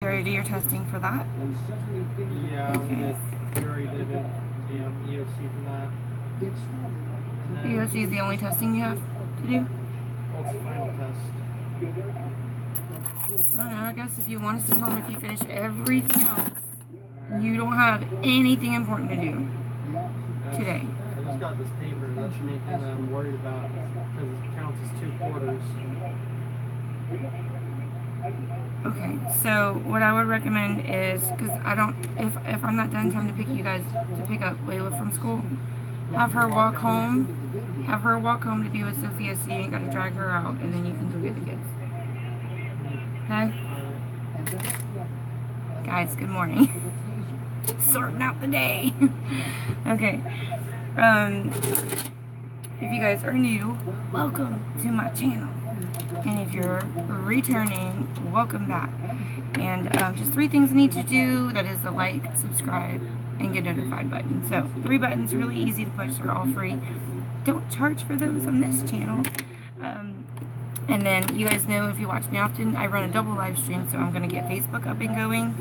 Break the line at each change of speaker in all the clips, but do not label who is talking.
You already do your testing for that?
Yeah,
okay.
We already did it. EOC for that.
EOC is the only testing you have to do?
Well, it's the final test.
I don't know, I guess if you want to stay home, if you finish everything else, you don't have anything important to do today.
I just got this paper. That's the main thing that I'm worried about because it counts as 2 quarters.
Okay, so what I would recommend is, because I don't, if I'm not done in time to pick you guys, to pick up Layla from school, have her walk home to be with Sophia so you ain't got to drag her out, and then you can go get the kids. Okay? Guys, good morning. Sorting out the day. Okay. If you guys are new, welcome to my channel. And if you're returning, welcome back. And just 3 things you need to do. That is the like, subscribe, and get notified button. So 3 buttons, really easy to push. They're all free. Don't charge for those on this channel. And then you guys know, if you watch me often, I run a double live stream. So I'm going to get Facebook up and going.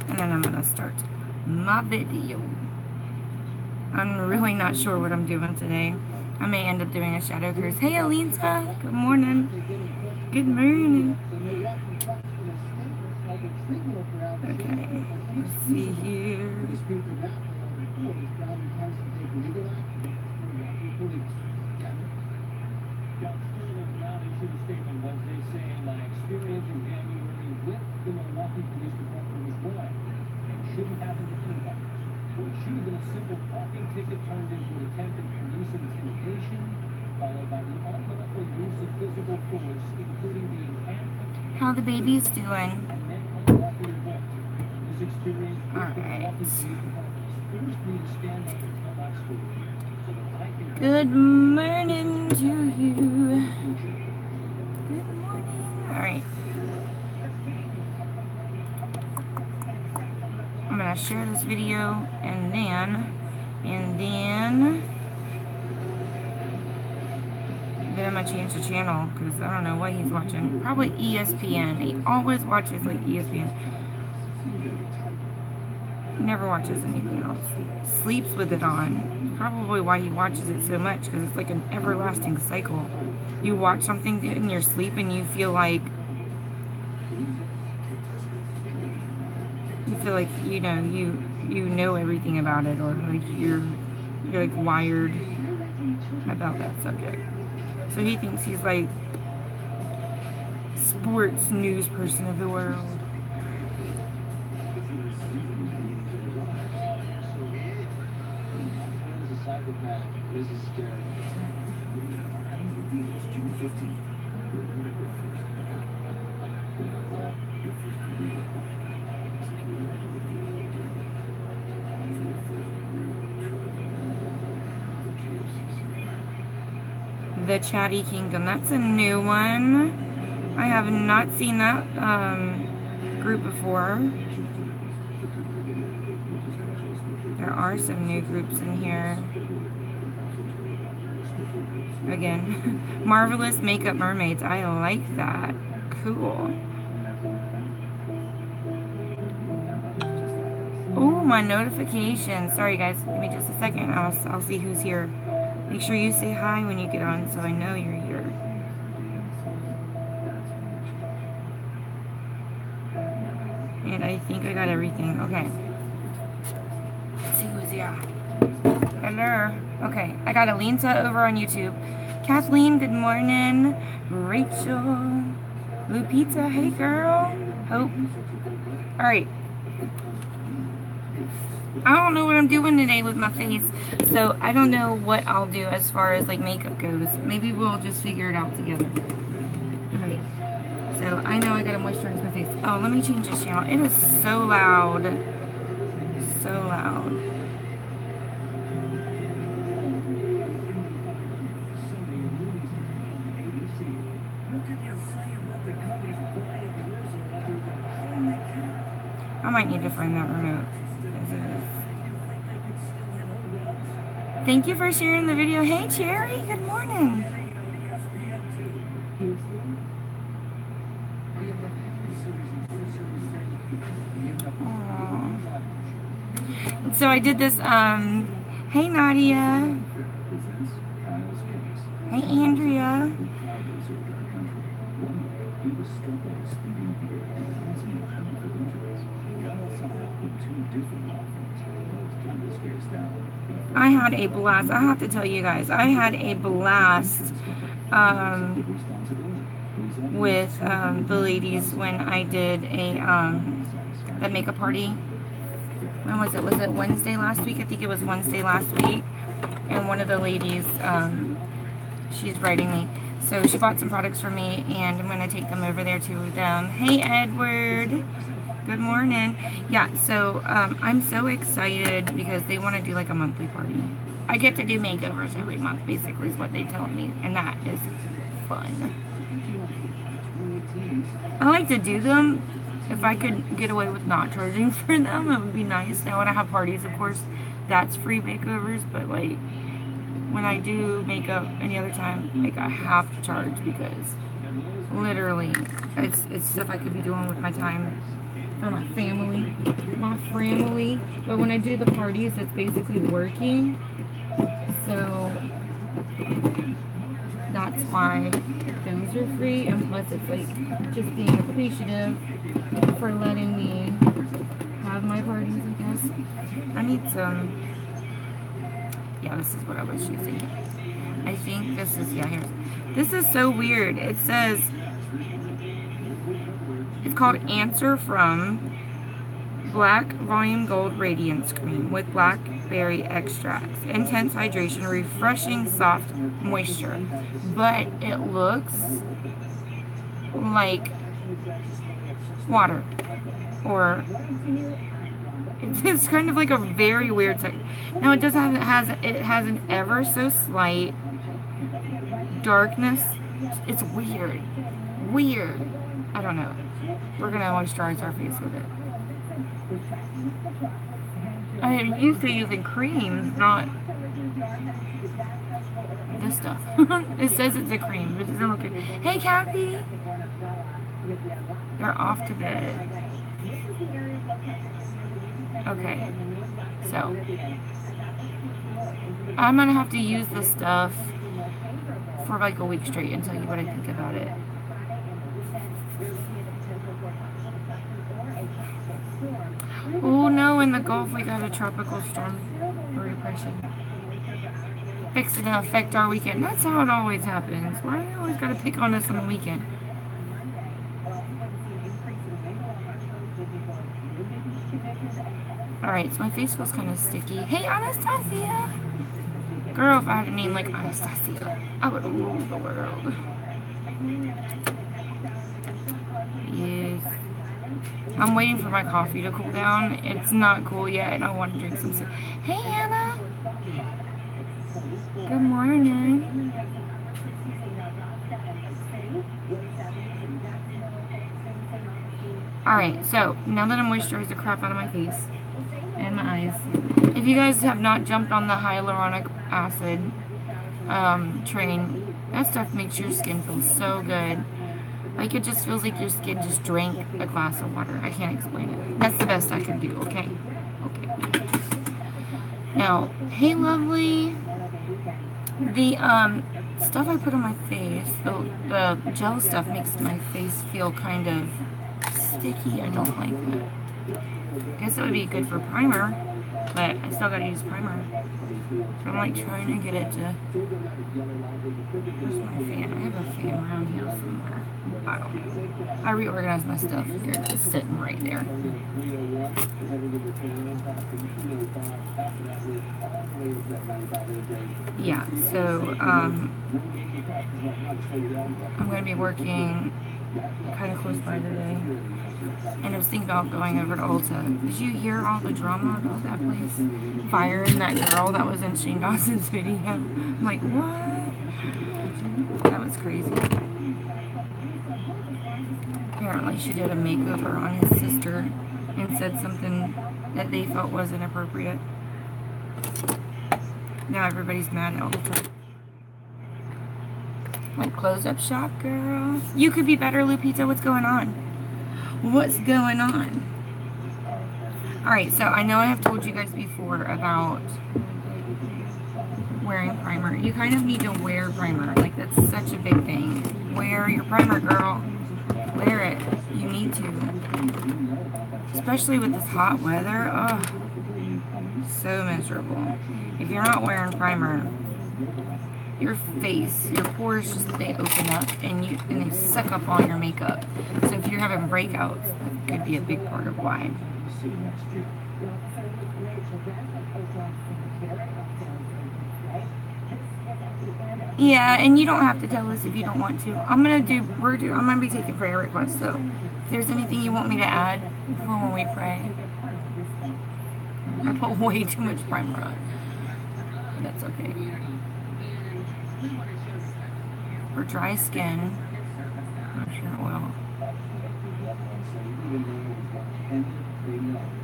And then I'm going to start my video. I'm really not sure what I'm doing today. I may end up doing a shadow curse. Hey, Alisa. Good morning. Good morning. Okay. Let's see here.
Shouldn't happen to anybody. What should have been a simple parking ticket turned into an attempted police intimidation, followed by the unlawful use of physical force, including the encampment.
How the baby's doing?
This experience
alright. Good morning to you. Good morning. Alright. I'm gonna share this video and then I'm gonna change the channel because I don't know what he's watching. Probably ESPN. He always watches like ESPN. He never watches anything else. Sleeps with it on. Probably why he watches it so much, because it's like an everlasting cycle. You watch something in your sleep and you feel like you know everything about it, or like you're like wired about that subject. So he thinks he's like sports news person of the world. The Chatty Kingdom, that's a new one. I have not seen that group before. There are some new groups in here. Again, Marvelous Makeup Mermaids. I like that. Cool. Oh, my notifications. Sorry guys, give me just a second. I'll see who's here. Make sure you say hi when you get on so I know you're here. And I think I got everything. Okay. Let's see who's here. Hello. Okay, I got Alinta over on YouTube. Kathleen, good morning. Rachel. Lupita, hey girl. Hope. Alright. I don't know what I'm doing today with my face, so I don't know what I'll do as far as like makeup goes. Maybe we'll just figure it out together. Alright. So I know I gotta moisturize my face. Oh, let me change this channel. It is so loud. So loud. I might need to find that remote. Thank you for sharing the video. Hey, Cherry. Good morning. So I did this, hey Nadia. Hey Andrea. I had a blast. I have to tell you guys, I had a blast with the ladies when I did a makeup party. When was it? Was it Wednesday last week? I think it was Wednesday last week. And one of the ladies, she's writing me. So she bought some products for me, and I'm going to take them over there to them. Hey, Edward. Good morning. Yeah, so I'm so excited because they want to do like a monthly party. I get to do makeovers every month, basically, is what they tell me. And that is fun. I like to do them. If I could get away with not charging for them, it would be nice. Now, when I have parties, of course, that's free makeovers. But, like, when I do makeup any other time, like, I have to charge because literally it's stuff I could be doing with my time for my family. But when I do the parties, it's basically working. So that's why those are free, and plus it's like just being appreciative for letting me have my parties, I guess. I need some, yeah, this is what I was using. I think this is, yeah, here. This is so weird. It says, it's called Answer From Black Volume Gold Radiance Cream with blackberry extracts. Intense hydration, refreshing soft moisture. But it looks like water. Or it's kind of like a very weird texture. Now it does have, it has an ever so slight darkness. It's weird. Weird. I don't know. We're gonna moisturize our face with it. I am used to using creams, not this stuff. It says it's a cream, but it doesn't look good. Hey, Kathy! You're off to bed. Okay, so I'm gonna have to use this stuff for like a week straight and tell you what I think about it. Oh no, in the Gulf we got a tropical storm or depression. Fixing to affect our weekend. That's how it always happens. Why do you always gotta pick on us on the weekend? Alright, so my face feels kind of sticky. Hey, Anastasia! Girl, if I had a name like Anastasia, I would rule the world. Yes. I'm waiting for my coffee to cool down. It's not cool yet, and I want to drink some soup. Hey, Anna! Good morning. Alright, so, now that I moisturized the crap out of my face and my eyes, if you guys have not jumped on the hyaluronic acid train, that stuff makes your skin feel so good. Like, it just feels like your skin just drank a glass of water. I can't explain it. That's the best I can do, okay? Okay. Now, hey, lovely. The stuff I put on my face, the gel stuff makes my face feel kind of sticky. I don't like that. I guess it would be good for primer, but I still gotta use primer. So I'm like trying to get it to... Where's my fan? I have a fan around here somewhere. I don't know. I reorganized my stuff. Here, it's sitting right there. Yeah, so I'm going to be working kind of close by today. And I was thinking about going over to Ulta. Did you hear all the drama about that place? Firing that girl that was in Shane Dawson's video. I'm like, what? That was crazy. Apparently she did a makeover on his sister and said something that they felt was inappropriate. Now everybody's mad at Ulta. Like, close up shop, girl. You could be better, Lupita. What's going on? What's going on? Alright, so I know I have told you guys before about wearing primer. You kind of need to wear primer. Like, that's such a big thing. Wear your primer, girl. Wear it. You need to. Especially with this hot weather. Oh, so miserable. If you're not wearing primer, your face, your pores just, they open up and they suck up all your makeup. So if you're having breakouts, that could be a big part of why. Yeah, and you don't have to tell us if you don't want to. I'm gonna be taking prayer requests, so if there's anything you want me to add for when we pray. I put way too much primer on. That's okay. For dry skin, I'm sure it will.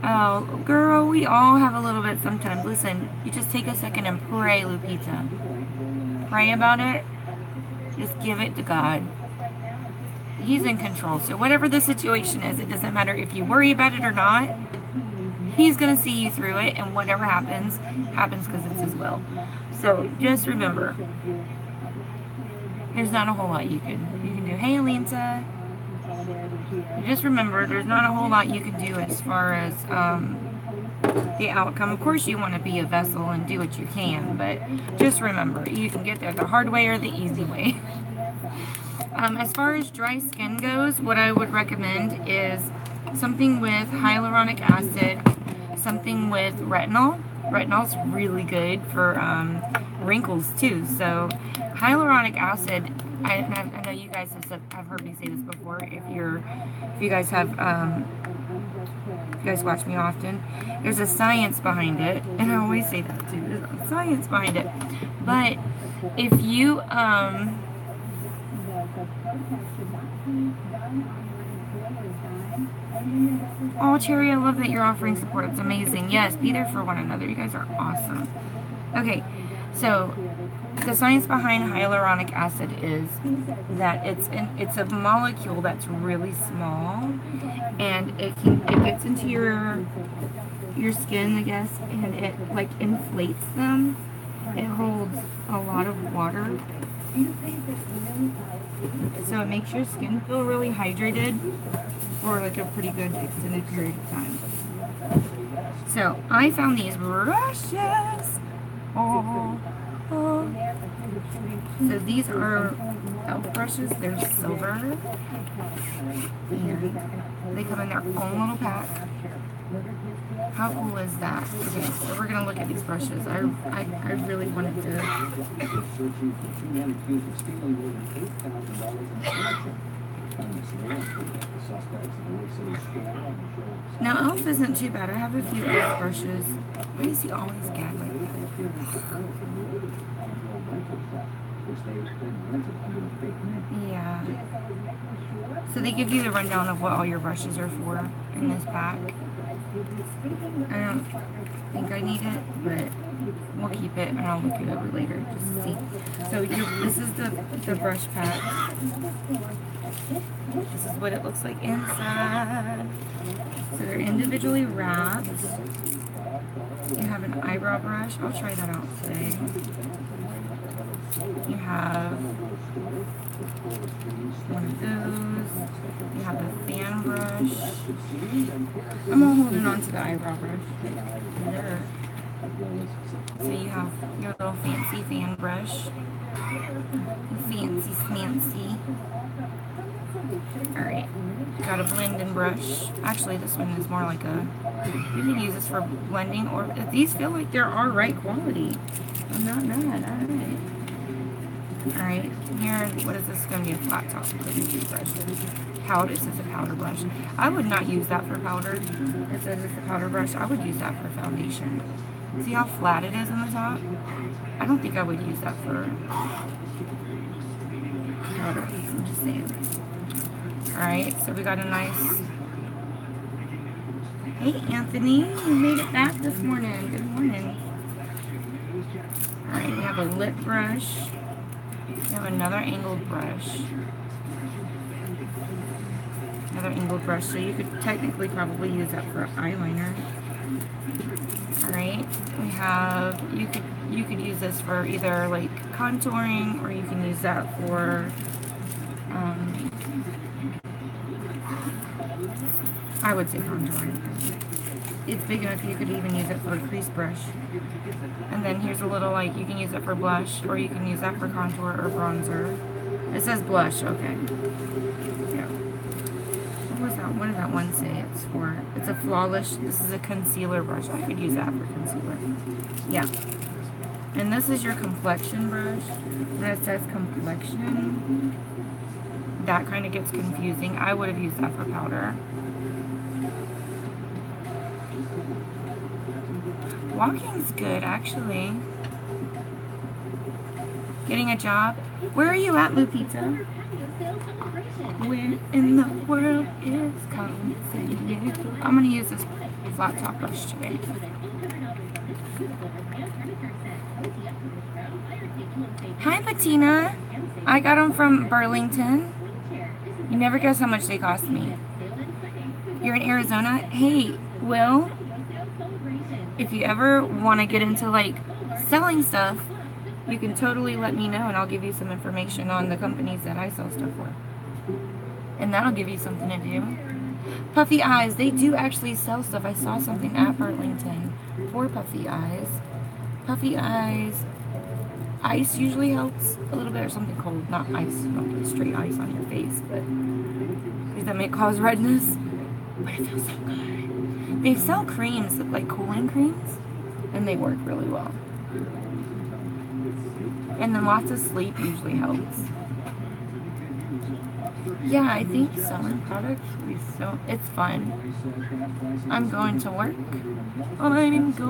Oh, girl, we all have a little bit sometimes. Listen, you just take a second and pray, Lupita. Pray about it. Just give it to God. He's in control. So whatever the situation is, it doesn't matter if you worry about it or not. He's going to see you through it, and whatever happens, happens because it's His will. So just remember, there's not a whole lot you can do. Hey, Alisa. Just remember, there's not a whole lot you can do as far as the outcome. Of course, you want to be a vessel and do what you can, but just remember, you can get there the hard way or the easy way. As far as dry skin goes, what I would recommend is something with hyaluronic acid, something with retinol. Retinol's really good for wrinkles too. So hyaluronic acid, I know you guys have heard me say this before. If you guys have you guys watch me often, there's a science behind it, and I always say that too. There's a science behind it. But if you oh, Cherry, I love that you're offering support. It's amazing. Yes, be there for one another. You guys are awesome. Okay, so the science behind hyaluronic acid is that it's a molecule that's really small, and it gets into your skin, I guess, and it like inflates them. It holds a lot of water, so it makes your skin feel really hydrated for like a pretty good extended period of time. So I found these brushes. So these are elf brushes. They're silver. And they come in their own little pack. How cool is that? Okay, so we're gonna look at these brushes. I really wanted to. Now, elf isn't too bad. I have a few elf brushes. Why is he always gag like that? Yeah. So they give you the rundown of what all your brushes are for in this pack. I don't think I need it, but we'll keep it and I'll look it over later just to see. So this is the brush pack. This is what it looks like inside. So they're individually wrapped. You have an eyebrow brush. I'll try that out today. You have one of those. You have a fan brush. I'm all holding on to the eyebrow brush. There. So you have your little fancy fan brush. Fancy smancy. Alright. Got a blending brush. Actually, this one is more like a... You can use this for blending, or these feel like they're alright quality. I'm not mad. Alright. Alright, here, what is this going to be? A flat top brush. Powder, it says a powder brush. I would not use that for powder. It says it's a powder brush. I would use that for foundation. See how flat it is on the top? I don't think I would use that for powder. I'm just saying. Alright, so we got a nice... Hey, Anthony, you made it back this morning. Good morning. Alright, we have a lip brush. We have another angled brush. Another angled brush, so you could technically probably use that for eyeliner. Alright, we have, you could use this for either like contouring, or you can use that for, I would say contouring. It's big enough you could even use it for a crease brush. And then here's a little, like, you can use it for blush, or you can use that for contour or bronzer. It says blush, okay. Yeah. What does that one say it's for? It's a flawless, this is a concealer brush. I could use that for concealer. Yeah. And this is your complexion brush. When it says complexion, that kind of gets confusing. I would have used that for powder. Walking's good, actually. Getting a job. Where are you at, Lupita? Where in the world is Colin? I'm going to use this flat top brush today. Hi, Patina. I got them from Burlington. You never guess how much they cost me. You're in Arizona? Hey, Will, if you ever want to get into, like, selling stuff, you can totally let me know, and I'll give you some information on the companies that I sell stuff for. And that'll give you something to do. Puffy eyes, they do actually sell stuff. I saw something at Burlington for puffy eyes. Puffy eyes, ice usually helps a little bit, or something cold. Not ice, don't put straight ice on your face, but because that may cause redness. But it feels so good. They sell creams, like cooling creams, and they work really well. And then lots of sleep usually helps. Yeah, I think selling products would be so, it's fun. I'm going to work. I'm going to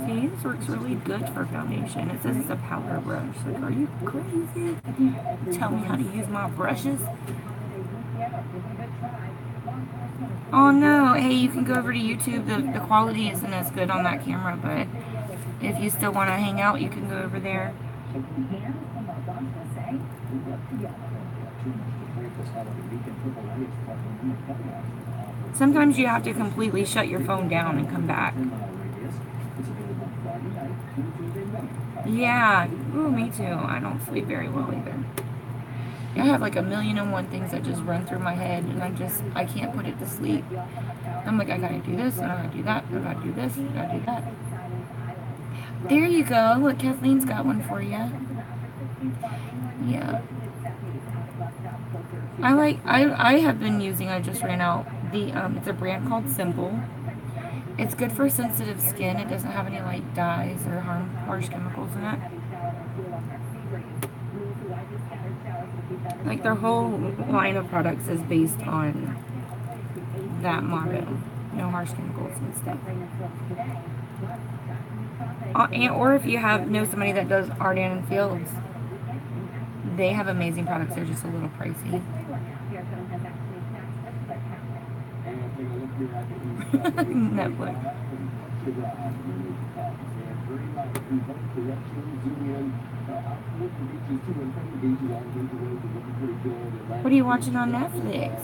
See, this works really good for foundation. It says it's a powder brush. Like, are you crazy? Tell me how to use my brushes. Oh no, hey, you can go over to YouTube. The quality isn't as good on that camera, but if you still want to hang out, you can go over there. Sometimes you have to completely shut your phone down and come back. Yeah, ooh, me too. I don't sleep very well either. I have like 1,000,001 things that just run through my head, and I can't put it to sleep. I'm like, I gotta do this, and I gotta do that, and I gotta do this, and I gotta do that. There you go. Look, Kathleen's got one for you. Yeah. I have been using, I just ran out, it's a brand called Simple. It's good for sensitive skin. It doesn't have any like dyes or harsh chemicals in it. Like their whole line of products is based on that motto. No harsh chemicals and stuff. Or if you know somebody that does Arden & Fields, they have amazing products. They're just a little pricey. Netflix. What are you watching on Netflix?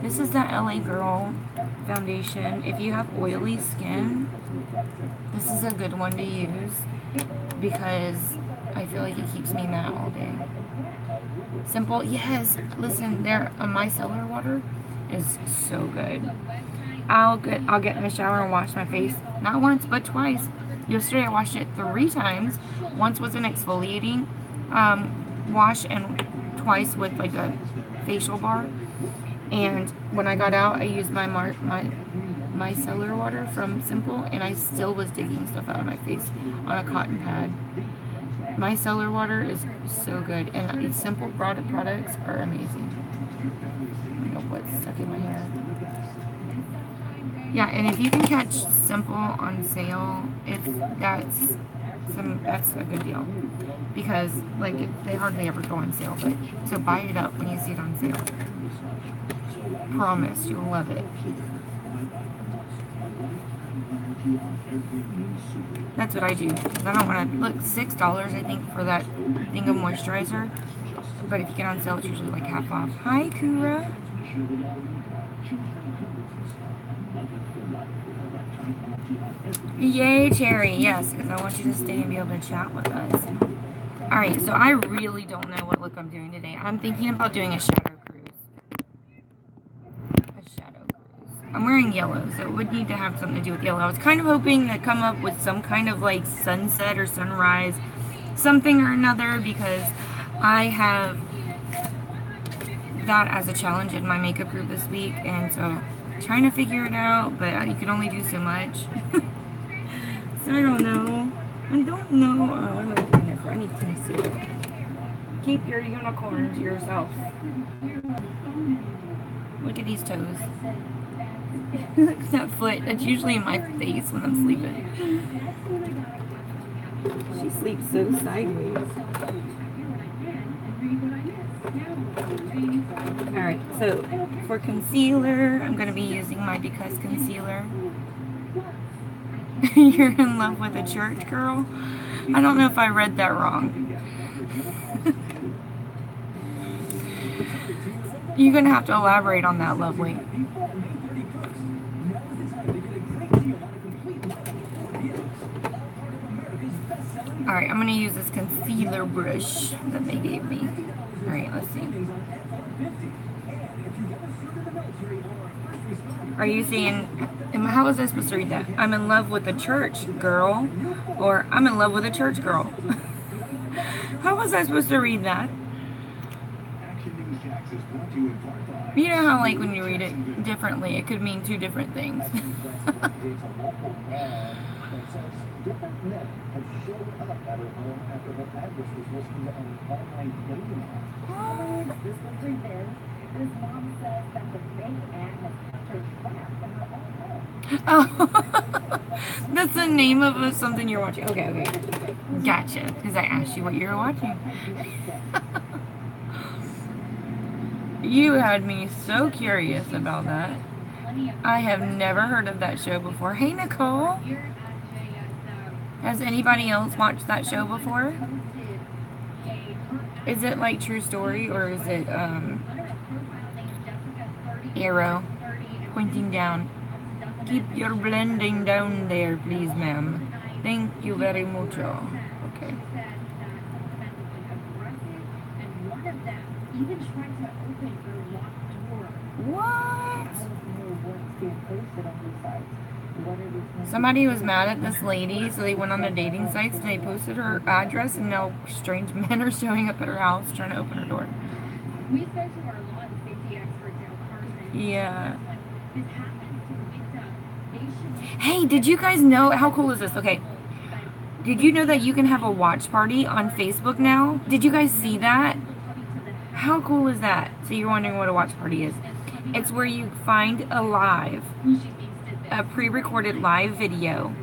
This is the LA Girl foundation. If you have oily skin, this is a good one to use because I feel like it keeps me matte all day. Simple, yes. Listen, their micellar water is so good. I'll get in the shower and wash my face not once but twice. Yesterday I washed it 3 times. Once was an exfoliating wash, and twice with like a facial bar. And when I got out, I used my micellar water from Simple, and I still was digging stuff out of my face on a cotton pad. Micellar water is so good, and these Simple products are amazing. I don't know what's stuck in my hair. Yeah, and if you can catch Simple on sale, that's a good deal, because like they hardly ever go on sale. But so buy it up when you see it on sale. Promise, you'll love it. That's what I do. I don't want to look $6, I think, for that thing of moisturizer. But if you get on sale, it's usually like half off. Hi, Kura. Yay, Cherry. Yes, because I want you to stay and be able to chat with us. Alright, so I really don't know what look I'm doing today. I'm thinking about doing a shadow cruise. I'm wearing yellow, so it would need to have something to do with yellow. I was kind of hoping to come up with some kind of like sunset or sunrise, something or another, because I have that as a challenge in my makeup group this week, and so I'm trying to figure it out, but you can only do so much. So I don't know. I don't know. What am I doing here for? I need concealer. Keep your unicorn to yourself. Look at these toes. Look at that foot. That's usually in my face when I'm sleeping. She sleeps so sideways. Alright, so for concealer, I'm going to be using my Because concealer. You're in love with a church girl? I don't know if I read that wrong. You're going to have to elaborate on that, lovely. Alright, I'm going to use this concealer brush that they gave me. Alright, let's see. Are you saying, how was I supposed to read that? I'm in love with a church girl, or I'm in love with a church girl. How was I supposed to read that? You know how like when you read it differently, it could mean two different things. Oh, that's the name of something you're watching. Okay, okay. Gotcha. Because I asked you what you were watching. You had me so curious about that. I have never heard of that show before. Hey, Nicole. Has anybody else watched that show before? Is it like True Story, or is it arrow pointing down? Keep your blending down there, please, ma'am. Thank you very much. Okay. What? Somebody was mad at this lady, so they went on the dating sites and they posted her address, and now strange men are showing up at her house trying to open her door. We spoke to our law and safety expert, Dale Carson. Yeah. Hey, did you guys know, how cool is this? Okay. Did you know that you can have a watch party on Facebook now? Did you guys see that? How cool is that? So you're wondering what a watch party is. It's where you find a pre-recorded live video,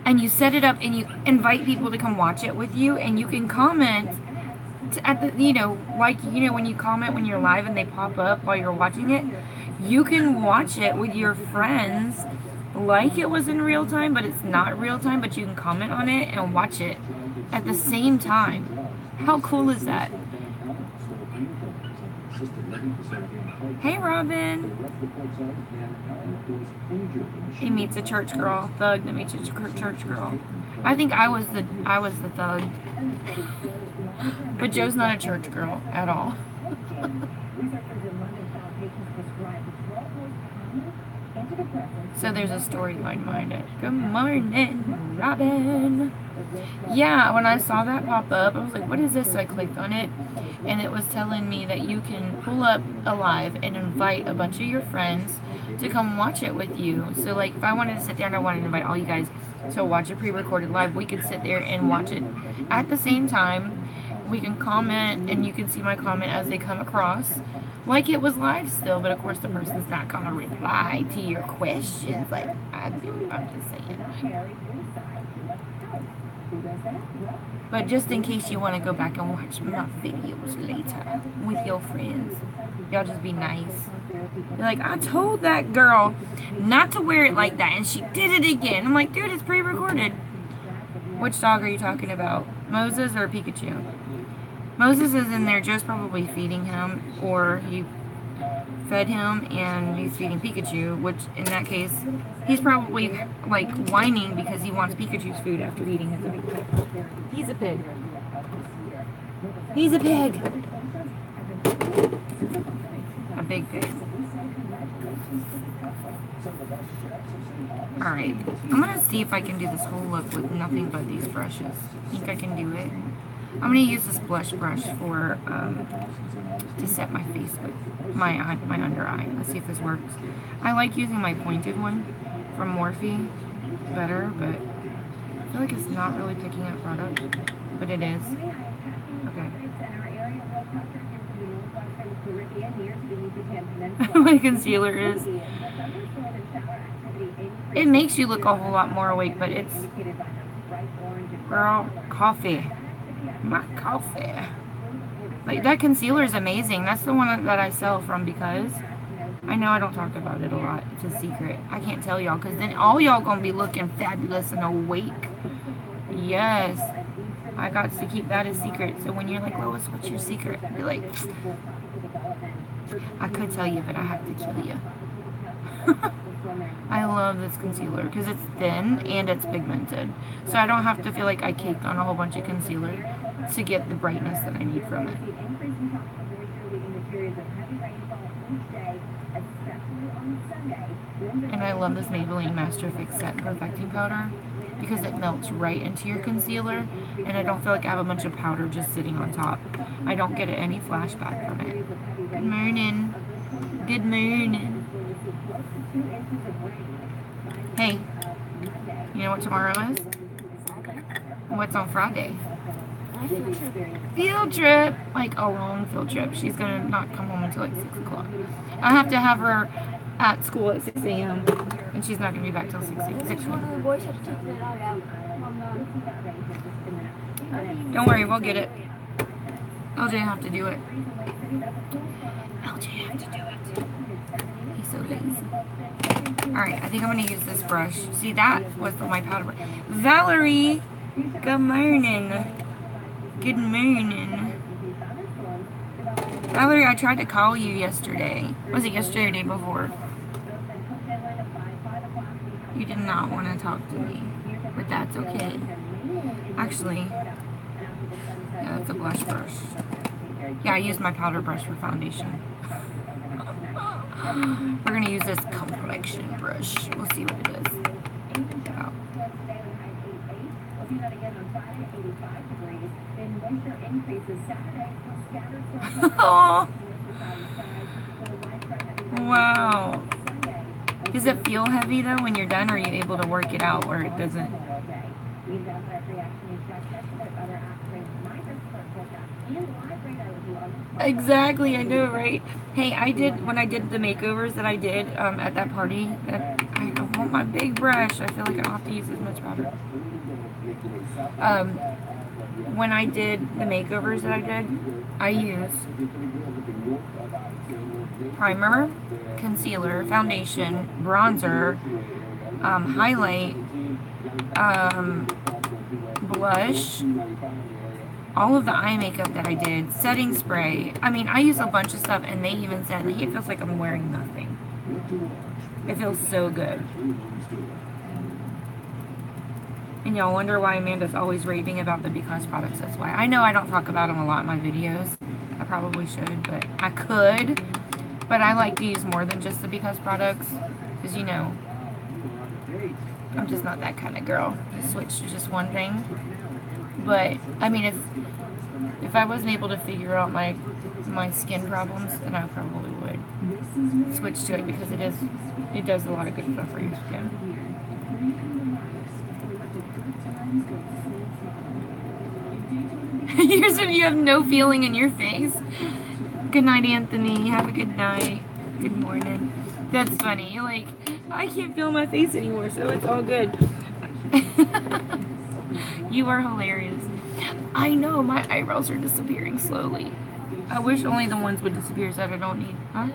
and you set it up and you invite people to come watch it with you, and you can comment at the, when you comment when you're live and they pop up while you're watching it, you can watch it with your friends like it was in real time, but it's not real time, but you can comment on it and watch it at the same time. How cool is that? Hey, Robin. He meets a church girl. Thug that meets a church girl. I think I was the thug. But Joe's not a church girl at all. So there's a storyline behind it. Good morning, Robin. Yeah, when I saw that pop up, I was like, what is this? So I clicked on it, and it was telling me that you can pull up a live and invite a bunch of your friends to come watch it with you. So like, if I wanted to sit there and I wanted to invite all you guys to watch a pre-recorded live, we could sit there and watch it at the same time. We can comment, and you can see my comment as they come across, like it was live still, but of course the person's not going to reply to your questions like I do. I'm just saying. But just in case you want to go back and watch my videos later with your friends, y'all just be nice. You're like, I told that girl not to wear it like that, and she did it again. I'm like, dude, it's pre-recorded. Which dog are you talking about? Moses or Pikachu? Moses is in there just probably feeding him, or he fed him and he's feeding Pikachu, which in that case, he's probably like whining because he wants Pikachu's food after eating his big pig. He's a pig. He's a pig. A big pig. Alright, I'm gonna see if I can do this whole look with nothing but these brushes. I think I can do it. I'm gonna use this blush brush for to set my face with my under eye. Let's see if this works. I like using my pointed one from Morphe better, but I feel like it's not really picking up product, but it is. Okay. My concealer is. It makes you look a whole lot more awake, but it's, girl, coffee. My coffee. Like, that concealer is amazing. That's the one that I sell from because I know I don't talk about it a lot. It's a secret. I can't tell y'all because then all y'all gonna be looking fabulous and awake. Yes. I got to keep that a secret. So when you're like, Lois, what's your secret? I'd be like, I could tell you, but I have to kill you. I love this concealer because it's thin and it's pigmented. So I don't have to feel like I caked on a whole bunch of concealer to get the brightness that I need from it. And I love this Maybelline Master Fix Set Perfecting Powder because it melts right into your concealer and I don't feel like I have a bunch of powder just sitting on top. I don't get any flashback from it. Good morning. Good morning. Hey, you know what tomorrow is? What's on Friday? Field trip. Like a long field trip. She's gonna not come home until like 6 o'clock. I have to have her at school at 6 a.m. and she's not gonna be back till 6. Don't worry, we'll get it. LJ have to do it. LJ have to do it. He's so lazy. Alright, I think I'm going to use this brush. See, that was my powder brush. Valerie! Good morning. Good morning. Valerie, I tried to call you yesterday. Was it yesterday or the day before? You did not want to talk to me. But that's okay. Actually, yeah, that's a blush brush. Yeah, I used my powder brush for foundation. We're going to use this complexion brush. We'll see what it is. Oh. Wow. Does it feel heavy though when you're done, or are you able to work it out where it doesn't? Exactly, I know, right? Hey, when I did the makeovers that I did at that party, I want my big brush. I feel like I don't have to use as much powder. When I did the makeovers that I did, I used primer, concealer, foundation, bronzer, highlight, blush, all of the eye makeup that I did, setting spray. I mean, I used a bunch of stuff, and they even said, like, it feels like I'm wearing nothing. It feels so good. And y'all wonder why Amanda's always raving about the Because products. That's why. I know I don't talk about them a lot in my videos. I probably should, but I could. But I like to use more than just the Because products. Because, you know, I'm just not that kind of girl to switch to just one thing. But, I mean, if I wasn't able to figure out my skin problems, then I probably would switch to it because it does a lot of good stuff for your skin. Here's when you have no feeling in your face. Good night, Anthony. Have a good night. Good morning. That's funny. You're like, I can't feel my face anymore, so it's all good. You are hilarious. I know, my eyebrows are disappearing slowly. I wish only the ones would disappear that I don't need. Huh?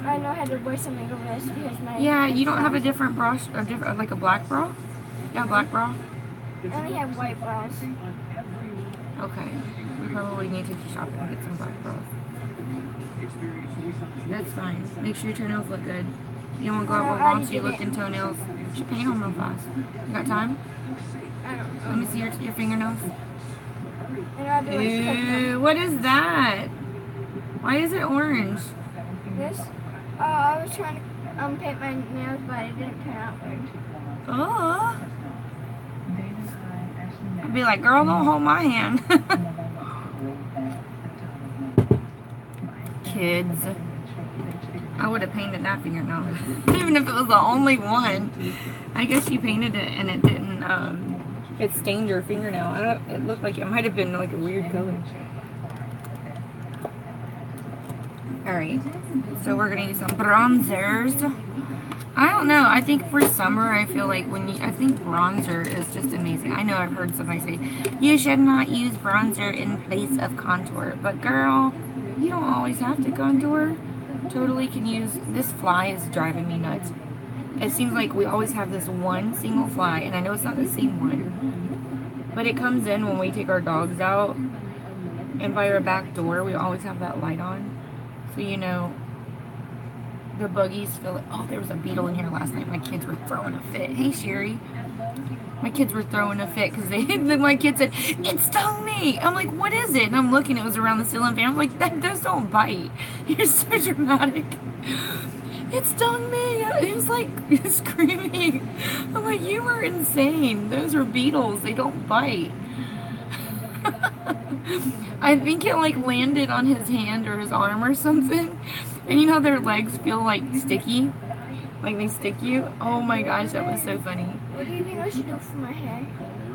I know how to wear something over this because my...
Yeah, you don't have a different brush, like a black bra? Yeah, black bra?
I only have white bras.
Okay. We probably need to shop and get some black bras. That's fine. Make sure your toenails look good. You don't want to go out with raunchy looking toenails. You should paint them real fast. You got time?
I don't know.
Let me see your fingernails.
And I'll do like
Ew, what is that? Why is it orange?
this. Oh, I was trying to paint my nails, but it didn't turn out good.
Oh. I'd be like, girl, don't hold my hand. Kids. I would have painted that fingernail. Even if it was the only one. I guess you painted it and it didn't, it stained your fingernail. It looked like it might have been like a weird color. Alright, so we're gonna use some bronzers. I don't know, I think for summer, I feel like I think bronzer is just amazing. I know I've heard somebody say, you should not use bronzer in place of contour. But girl, you don't always have to contour. Totally can use, this fly is driving me nuts. It seems like we always have this one single fly, and I know it's not the same one. But it comes in when we take our dogs out, and by our back door, we always have that light on. So, you know, the buggies feel it. Oh, there was a beetle in here last night. My kids were throwing a fit. Hey, Sherry. My kids were throwing a fit because my kid said, it stung me. I'm like, what is it? And I'm looking, it was around the ceiling fan. I'm like, those don't bite. You're so dramatic. It stung me. It was like screaming. I'm like, you are insane. Those are beetles. They don't bite. I think it like landed on his hand or his arm or something. And you know their legs feel like sticky? Like they stick you? Oh my gosh, that was so funny.
What do you think I should do for my hair?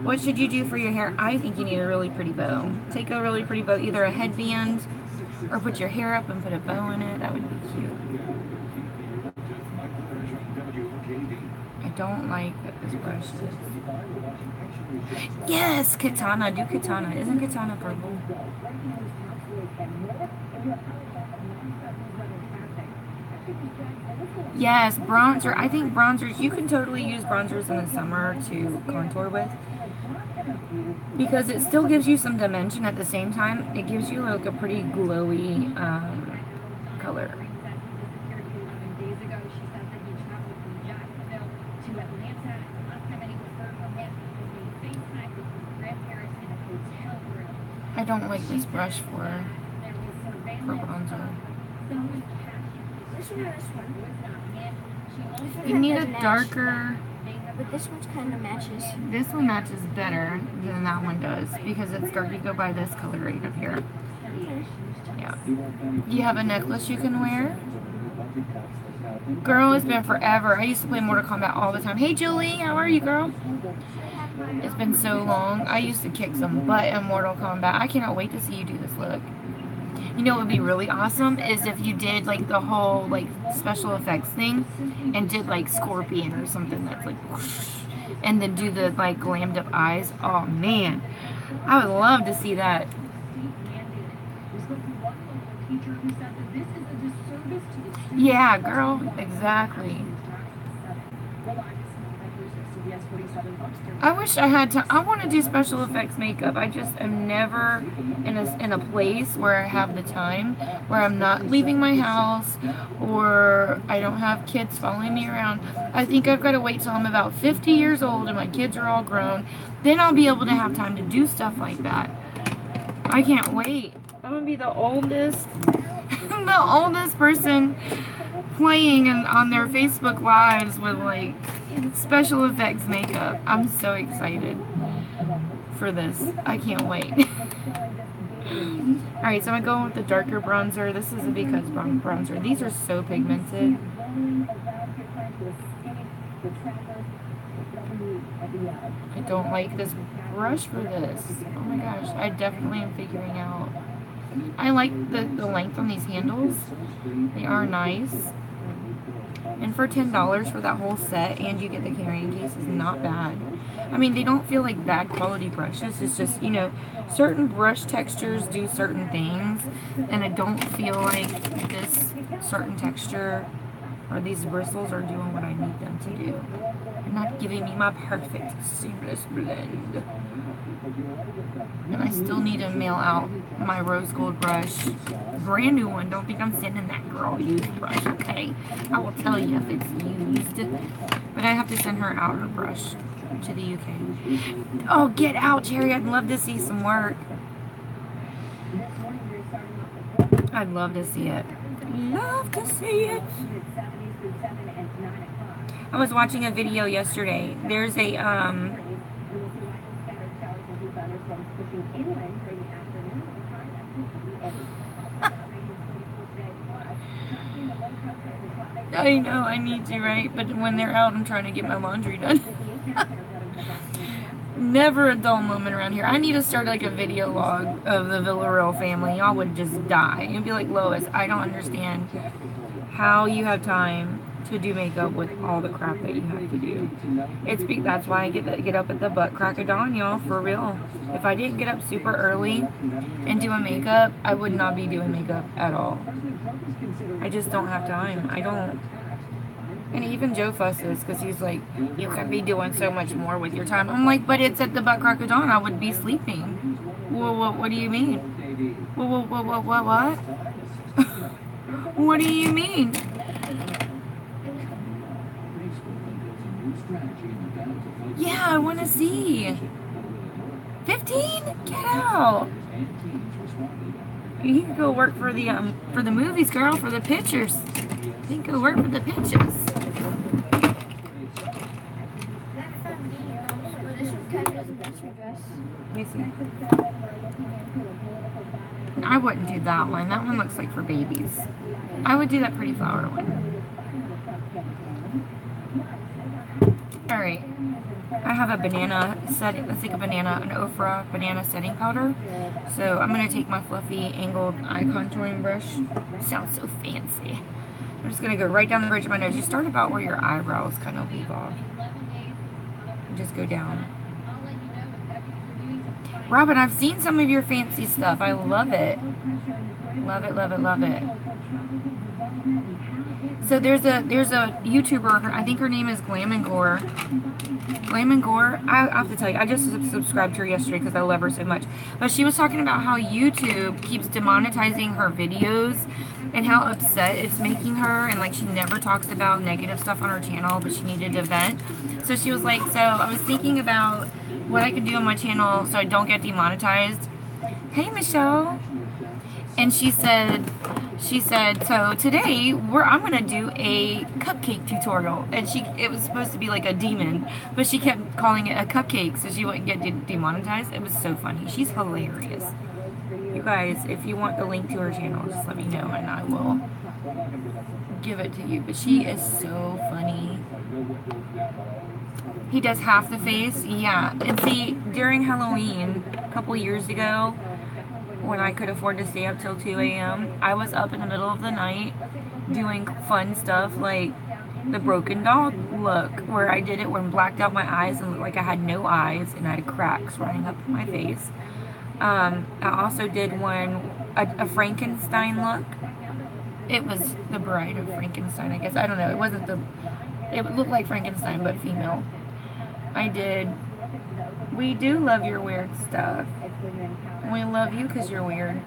What should you do for your hair? I think you need a really pretty bow. Take a really pretty bow, either a headband or put your hair up and put a bow in it. That would be cute. I don't like this brush. Yes, katana. Do katana. Isn't katana purple? Yes, bronzer. I think bronzers, you can totally use bronzers in the summer to contour with. Because it still gives you some dimension at the same time. It gives you like a pretty glowy color. I don't like this brush for bronzer.
This one or this one?
You need a darker...
But this one's kind of matches.
This one matches better than that one does because it's dark. You go by this color right up here. Yeah. You have a necklace you can wear? Girl, it's been forever. I used to play Mortal Kombat all the time. Hey, Julie, how are you, girl? It's been so long. I used to kick some butt in Mortal Kombat. I cannot wait to see you do this look. You know what would be really awesome is if you did like the whole like special effects thing and did like Scorpion or something that's like whoosh, and then do the like glammed up eyes. Oh man, I would love to see that. Yeah, girl, exactly. I wish I had time. I want to do special effects makeup. I just am never in a place where I have the time, where I'm not leaving my house, or I don't have kids following me around. I think I've got to wait till I'm about 50 years old and my kids are all grown. Then I'll be able to have time to do stuff like that. I can't wait. I'm going to be the oldest, the oldest person playing on their Facebook Lives with like special effects makeup. I'm so excited for this. I can't wait. Alright, so I'm going with the darker bronzer. This is a Because bronzer. These are so pigmented. I don't like this brush for this. Oh my gosh, I definitely am figuring out. I like the length on these handles. They are nice. And for $10 for that whole set, and you get the carrying case, is not bad. I mean, they don't feel like bad quality brushes. It's just, you know, certain brush textures do certain things, and I don't feel like this certain texture or these bristles are doing what I need them to do. They're not giving me my perfect seamless blend. And I still need to mail out my rose gold brush. Brand new one. Don't think I'm sending that girl a used brush, okay? I will tell you if it's used. But I have to send her out her brush to the UK. Oh, get out, Cherry. I'd love to see some work. I'd love to see it. Love to see it. I was watching a video yesterday. There's a, I know, I need to, right? But when they're out, I'm trying to get my laundry done. Never a dull moment around here. I need to start like a video log of the Villarreal family. Y'all would just die. You'd be like, Lois, I don't understand how you have time to do makeup with all the crap that you have to do. That's why I get up at the butt crack of dawn, y'all, for real. If I didn't get up super early and do a makeup, I would not be doing makeup at all. I just don't have time. I don't. And even Joe fusses because he's like, you could be doing so much more with your time. I'm like, but it's at the butt crack of dawn. I would be sleeping. What do you mean? What? What do you mean? Yeah, I want to see. 15? Get out. You can go work for the movies, girl, for the pictures. You can go work for the pictures. Let me see. I wouldn't do that one. That one looks like for babies. I would do that Pretty Flower one. Alright. I have a banana setting, let's take a banana, an Ofra banana setting powder. So I'm going to take my fluffy angled eye contouring brush. Sounds so fancy. I'm just going to go right down the bridge of my nose. You start about where your eyebrows kind of leave off. And just go down. Robin, I've seen some of your fancy stuff. I love it. Love it, love it, love it. So there's a YouTuber, I think her name is Glam and Gore. Glam and Gore, I have to tell you, I just subscribed to her yesterday because I love her so much. But she was talking about how YouTube keeps demonetizing her videos and how upset it's making her, and like she never talks about negative stuff on her channel, but she needed to vent. So she was like, so I was thinking about what I could do on my channel so I don't get demonetized. Hey, Michelle. And she said, so today I'm gonna do a cupcake tutorial, and it was supposed to be like a demon, but she kept calling it a cupcake so she wouldn't get demonetized. It was so funny. She's hilarious. You guys, if you want the link to her channel, just let me know and I will give it to you. But she is so funny. He does half the face, yeah. And see, during Halloween a couple years ago, when I could afford to stay up till 2 a.m., I was up in the middle of the night doing fun stuff like the broken dog look, where I did it when blacked out my eyes and looked like I had no eyes and I had cracks running up my face. I also did a Frankenstein look. It was the Bride of Frankenstein, I guess. I don't know. It looked like Frankenstein, but female. I did. We do love your weird stuff. We love you because you're weird.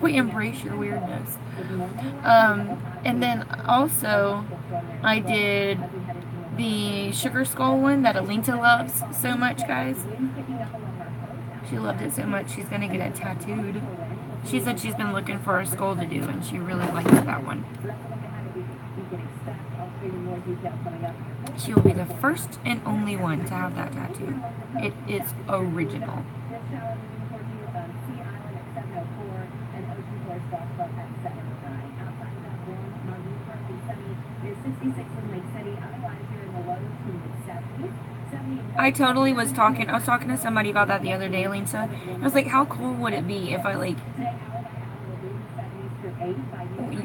We embrace your weirdness. And then also, I did the Sugar Skull one that Alinta loves so much, guys. She loved it so much, she's going to get it tattooed. She said she's been looking for a skull to do, and she really likes that one. She will be the first and only one to have that tattoo. It is original. I totally was talking to somebody about that the other day, Lisa. I was like, how cool would it be if I, like,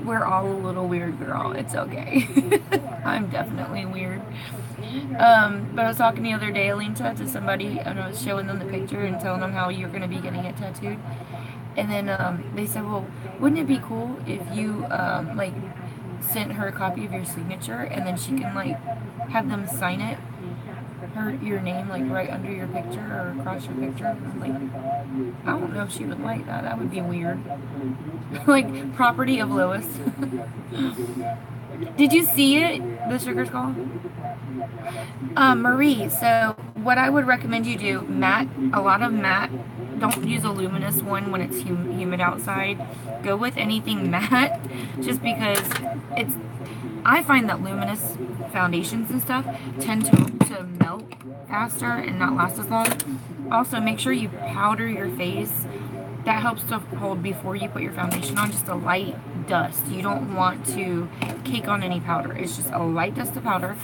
we're all a little weird, girl. It's okay. I'm definitely weird. But I was talking the other day, Alinta, to somebody, and I was showing them the picture and telling them how you're going to be getting it tattooed. And then they said, well, wouldn't it be cool if you, like, sent her a copy of your signature, and then she can, like, have them sign it, your name, like, right under your picture or across your picture? Like, I don't know if she would like that. That would be weird. Like, property of Lois. Did you see it, the sugar skull? Marie, so what I would recommend you do, matte, a lot of matte. Don't use a luminous one when it's humid outside. Go with anything matte, just because I find that luminous foundations and stuff tend to melt faster and not last as long. Also, make sure you powder your face. That helps to hold before you put your foundation on, just a light dust. You don't want to cake on any powder. It's just a light dust of powder.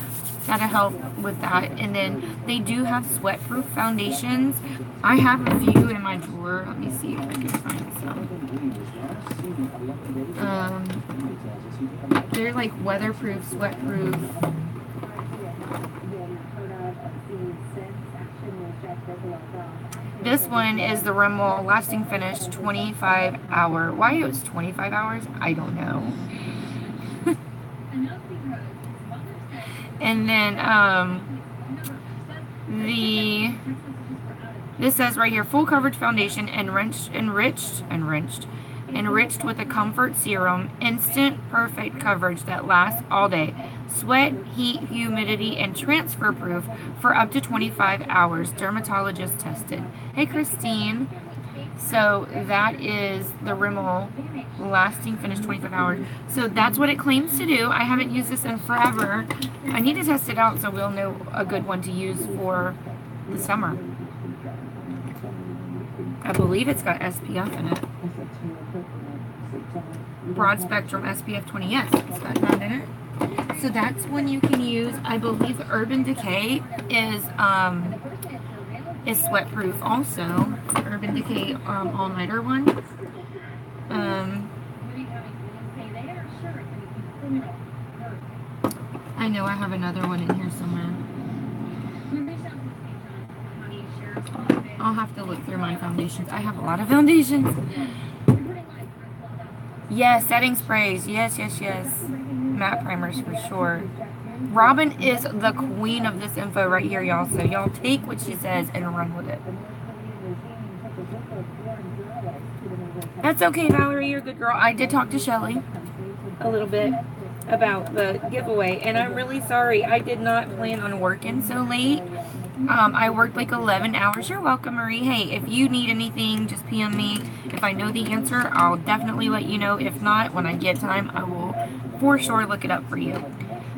That'll help with that. And then they do have sweat-proof foundations. I have a few in my drawer. Let me see if I can find some. They're like weatherproof, sweat-proof. This one is the Rimmel Lasting Finish 25 hour. Why it was 25 hours? I don't know. And then this says right here, full coverage foundation, enriched with a comfort serum, instant perfect coverage that lasts all day. Sweat, heat, humidity, and transfer proof for up to 25 hours. Dermatologist tested. Hey, Christine. So that is the Rimmel Lasting Finish 25 hours. So that's what it claims to do. I haven't used this in forever. I need to test it out so we'll know a good one to use for the summer. I believe it's got SPF in it. Broad spectrum SPF 20. Yes, it's got that in it. So that's when you can use, I believe Urban Decay is sweat proof also. Urban Decay all-nighter one. I know I have another one in here somewhere. I'll have to look through my foundations. I have a lot of foundations. Yes, setting sprays. Yes. Matte primers for sure. Robin is the queen of this info right here, y'all. So y'all take what she says and run with it. That's okay, Valerie. You're a good girl. I did talk to Shelly a little bit about the giveaway, and I'm really sorry. I did not plan on working so late. I worked like 11 hours. You're welcome, Marie. Hey, if you need anything, just PM me. If I know the answer, I'll definitely let you know. If not, when I get time, I will for sure look it up for you.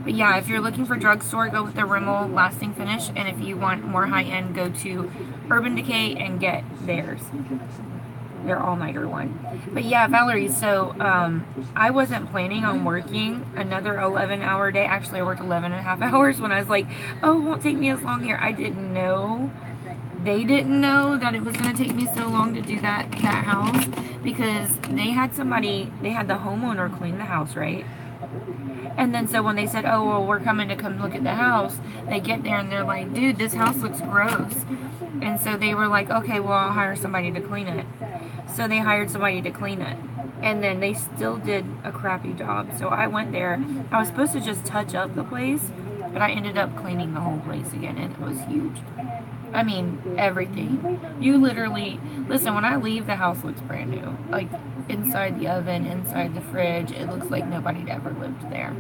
But yeah, if you're looking for drugstore, go with the Rimmel Lasting Finish. And if you want more high-end, go to Urban Decay and get theirs. Their all-nighter one. But yeah, Valerie, so I wasn't planning on working another 11-hour day. Actually, I worked 11.5 hours when I was like, oh, it won't take me as long here. I didn't know. They didn't know that it was going to take me so long to do that house, because they had the homeowner clean the house, right? And then so when they said, oh, well, we're coming to come look at the house, they get there and they're like, dude, this house looks gross. And so they were like, okay, well, I'll hire somebody to clean it. So they hired somebody to clean it. And then they still did a crappy job. So I went there. I was supposed to just touch up the place, but I ended up cleaning the whole place again, and it was huge. I mean, everything. You literally, listen, when I leave, the house looks brand new. Like, inside the oven, inside the fridge, it looks like nobody ever lived there.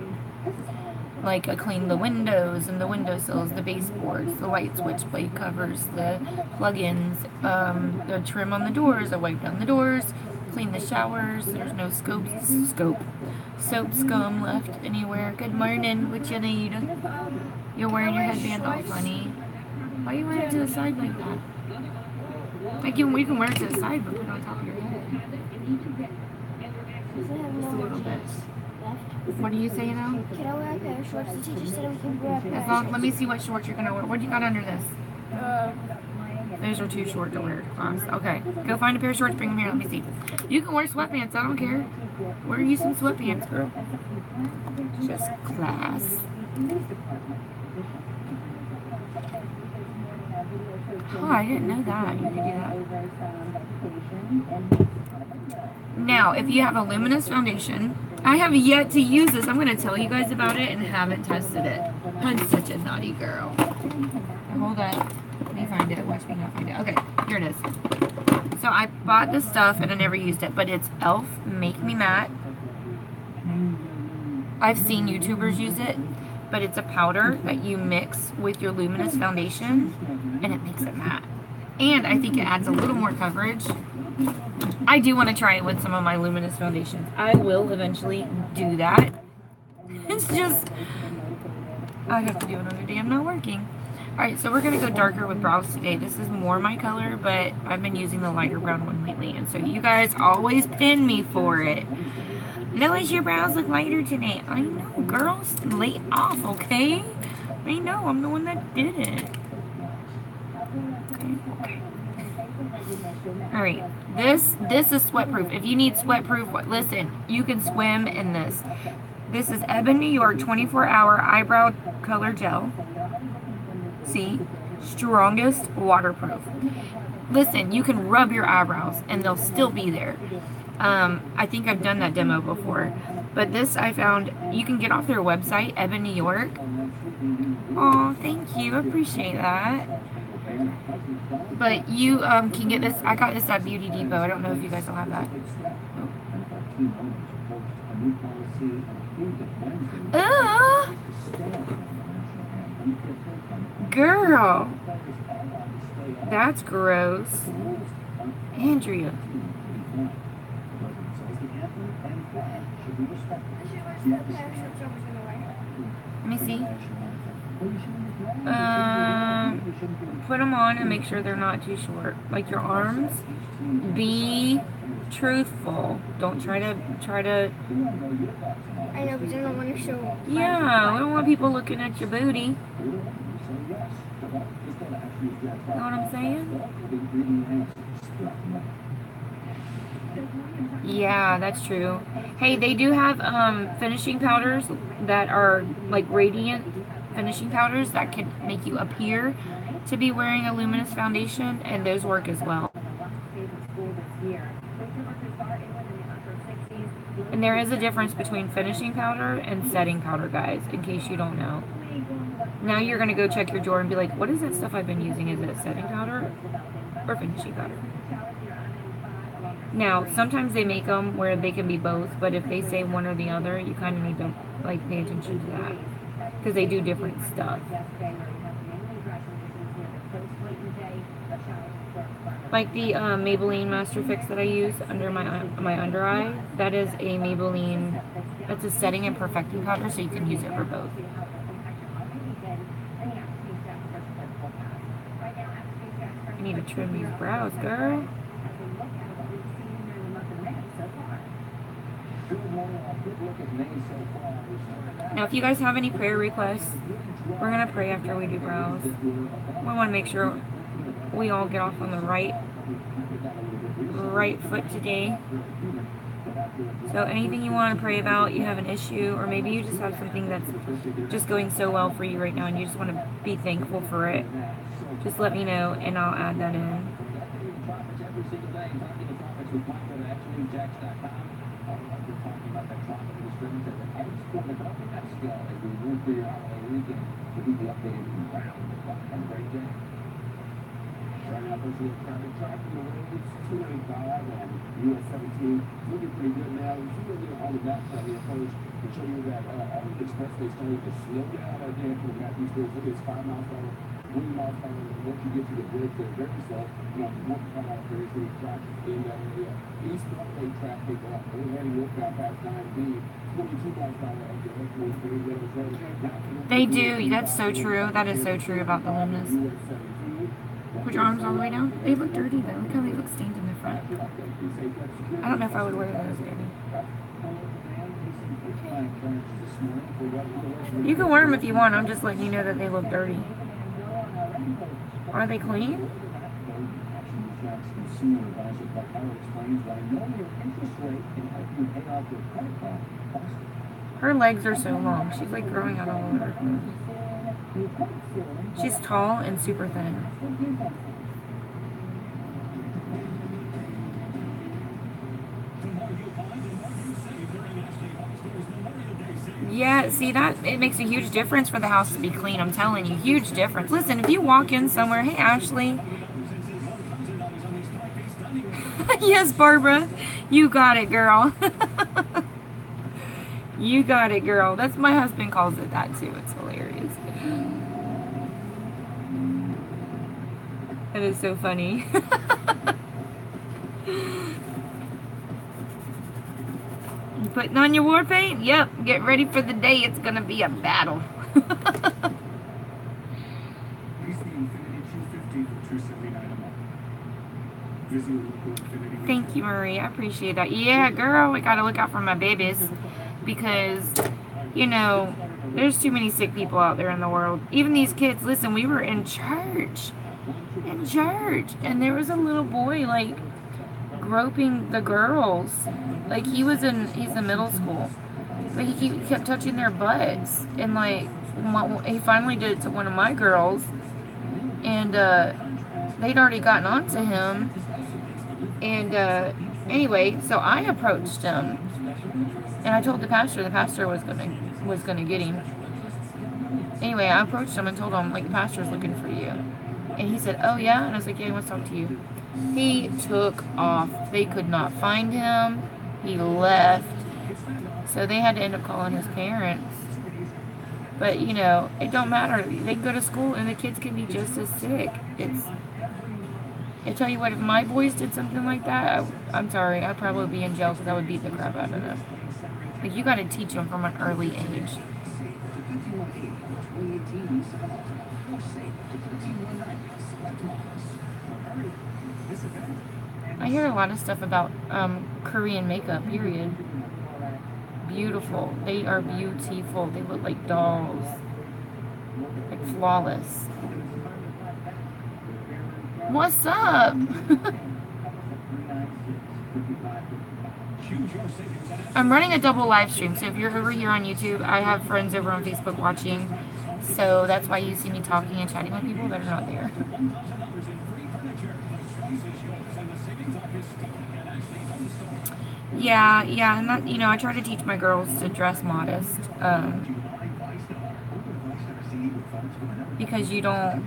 Like, I cleaned the windows and the windowsills, the baseboards, the light switch plate covers, the plug-ins, the trim on the doors. I wiped down the doors, cleaned the showers. There's no soap scum left anywhere. Good morning. What you need? You're wearing your headband all funny. Why are you wearing it to the side like that? Like, we can wear it to the side, but put it on top of your head. Just a little bit. What are you saying now?
Can I wear a pair of shorts? The teacher said we can wear a pair of shorts.
Let me see what shorts you're going to wear. What do you got under this? Those are too short to wear to class. Okay, go find a pair of shorts, bring them here, let me see. You can wear sweatpants, I don't care. Wear you some sweatpants, girl. Just class. Oh, I didn't know that. You could do that. Now, if you have a luminous foundation, I have yet to use this. I'm going to tell you guys about it and haven't tested it. I'm such a naughty girl. Hold up. Let me find it. Watch me not find it. Okay, here it is. So I bought this stuff and I never used it, but it's e.l.f. Make Me Matte. I've seen YouTubers use it, but it's a powder that you mix with your luminous foundation and it makes it matte. And I think it adds a little more coverage. I do want to try it with some of my luminous foundations. I will eventually do that. It's just, I'd have to do it on a day I'm not working. Alright, so we're going to go darker with brows today. This is more my color, but I've been using the lighter brown one lately. And so you guys always pin me for it. Lois, your brows look lighter today. I know, girls. Lay off, okay? I know, I'm the one that did it. Okay. Alright, this is sweatproof. If you need sweatproof, listen, you can swim in this. This is Ebin New York 24-hour eyebrow color gel. See? Strongest waterproof. Listen, you can rub your eyebrows and they'll still be there. I think I've done that demo before. But this I found, you can get off their website, Ebin New York. Oh, thank you. I appreciate that. But you can get this. I got this at Beauty Depot. I don't know if you guys will have that. Oh. Girl. That's gross. Andrea. Let me see. Put them on and make sure they're not too short. Like your arms. Be truthful. Don't try to.
I know, because I don't want to show.
Yeah, we don't want people looking at your booty. You know what I'm saying? Yeah, that's true. Hey, they do have finishing powders that are like radiant finishing powders that can make you appear to be wearing a luminous foundation, and those work as well. And there is a difference between finishing powder and setting powder, guys, in case you don't know. Now you're going to go check your drawer and be like, what is that stuff I've been using? Is it setting powder or finishing powder? Now, sometimes they make them where they can be both, but if they say one or the other, you kind of need to like pay attention to that because they do different stuff. Like the Maybelline Master Fix that I use under my under eye, that is a Maybelline, that's a setting and perfecting powder, so you can use it for both. I need to trim these brows, girl. Now, if you guys have any prayer requests, we're going to pray after we do brows. We want to make sure we all get off on the right foot today. So anything you want to pray about, you have an issue, or maybe you just have something that's just going so well for you right now and you just want to be thankful for it, just let me know and I'll add that in.
US 17, looking pretty good now. You see all of that from the approach to show you that expressway starting to slow down again for Matthews Bridge. Look at it's 5 miles per hour, 20 miles per hour. Once you get to the bridge, the very slow. One car out there is really traffic in that area. East Broadway traffic, overheading northbound past 9B, 22 miles per hour.
They do. That's so true. That is so true about the luminous. Put your arms all the way down. They look dirty though. Look how they look stained in the front. I don't know if I would wear those, baby. You can wear them if you want. I'm just letting you know that they look dirty. Are they clean?
Senior advisor Buck Howard explains why knowing your interest rate can help you pay off your credit card faster.
Her legs are so long. She's like growing out all over her clothes. She's tall and super thin. Yeah, see that? It makes a huge difference for the house to be clean. I'm telling you, huge difference. Listen, if you walk in somewhere, hey, Ashley. Yes, Barbara. You got it, girl. You got it, girl. That's my husband calls it that, too. It's hilarious. That is so funny. You putting on your war paint? Yep. Get ready for the day. It's going to be a battle. Thank you, Marie. I appreciate that. Yeah, girl, we got to look out for my babies. Because, you know, there's too many sick people out there in the world. Even these kids. Listen, we were in church. And there was a little boy, like, groping the girls. Like, he's in middle school. But he kept touching their butts. And, like, he finally did it to one of my girls. And, they'd already gotten on to him. And, anyway, so I approached him. And I told the pastor was gonna get him. Anyway, I approached him and told him, like, the pastor's looking for you. And he said, oh, yeah? And I was like, yeah, he wants to talk to you. He took off. They could not find him. He left. So they had to end up calling his parents. But, you know, it don't matter. They can go to school and the kids can be just as sick. I tell you what, if my boys did something like that, I'm sorry, I'd probably be in jail because I would beat the crap out of them. Like, you got to teach them from an early age. I hear a lot of stuff about Korean makeup, period. Beautiful. They are beautiful. They look like dolls. Like flawless. What's up? I'm running a double live stream, so if you're over here on YouTube, I have friends over on Facebook watching, so that's why you see me talking and chatting with people that are not there. Yeah, and that, you know, I try to teach my girls to dress modest, because you don't,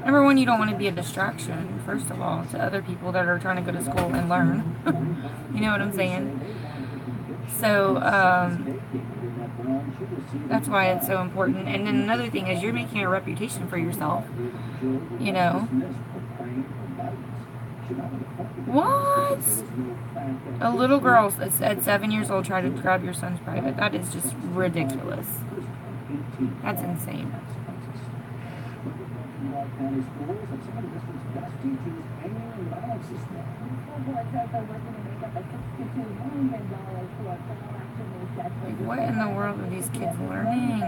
number one, you don't want to be a distraction, first of all, to other people that are trying to go to school and learn. You know what I'm saying? So, that's why it's so important. And then another thing is you're making a reputation for yourself. You know? What? A little girl at 7 years old tried to grab your son's private. That is just ridiculous. That's insane. Like, what in the world are these kids learning?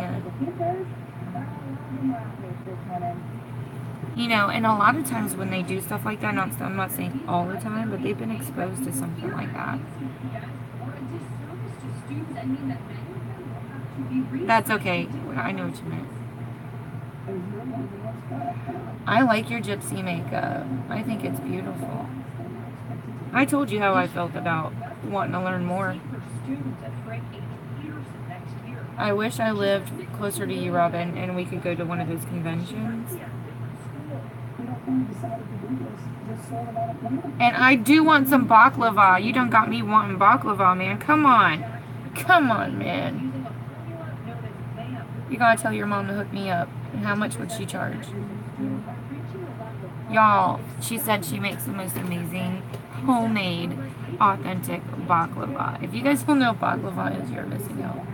You know, and a lot of times when they do stuff like that, I'm not saying all the time, but they've been exposed to something like that. That's okay. I know what you meant. I like your gypsy makeup. I think it's beautiful. I told you how I felt about wanting to learn more. I wish I lived closer to you, Robin, and we could go to one of those conventions. And I do want some baklava. You done got me wanting baklava, man. Come on. Come on, man. You gotta tell your mom to hook me up. And how much would she charge? Y'all, she said she makes the most amazing, homemade, authentic baklava. If you guys don't know what baklava is, you're missing out.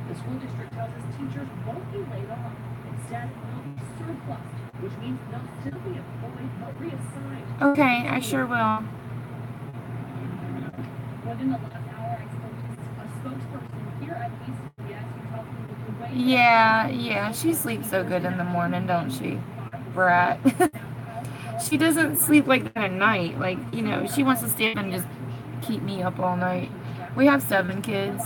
The school district tells us teachers won't be laid off. Instead, they'll be surplused, which means they'll still be employed but reassigned.
Okay, I sure will.
Within the last hour, I spoke to a spokesperson here at ECBS who tells me
Yeah, she sleeps so good in the morning, don't she? Brat. She doesn't sleep like that at night. Like, you know, she wants to stay up and just keep me up all night. We have 7 kids.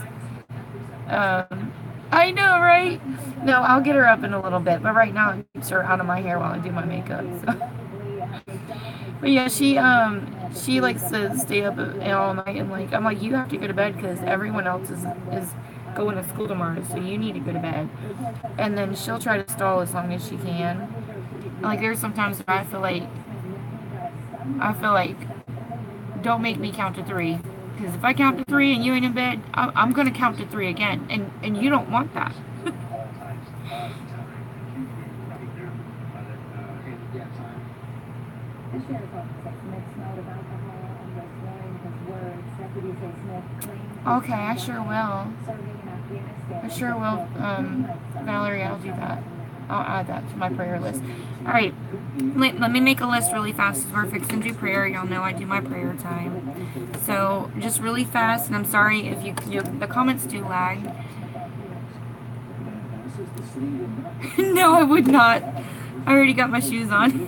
I know, right? No, I'll get her up in a little bit, but right now it keeps her out of my hair while I do my makeup. So. But yeah, she likes to stay up all night, and like I'm like, you have to go to bed because everyone else is going to school tomorrow, so you need to go to bed. And then she'll try to stall as long as she can. Like there's sometimes where I feel like don't make me count to 3, because if I count to 3 and you ain't in bed, I'm gonna count to 3 again, and you don't want that. Okay, I sure will. Valerie, I'll do that. I'll add that to my prayer list. Alright, let me make a list really fast. We're fixing to do prayer. Y'all know I do my prayer time. So, just really fast, and I'm sorry if the comments do lag. No, I would not. I already got my shoes on.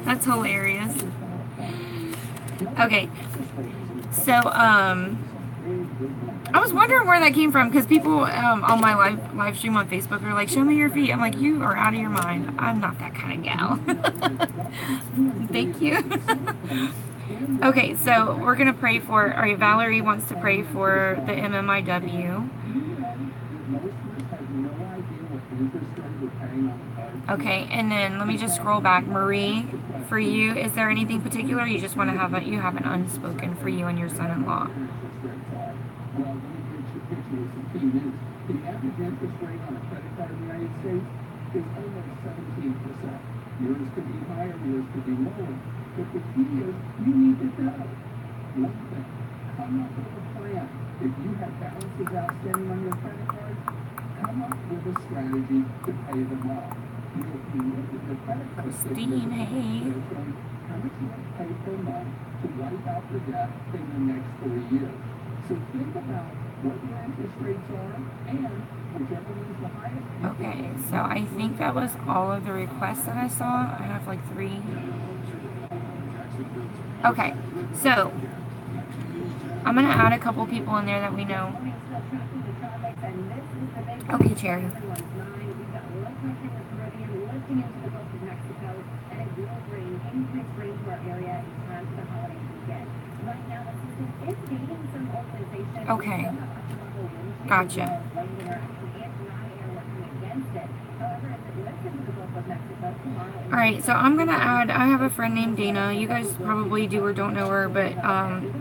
That's hilarious. Okay. So, I was wondering where that came from, because people on my live stream on Facebook are like, show me your feet. I'm like, you are out of your mind. I'm not that kind of gal. Thank you. Okay, so we're going to pray for, alright, Valerie wants to pray for the MMIW. Okay, and then let me just scroll back. Marie, for you, is there anything particular you just want to have you have an unspoken for you and your son-in-law?
The average interest rate on a credit card in the United States is almost 17%. Yours could be higher, yours could be lower. But the key is you need to know one thing. Come up with a plan. If you have balances outstanding on your credit card, come up with a strategy to pay them off. If you look at the credit card
Christine, hey.
How much you want to pay per month to wipe out the debt in the next 4 years. So think about what your interest rates are, and whichever one is the highest.
Okay, so I think that was all of the requests that I saw. I have like 3. Okay, so I'm gonna add a couple people in there that we know. Okay, Cherry. Okay. Gotcha. Alright, so I'm gonna add, I have a friend named Dana. You guys probably do or don't know her, but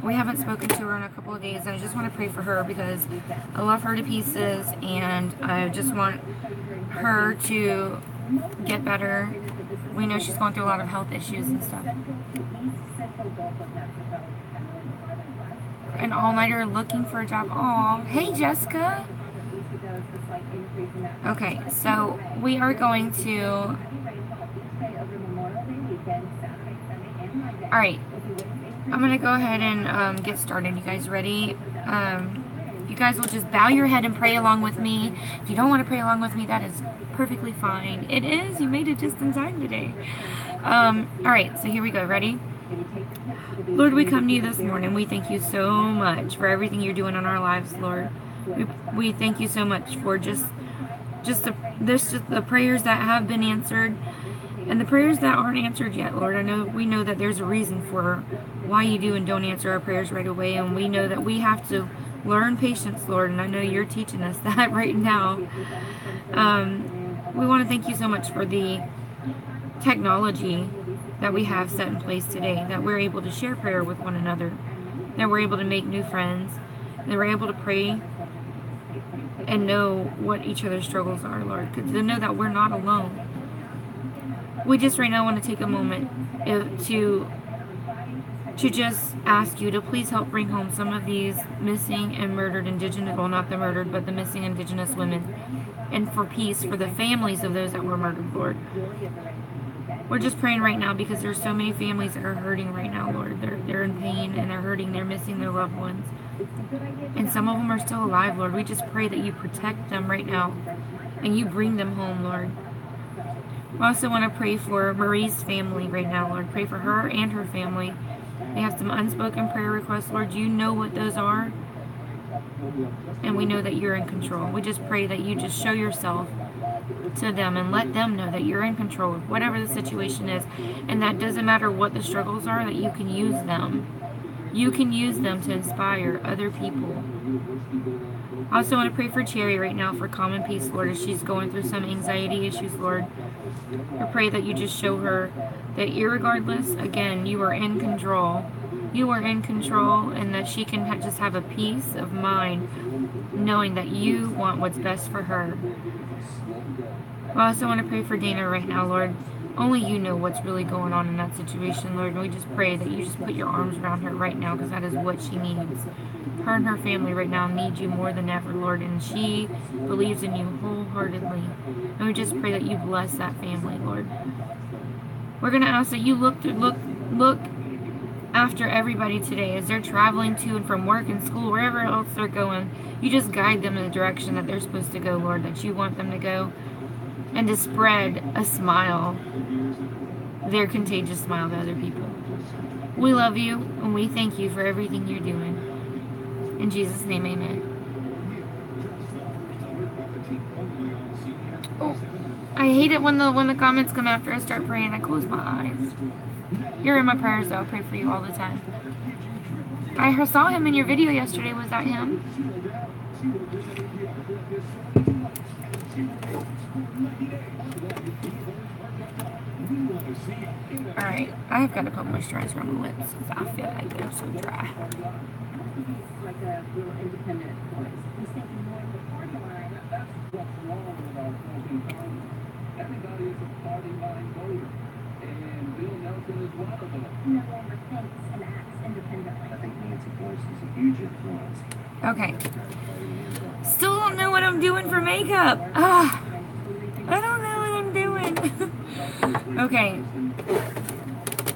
we haven't spoken to her in a couple of days, and I just want to pray for her because I love her to pieces, and I just want her to get better. We know she's going through a lot of health issues and stuff. An all-nighter looking for a job. Aw, hey Jessica. Okay, so we are going to. Alright, I'm gonna go ahead and get started. You guys ready? You guys will just bow your head and pray along with me. If you don't want to pray along with me, that is perfectly fine. It is. You made it just in time today. Alright, so here we go. Ready? Lord, we come to you this morning. We thank you so much for everything you're doing in our lives, Lord. We thank you so much for just the prayers that have been answered and the prayers that aren't answered yet, Lord. We know that there's a reason for why you do and don't answer our prayers right away, and we know that we have to learn patience, Lord, and I know you're teaching us that right now. We want to thank you so much for the technology that we have set in place today, that we're able to share prayer with one another, that we're able to make new friends, that we're able to pray and know what each other's struggles are, Lord, to know that we're not alone. We just right now want to take a moment to just ask you to please help bring home some of these missing and murdered Indigenous, well, not the murdered, but the missing Indigenous women, and for peace for the families of those that were murdered, Lord. We're just praying right now because there's so many families that are hurting right now, Lord. They're in pain and they're hurting. They're missing their loved ones. And some of them are still alive, Lord. We just pray that you protect them right now and you bring them home, Lord. We also want to pray for Marie's family right now, Lord. Pray for her and her family. They have some unspoken prayer requests, Lord. You know what those are. And we know that you're in control. We just pray that you just show yourself to them and let them know that you're in control of whatever the situation is. And that doesn't matter what the struggles are, that you can use them. You can use them to inspire other people. I also want to pray for Cherry right now for calm and peace, Lord, as she's going through some anxiety issues, Lord. I pray that you just show her that irregardless, again, you are in control. You are in control, and that she can just have a peace of mind knowing that you want what's best for her. I also want to pray for Dana right now, Lord. Only you know what's really going on in that situation, Lord. And we just pray that you just put your arms around her right now, because that is what she needs. Her and her family right now need you more than ever, Lord. And she believes in you wholeheartedly. And we just pray that you bless that family, Lord. We're going to ask that you look after everybody today as they're traveling to and from work and school, wherever else they're going. You just guide them in the direction that they're supposed to go, Lord, that you want them to go. And to spread a smile, their contagious smile to other people. We love you, and we thank you for everything you're doing. In Jesus' name, amen. Oh, I hate it when the comments come after I start praying. I close my eyes. You're in my prayers, though. I pray for you all the time. I saw him in your video yesterday. Was that him? Alright, I've got to put moisturizer on my lips because I feel like they're so dry.
Like a real independent voice. He's thinking more of the party line.
That's what's wrong with our voting party. Everybody is a party line voter. And Bill Nelson is one of them.
No longer thinks and acts independently.
I think Nancy Pelosi is a huge influence.
Okay. Still don't know what I'm doing for makeup. I don't know what I'm doing. Okay.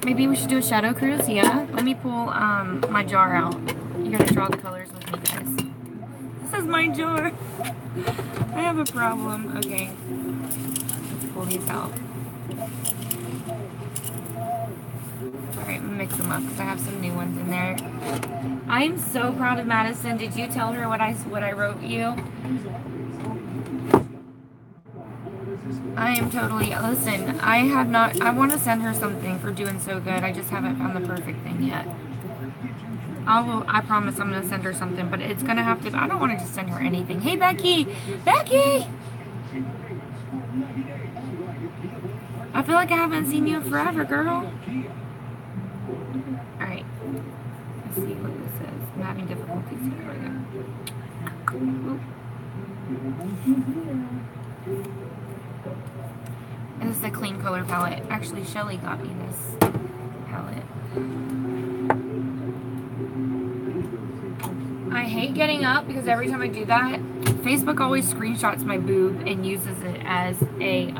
Maybe we should do a shadow cruise, yeah? Let me pull my jar out. You gotta draw the colors with me, guys. This is my jar. I have a problem. Okay. Let's pull these out. Alright, mix them up because I have some new ones in there. I'm so proud of Madison. Did you tell her what I wrote you? I am totally, listen, I want to send her something for doing so good. I just haven't found the perfect thing yet. I promise I'm going to send her something, but it's going to have to, I don't want to just send her anything. Hey, Becky! Becky! I feel like I haven't seen you in forever, girl. Alright. Let's see what this is. I'm having difficulty seeing everything. And this is a clean color palette. Actually, Shelly got me this palette. I hate getting up because every time I do that, Facebook always screenshots my boob and uses it as a,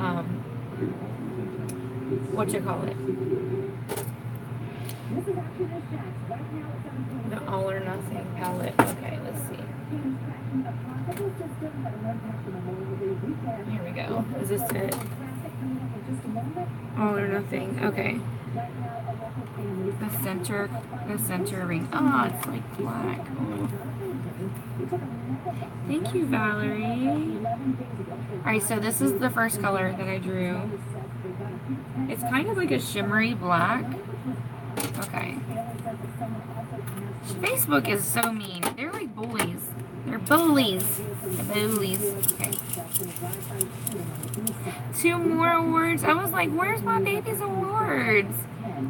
the all or nothing palette. Okay, let's see. Here we go. Is this it? All or nothing. Okay. The center ring. Oh, it's like black. Oh. Thank you, Valerie. Alright, so this is the first color that I drew. It's kind of like a shimmery black. Okay. Facebook is so mean. They're like bullies. They're bullies. They're bullies. Okay. 2 more awards. I was like, where's my baby's awards?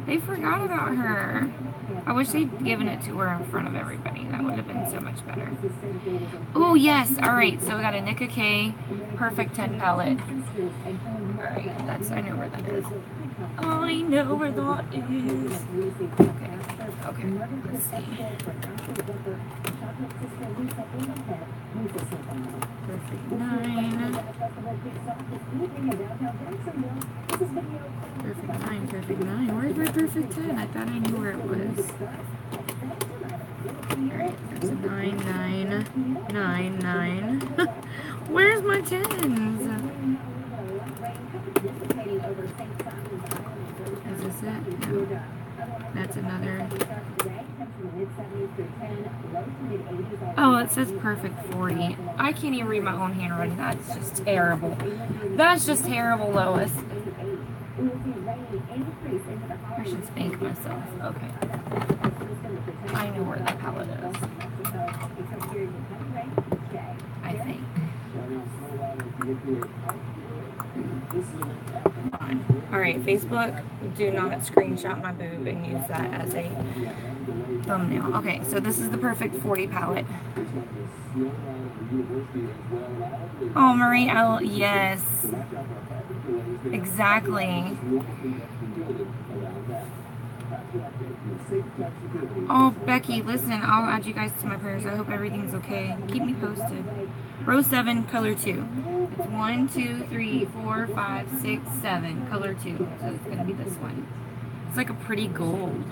They forgot about her. I wish they'd given it to her in front of everybody. That would have been so much better. Oh, yes. Alright, so we got a Nicka K Perfect 10 palette. Alright, I know where that is. I know where that is. Okay. Okay, let's see. Perfect 9. Perfect 9. Where's my perfect 10? I thought I knew where it was. Alright, that's a 9, 9, 9, 9. Where's my 10s? Is this it? No. That's another. Oh, it says perfect 40. I can't even read my own handwriting. That's just terrible. That's just terrible, Lois. I should spank myself. Okay. I know where that palette is. I think. Alright, Facebook, do not screenshot my boob and use that as a thumbnail. Okay, so this is the perfect 40 palette. Oh, Marie L. Yes. Exactly. Oh, Becky, listen, I'll add you guys to my prayers. I hope everything's okay. Keep me posted. Row 7, color 2. It's 1, 2, 3, 4, 5, 6, 7. Color 2. So it's going to be this one. It's like a pretty gold.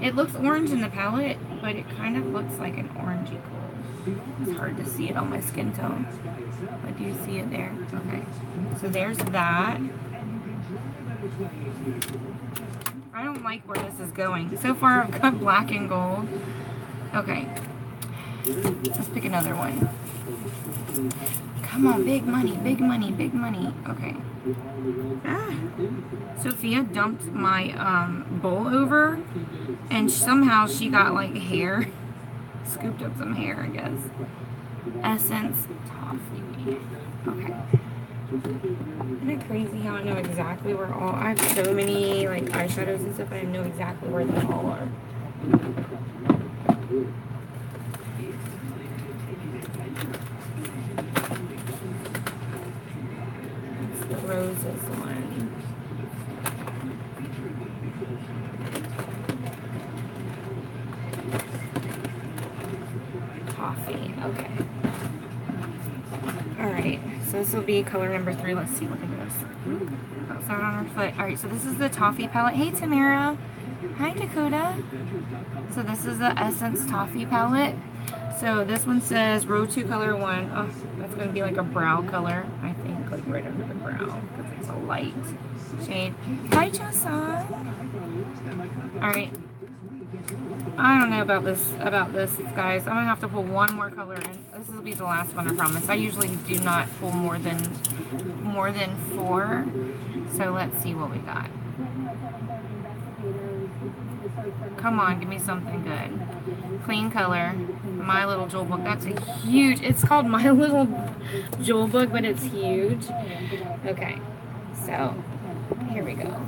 It looks orange in the palette, but it kind of looks like an orangey gold. It's hard to see it on my skin tone. But do you see it there? Okay. So there's that. I don't like where this is going. So far I've got black and gold. Okay. Let's pick another one. Come on, big money, big money, big money. Okay. Ah. Sophia dumped my bowl over, and somehow she got like hair. Scooped up some hair, I guess. Essence Toffee. Okay. Isn't it crazy how I know exactly where all... I have so many like eyeshadows and stuff, I know exactly where they all are. It's the roses one. Coffee, okay. Alright, so this will be color number 3. Let's see, look at this. Oh, sorry on her foot. Alright, so this is the Toffee palette. Hey, Tamara. Hi, Dakota. So this is the Essence Toffee palette. So this one says row 2, color 1. Oh, that's going to be like a brow color, I think, like right under the brow, because it's a light shade. Hi, Josan. Alright. I don't know about this, guys. I'm gonna have to pull one more color in. This will be the last one, I promise. I usually do not pull more than 4. So let's see what we got. Come on, give me something good. Clean color. My Little Jewel Book. That's a huge. It's called My Little Jewel Book, but it's huge. Okay, so here we go.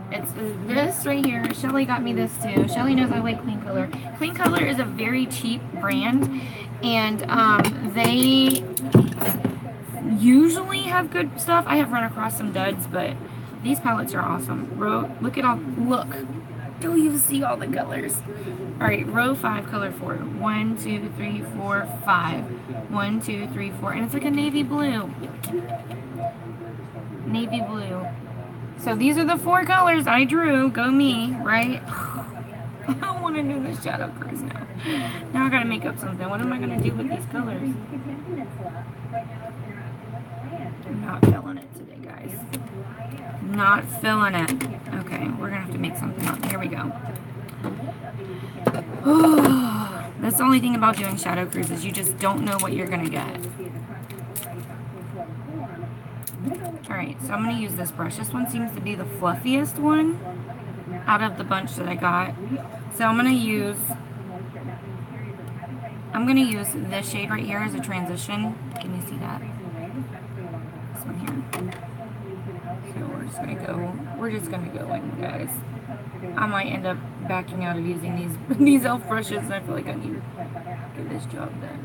It's this right here. Shelly got me this too. Shelly knows I like Clean Color. Clean Color is a very cheap brand, and they usually have good stuff. I have run across some duds, but these palettes are awesome. Look at all. Look. Do you see all the colors? Alright, row 5, color 4. 1, 2, 3, 4, 5. 1, 2, 3, 4. And it's like a navy blue. Navy blue. So these are the 4 colors I drew. Go me, right? I want to do the Shadow Cruise now. Now I gotta make up something. What am I gonna do with these colors? I'm not feeling it today, guys. Not feeling it. Okay, we're gonna have to make something up. Here we go. That's the only thing about doing Shadow Cruises. You just don't know what you're gonna get. Alright, so I'm going to use this brush. This one seems to be the fluffiest one out of the bunch that I got. So I'm going to use this shade right here as a transition. Can you see that? This one here. So we're just going to go in, guys. I might end up backing out of using these e.l.f. brushes, and I feel like I need to get this job done.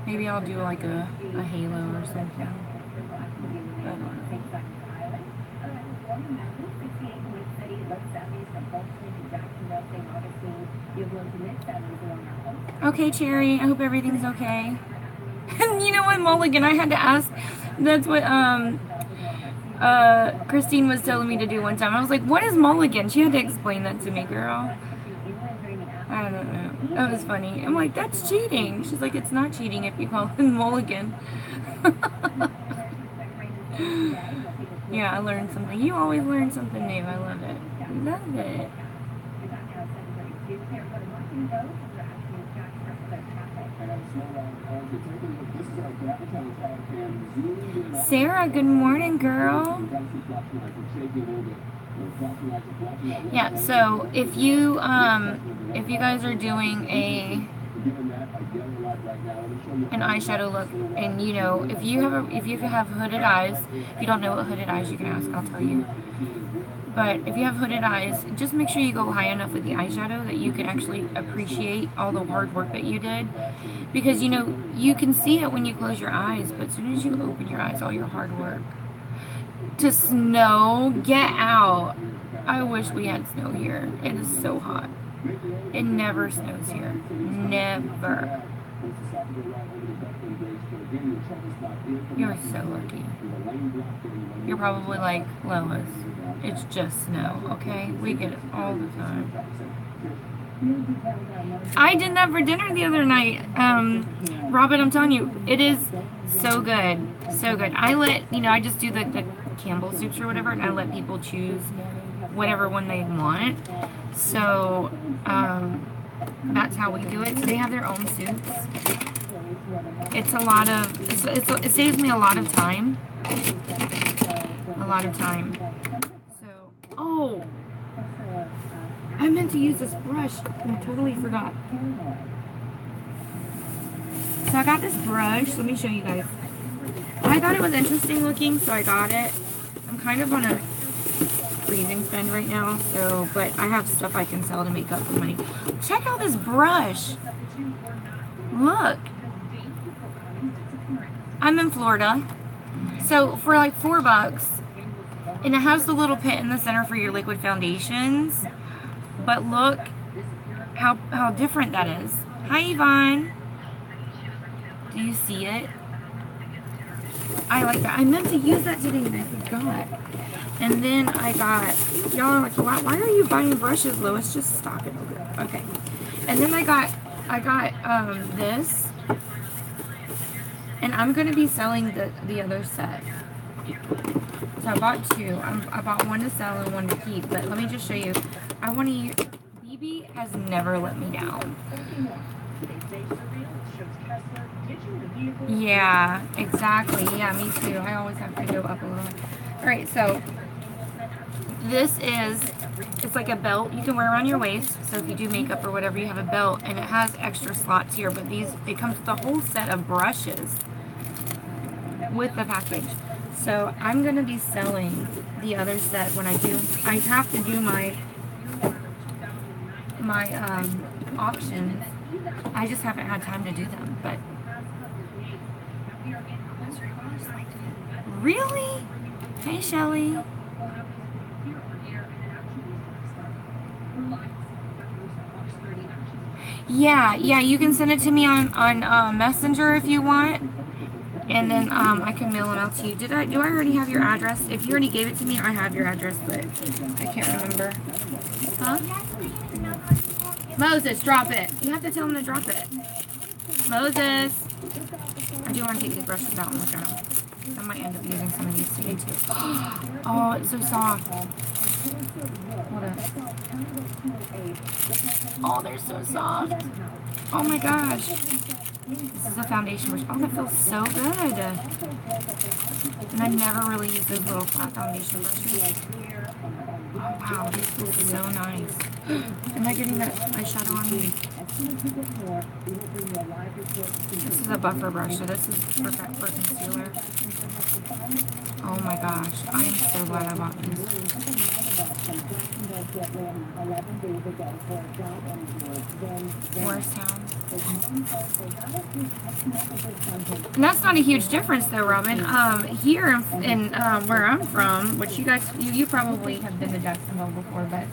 Maybe I'll do like a halo or something. Okay, Cherry, I hope everything's okay. And you know what, Mulligan, I had to ask, that's what, Christine was telling me to do one time. I was like, what is Mulligan? She had to explain that to me, girl. I don't know. That was funny. I'm like, that's cheating. She's like, it's not cheating if you call him Mulligan. Yeah, I learned something. You always learn something new. I love it. Love it. Sarah, good morning, girl. Yeah, so if you guys are doing an eyeshadow look, and you know, if you have hooded eyes, if you don't know what hooded eyes, you can ask, I'll tell you. But if you have hooded eyes, just make sure you go high enough with the eyeshadow that you can actually appreciate all the hard work that you did. Because, you know, you can see it when you close your eyes, but as soon as you open your eyes, all your hard work. To snow, get out. I wish we had snow here. It is so hot. It never snows here. Never. You're so lucky. You're probably like, Lois, it's just snow, okay? We get it all the time. I did that for dinner the other night. Robin, I'm telling you, it is so good. So good. I just do the Campbell soups or whatever, and I let people choose whatever one they want. So, that's how we do it. So they have their own soups. It's a lot of, it saves me a lot of time. A lot of time. So, oh, I meant to use this brush, and I totally forgot. So I got this brush. Let me show you guys. I thought it was interesting looking, so I got it. I'm kind of on a freezing spend right now, so, but I have stuff I can sell to make up for money. Check out this brush. Look. I'm in Florida, so for like $4, and it has the little pit in the center for your liquid foundations, but look how different that is. Hi, Yvonne. Do you see it? I like that. I meant to use that today and I forgot. And then I got, y'all are like, why are you buying brushes, Lois? Just stop it. Okay. And then I got this. And I'm going to be selling the other set. So I bought two. I bought one to sell and one to keep. But let me just show you. I want to use... BB has never let me down. Yeah, exactly. Yeah, me too. I always have to go up a little. Alright, so... This is... It's like a belt you can wear around your waist. So if you do makeup or whatever, you have a belt. And it has extra slots here. But these... It comes with a whole set of brushes with the package. So I'm going to be selling the other set when I do. I have to do my auctions. I just haven't had time to do them. But really? Hey, Shelly. Yeah, you can send it to me on Messenger if you want. And then I can mail it out to you. Do I already have your address? If you already gave it to me, I have your address, but I can't remember. Huh? Moses, drop it. You have to tell him to drop it. Moses. I do want to take these brushes out and look at them. I might end up using some of these today too. Oh, it's so soft. What oh, they're so soft. Oh my gosh. This is a foundation brush. Oh, that feels so good. And I've never really used those little flat foundation brushes. Oh wow, this feels so nice. Am I getting that eyeshadow on me? This is a buffer brush, so this is perfect for concealer. Oh my gosh, I am so glad I bought these. Morristown. And that's not a huge difference though, Robin. Here in where I'm from, which you guys, you probably have been to Jacksonville before, but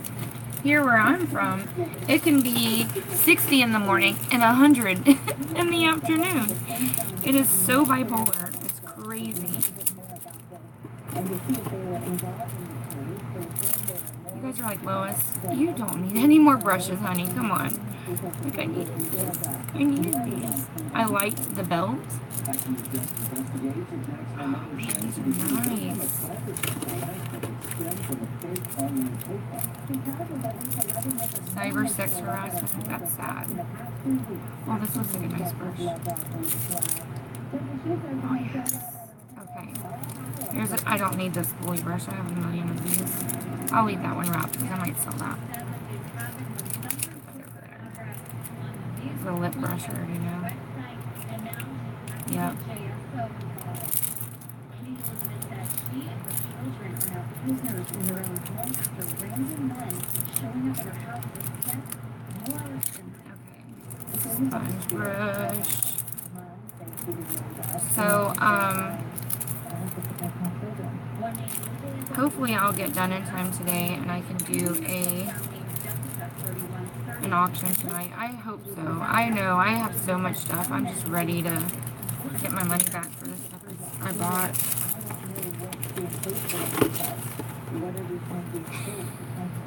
here where I'm from, it can be 60 in the morning and 100 in the afternoon. It is so bipolar. It's crazy. You guys are like, Lois, you don't need any more brushes, honey. Come on. Like, I need these. I liked the belt. Oh, these are nice. Cyber sex harassment. That's sad. Oh, this looks like a nice brush. Oh, yes. Okay. Here's a, I don't need this spoolie brush. I have a million of these. I'll leave that one wrapped because I might sell that. It's a lip brusher, you know. Yep. Okay. Sponge brush. So, hopefully I'll get done in time today and I can do an auction tonight. I hope so. I know I have so much stuff. I'm just ready to get my money back for the stuff I bought.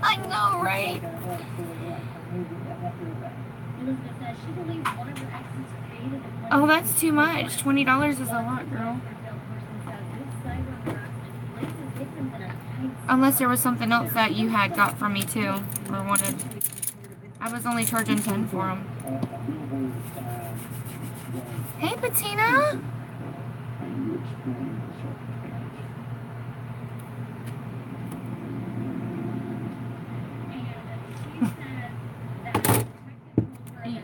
I know, right? Oh, that's too much. $20 is a lot, girl. Unless there was something else that you had got from me too, or wanted. I was only charging 10 for them. Hey, Bettina.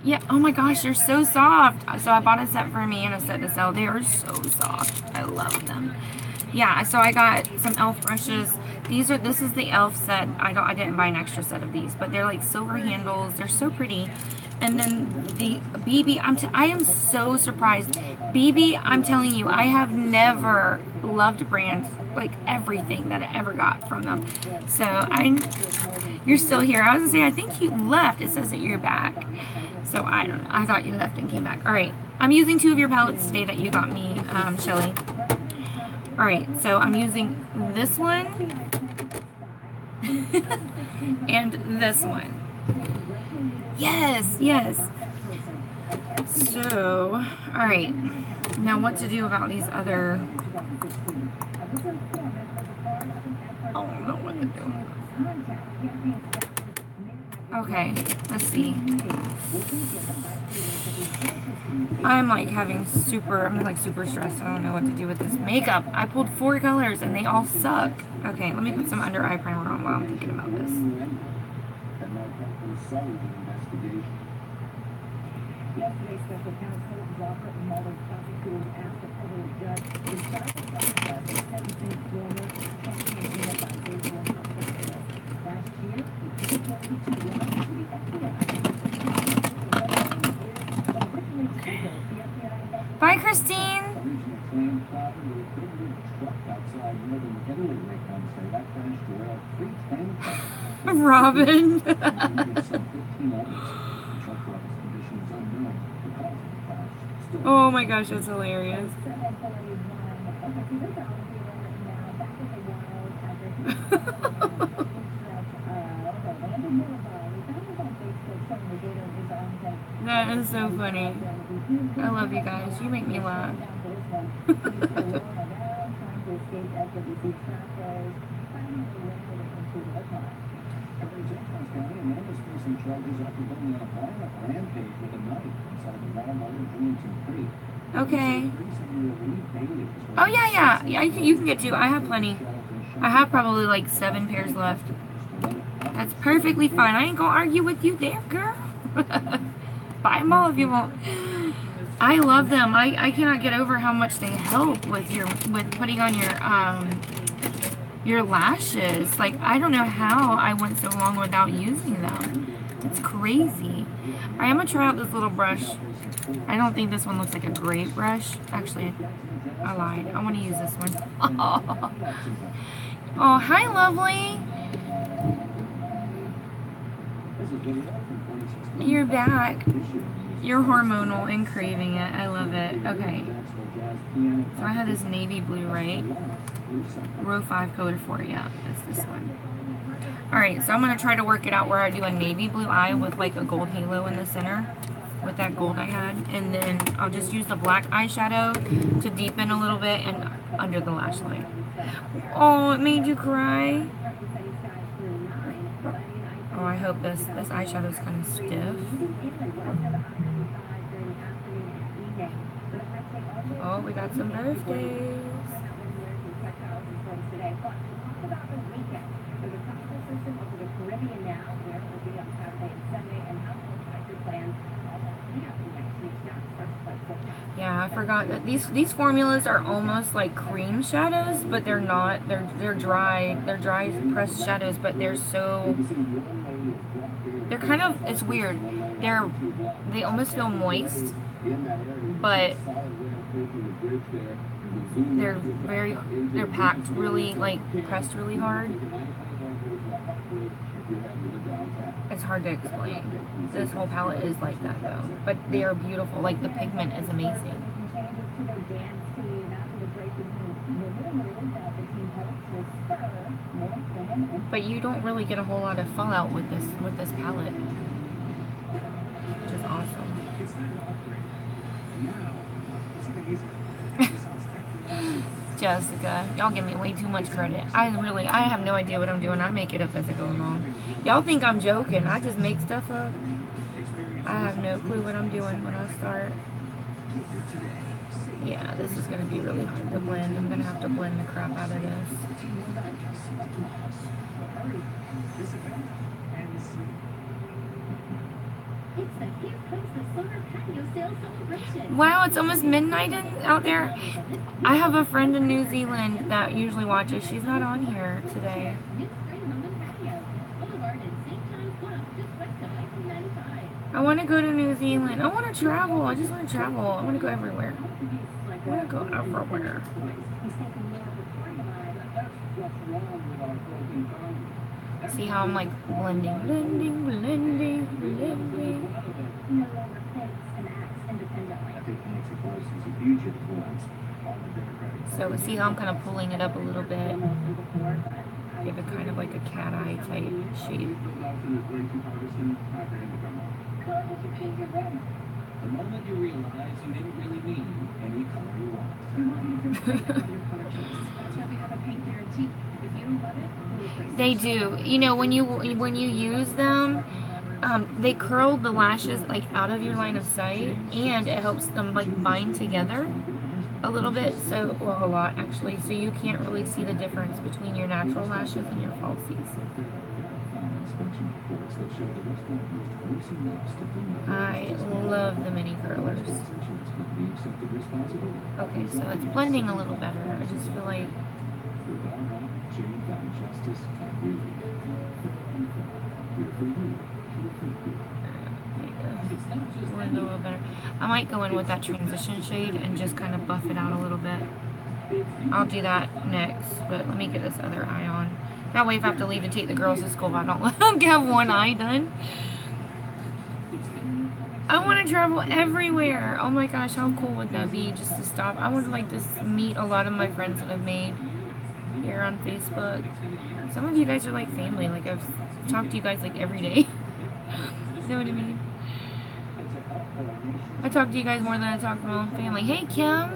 Yeah, oh my gosh, they're so soft. So I bought a set for me and a set to sell. They are so soft. I love them. Yeah, so I got some e.l.f. brushes. This is the e.l.f. set. I didn't buy an extra set of these, but they're like silver handles. They're so pretty. And then the BB, I am so surprised. BB, I'm telling you, I have never loved brands like everything that I ever got from them. So you're still here. I was gonna say, I think you left. It says that you're back. So I don't know. I thought you left and came back. All right. I'm using 2 of your palettes today that you got me, Shelly. All right. So I'm using this one and this one. Yes, yes. So, all right. Now what to do about these other... I don't know what to do. Okay, let's see. I'm like super stressed. I don't know what to do with this makeup. I pulled 4 colors and they all suck. Okay, let me put some under eye primer on while I'm thinking about this.
Yesterday, special counsel Robert Mueller prosecutor asked the federal judge to decide the sentencing former campaign unification last year. He told me to
Bye, Christine. Robin. Oh my gosh, that's hilarious. That is so funny. I love you guys. You make me laugh. Okay. Oh yeah. You can get 2. I have plenty. I have probably like 7 pairs left. That's perfectly fine. I ain't gonna argue with you there, girl. Buy them all if you want. I love them. I cannot get over how much they help with putting on your lashes. Like, I don't know how I went so long without using them. It's crazy. I am going to try out this little brush. I don't think this one looks like a great brush. Actually, I lied. I want to use this one. Oh, hi, lovely. You're back. You're hormonal and craving it. I love it. Okay. So I had this navy blue, right? Row 5 color 4. Yeah, it's this one. Alright, so I'm going to try to work it out where I do a navy blue eye with like a gold halo in the center. With that gold I had. And then I'll just use the black eyeshadow to deepen a little bit and under the lash line. Oh, it made you cry? Oh, I hope this eyeshadow is kind of stiff. Oh, we got some birthdays. Yeah, I forgot that these formulas are almost like cream shadows, but they're not. They're dry. They're dry pressed shadows, but they're kind of, it's weird. They almost feel moist, but they're packed really, like pressed really hard. It's hard to explain. This whole palette is like that though. But they are beautiful. Like the pigment is amazing. But you don't really get a whole lot of fallout with this palette. Which is awesome. Jessica, y'all give me way too much credit. I have no idea what I'm doing. I make it up as I go along. Y'all think I'm joking. I just make stuff up. I have no clue what I'm doing when I start. Yeah, this is going to be really hard to blend. I'm going to have to blend the crap out of this. Wow, it's almost midnight out there. I have a friend in New Zealand that usually watches. She's not on here today. I want to go to New Zealand. I want to travel. I just want to travel. I want to go everywhere. I want to go everywhere. See how I'm like blending. So see how I'm kind of pulling it up a little bit. Give it kind of like a cat eye type shape.
The moment you realize you didn't really need any color you want.
They do. You know, when you use them, they curl the lashes like out of your line of sight, and it helps them like bind together a little bit. So, well, a lot actually. So you can't really see the difference between your natural lashes and your falsies. I love the mini curlers. Okay, so it's blending a little better. I just feel like a little better. I might go in with that transition shade and just kind of buff it out a little bit. I'll do that next, but let me get this other eye on. That way if I have to leave to take the girls to school, I don't let them have one eye done. I want to travel everywhere. Oh my gosh, how cool would that be just to stop? I would like to meet a lot of my friends that I've made here on Facebook. Some of you guys are like family. Like I've talked to you guys like every day. You know what I mean? I talk to you guys more than I talk to my own family. Hey Kim.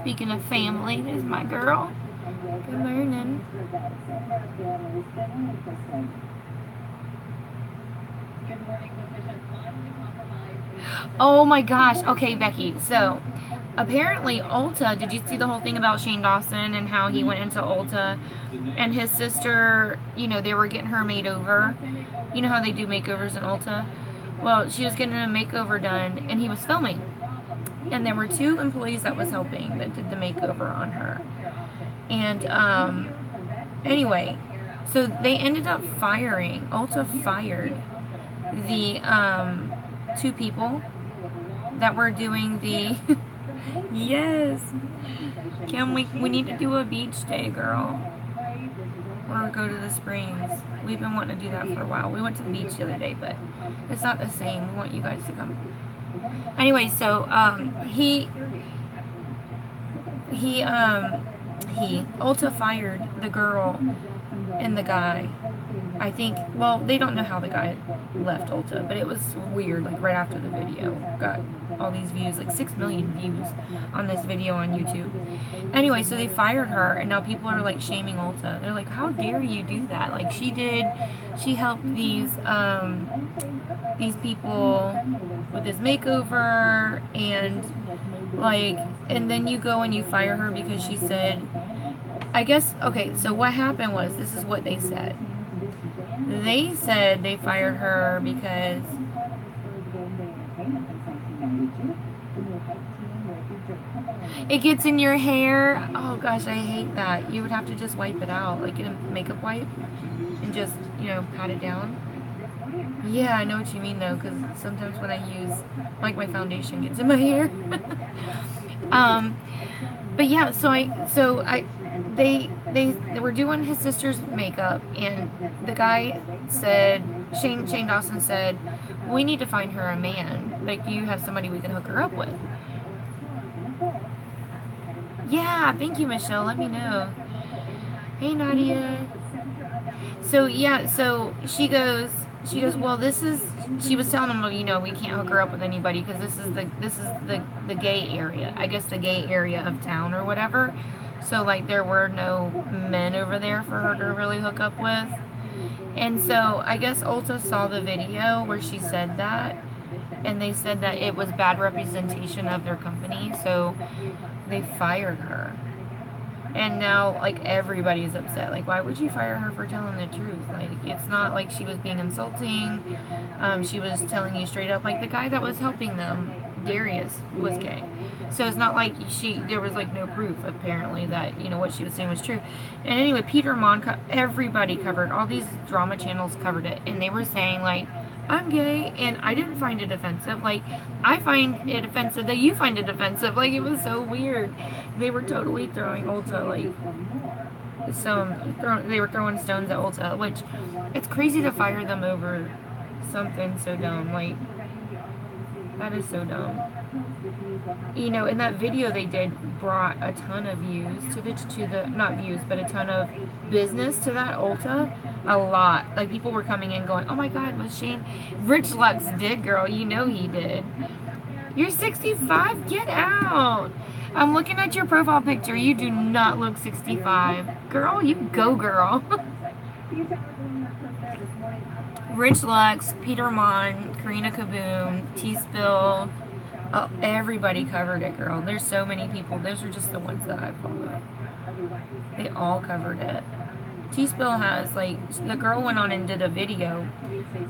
Speaking of family, there's my girl. Good morning. Oh my gosh. Okay, Becky. So, apparently Ulta, did you see the whole thing about Shane Dawson and how he went into Ulta and his sister, you know, they were getting her made over. You know how they do makeovers in Ulta? Well, she was getting a makeover done and he was filming. And there were 2 employees that was helping that did the makeover on her. And, anyway, so they ended up firing, Ulta fired the 2 people that were doing the yes. Kim, we need to do a beach day, girl. Or go to the Springs. We've been wanting to do that for a while. We went to the beach the other day, but it's not the same. We want you guys to come. Anyway, so Ulta fired the girl and the guy. I think, well, they don't know how the guy left Ulta, but it was weird, like right after the video. Got all these views, like 6 million views on this video on YouTube. Anyway, so they fired her, and now people are like shaming Ulta. They're like, how dare you do that? Like she helped these people with this makeover, and like, and then you go and you fire her because she said, I guess, okay, so what happened was, this is what they said. They said they fired her because it gets in your hair. Oh gosh, I hate that. You would have to just wipe it out, like get a makeup wipe and just, you know, pat it down. Yeah, I know what you mean though, because sometimes when I use, like, my foundation gets in my hair. But yeah, they were doing his sister's makeup, and the guy said, Shane Dawson said, we need to find her a man. Like, do you have somebody we can hook her up with? Yeah, thank you, Michelle. Let me know. Hey, Nadia. So yeah, so she goes, well, she was telling him, well, you know, we can't hook her up with anybody because this is the gay area. I guess the gay area of town or whatever. So, like, there were no men over there for her to really hook up with. And so, I guess Ulta saw the video where she said that, and they said that it was bad representation of their company, so they fired her. And now, like, everybody's upset. Like, why would you fire her for telling the truth? Like, it's not like she was being insulting. She was telling you straight up. Like, the guy that was helping them, Darius, was gay. So it's not like there was, like, no proof, apparently, that, you know, what she was saying was true. And anyway, Peter Mon, everybody covered, all these drama channels covered it. And they were saying, like, I'm gay, and I didn't find it offensive. Like, I find it offensive that you find it offensive. Like, it was so weird. They were totally throwing Ulta, like, they were throwing stones at Ulta, which, it's crazy to fire them over something so dumb. Like, that is so dumb. You know, in that video they did brought a ton of views to the not views, but a ton of business to that Ulta. A lot. Like, people were coming in going, oh my god, was Shane? Rich Lux did, girl. You know he did. You're 65? Get out. I'm looking at your profile picture. You do not look 65. Girl, you go, girl. Rich Lux, Peter Mon, Karina Kaboom, T-Spill. Oh, everybody covered it, girl. There's so many people. Those are just the ones that I follow. They all covered it. T-Spill has, like, the girl went on and did a video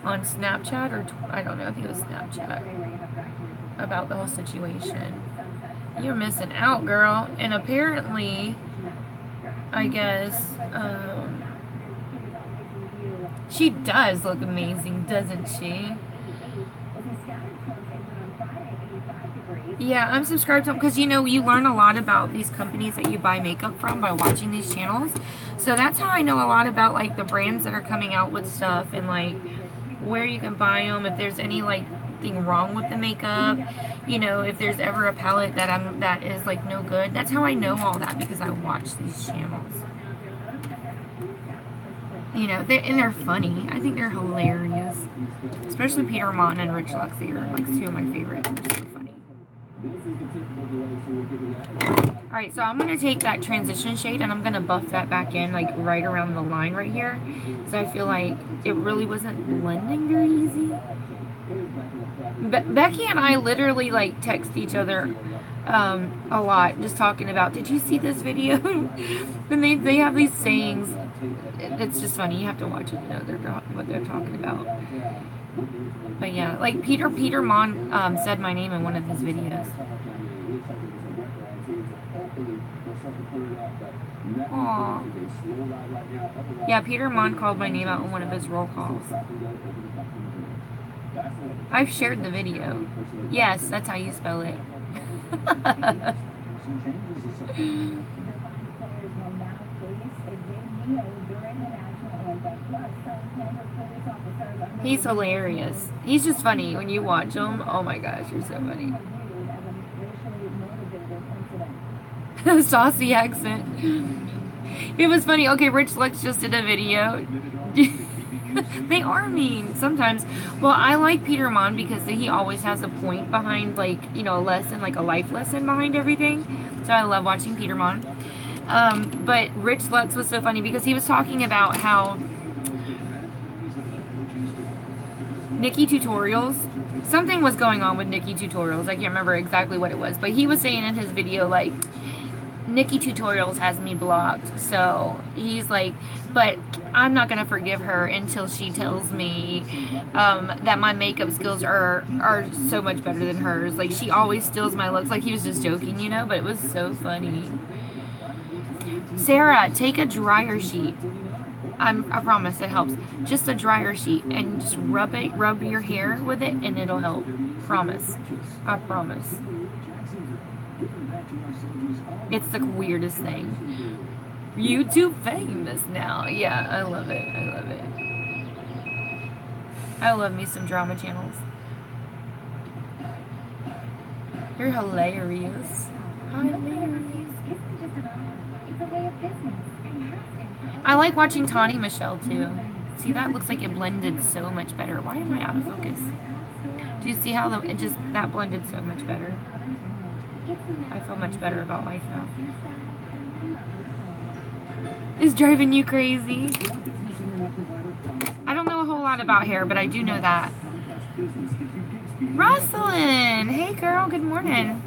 on Snapchat, or I don't know, I think it was Snapchat, about the whole situation. You're missing out, girl. And apparently, I guess, she does look amazing, doesn't she? Yeah, I'm subscribed to them because, you know, you learn a lot about these companies that you buy makeup from by watching these channels. So that's how I know a lot about, like, the brands that are coming out with stuff and, like, where you can buy them, if there's any, like, thing wrong with the makeup, you know, if there's ever a palette that is, like, no good. That's how I know all that, because I watch these channels. You know, they're funny. I think they're hilarious. Especially Peter Mon and Rich Lux. They're, like, 2 of my favorites. They're so funny. Alright, so I'm going to take that transition shade and I'm going to buff that back in, like, right around the line right here. Because I feel like it really wasn't blending very easy. Becky and I literally, like, text each other a lot, just talking about, did you see this video? And they have these sayings. It's just funny. You have to watch it to know what they're talking about. But yeah, like Peter Mon said my name in one of his videos. Aww. Yeah, Peter Mon called my name out in one of his roll calls. I've shared the video. Yes, that's how you spell it. He's hilarious. He's just funny when you watch him. Oh my gosh, you're so funny. Saucy accent. It was funny. Okay, Rich Lux just did a video. They are mean sometimes. Well, I like Peter Mon because he always has a point behind, like, you know, a lesson, like a life lesson behind everything. So I love watching Peter Mon. But Rich Lux was so funny because he was talking about how Nikki Tutorials, something was going on with Nikki Tutorials. I can't remember exactly what it was, but he was saying in his video, like, Nikki Tutorials has me blocked. So he's like, but I'm not gonna forgive her until she tells me that my makeup skills are so much better than hers. Like, she always steals my looks. Like, he was just joking, you know, but it was so funny. Sarah, take a dryer sheet. I promise it helps. Just a dryer sheet and just rub your hair with it and it'll help. Promise. I promise. It's the weirdest thing. YouTube famous now. Yeah, I love it. I love it. I love me some drama channels. You're hilarious. Hilarious. I like watching Tawny Michelle too. See, that looks like it blended so much better. Why am I out of focus? Do you see how that blended so much better? I feel much better about life now. It's driving you crazy. I don't know a whole lot about hair, but I do know that. Rosalind! Hey girl, good morning.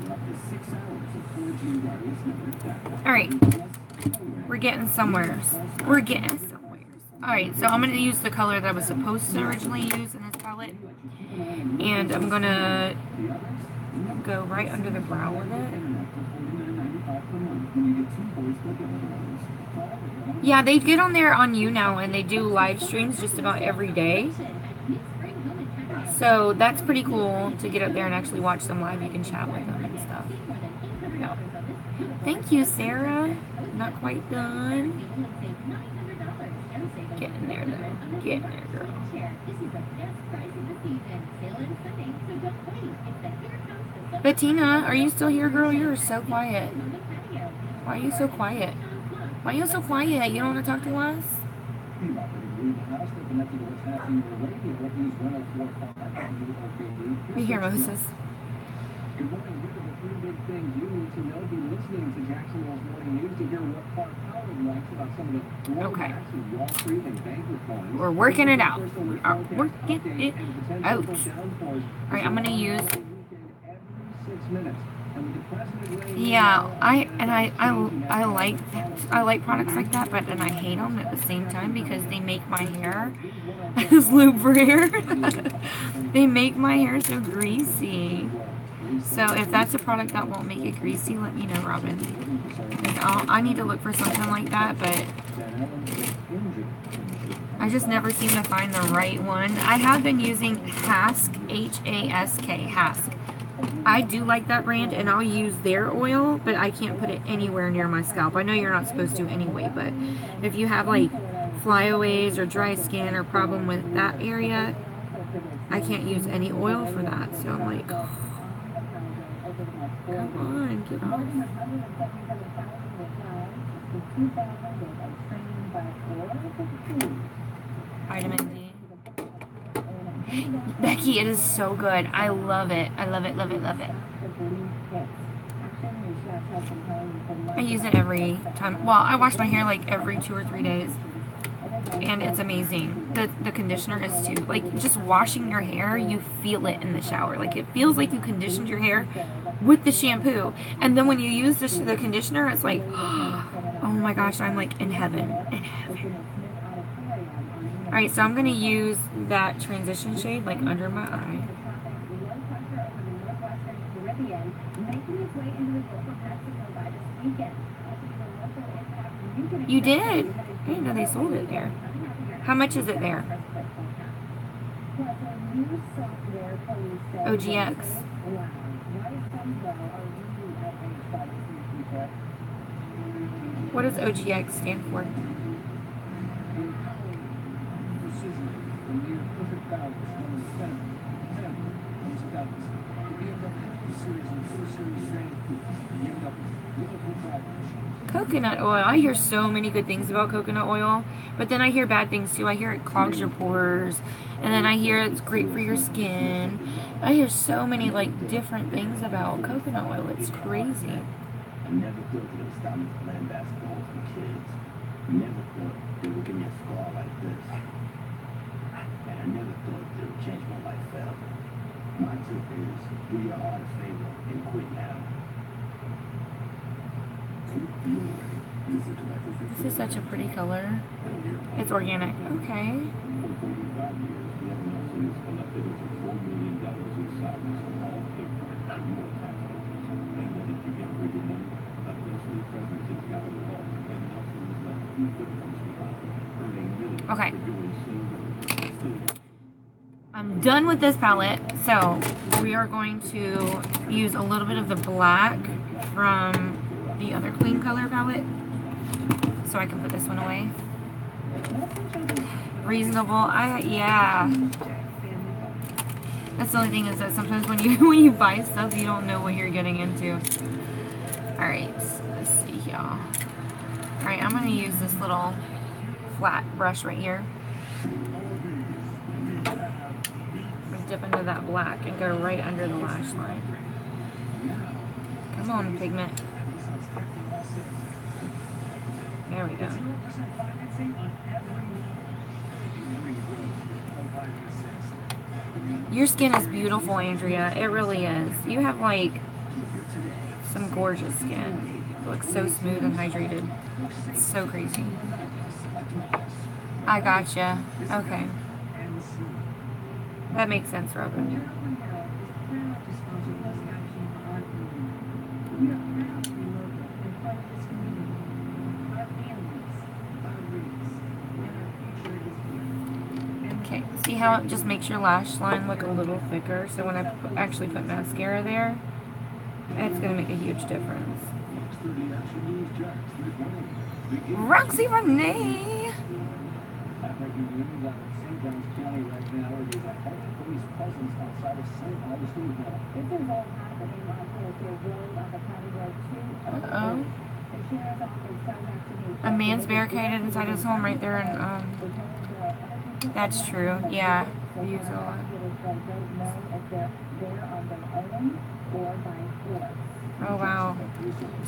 Alright. We're getting somewhere. We're getting somewhere. Alright, so I'm going to use the color that I was supposed to originally use in this palette. And I'm going to go right under the brow with it. Yeah, they get on there on YouNow and they do live streams just about every day. So that's pretty cool to get up there and actually watch them live. You can chat with them and stuff. Yeah. Thank you, Sarah. Not quite done. Getting there, though. Getting there, girl. Bettina, are you still here, girl? You're so quiet. Why are you so quiet? Why are you so quiet? You don't want to talk to us? We hear Moses. Okay. We're working it out. Working it out. Alright, I'm gonna use. Yeah, I like products like that, but then I hate them at the same time because they make my hair as lube for hair. They make my hair so greasy. So if that's a product that won't make it greasy, let me know, Robin. I need to look for something like that, but I just never seem to find the right one. I have been using Hask, H-A-S-K, Hask. I do like that brand, and I'll use their oil, but I can't put it anywhere near my scalp. I know you're not supposed to anyway, but if you have like flyaways or dry skin or problem with that area, I can't use any oil for that. So I'm like, oh, come on, get off. Vitamin D. Becky, it is so good. I love it. I love it, love it, love it. I use it every time. Well, I wash my hair like every 2 or 3 days. And it's amazing. The conditioner is too. Like, just washing your hair, you feel it in the shower. Like, it feels like you conditioned your hair with the shampoo. And then when you use the conditioner, it's like, oh my gosh, I'm like in heaven. In heaven. Alright, so I'm going to use that transition shade like under my eye. You did? I didn't know they sold it there. How much is it there?
software police said
OGX.
wow. Why some though are really outraged by this new feature.
What does OGX stand for?
Precision, the near perfect balance from the center, temper, these belts. The BMW series and 4 Series training coupe, BMW, beautiful driving.
Coconut oil. I hear so many good things about coconut oil, but then I hear bad things too. I hear it clogs your pores, and then I hear it's great for your skin. I hear so many like different things about coconut oil. It's crazy.
I never thought it would stop me from playing basketball with the kids. Never thought it would give me a scar like this. And I never thought it would change my life forever. My tip is, do your heart a favor and quit now.
This is such a pretty color. It's organic. Okay. Okay. I'm done with this palette, so we are going to use a little bit of the black from the other Clean Color palette, so I can put this one away. Reasonable. Yeah. That's the only thing, is that sometimes when you buy stuff, you don't know what you're getting into. Alright, let's see, y'all. Alright, I'm going to use this little flat brush right here. I'm going to dip into that black and go right under the lash line. Come on, pigment. There we go. Your skin is beautiful, Andrea. It really is. You have like some gorgeous skin. It looks so smooth and hydrated. It's so crazy. I gotcha. Okay. That makes sense, Robin. Okay, see how it just makes your lash line look a little thicker, so when I actually put mascara there, it's going to make a huge difference. Roxy Renee! Uh-oh. A man's barricaded inside his home right there, and that's true. Yeah, we use it a lot. Oh wow.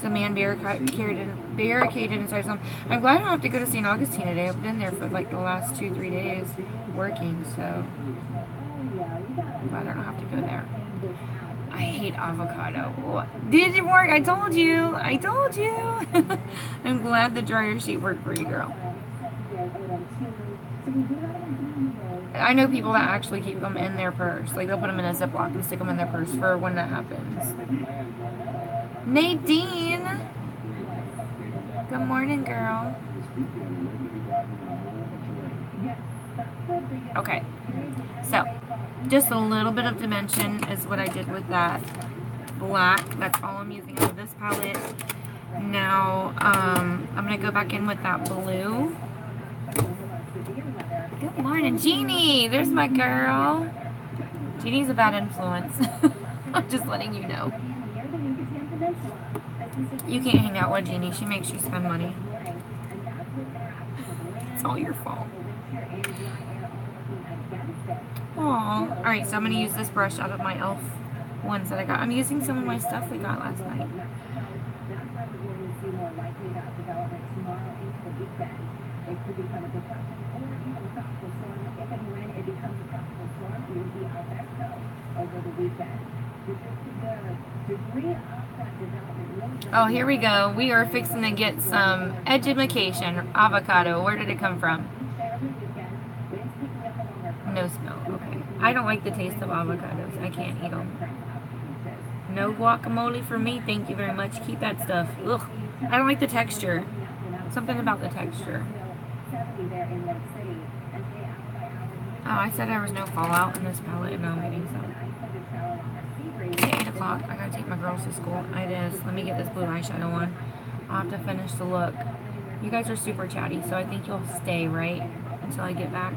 So a man barricaded inside his home. I'm glad I don't have to go to St. Augustine today. I've been there for like the last 2-3 days working, so I'm glad I don't have to go there. I hate avocado. Did it work? I told you. I told you. I'm glad the dryer sheet worked for you, girl. I know people that actually keep them in their purse. Like, they'll put them in a Ziploc and stick them in their purse for when that happens. Nadine! Good morning, girl. Okay. So, just a little bit of dimension is what I did with that black. That's all I'm using out of this palette. Now, I'm going to go back in with that blue. Good morning, Jeannie. There's my girl. Jeannie's a bad influence. I'm just letting you know. You can't hang out with Jeannie. She makes you spend money. It's all your fault. Aww. Alright, so I'm going to use this brush out of my e.l.f. ones that I got. I'm using some of my stuff we got last night. Oh, here we go. We are fixing to get some edumacation avocado. Where did it come from? No smell. Okay. I don't like the taste of avocados. I can't eat them. No guacamole for me. Thank you very much. Keep that stuff. Ugh. I don't like the texture. Something about the texture. Oh, I said there was no fallout in this palette, and now I'm getting some. It's 8 o'clock. I gotta take my girls to school. It is. Let me get this blue eyeshadow on. I'll have to finish the look. You guys are super chatty, so I think you'll stay, right? Until I get back.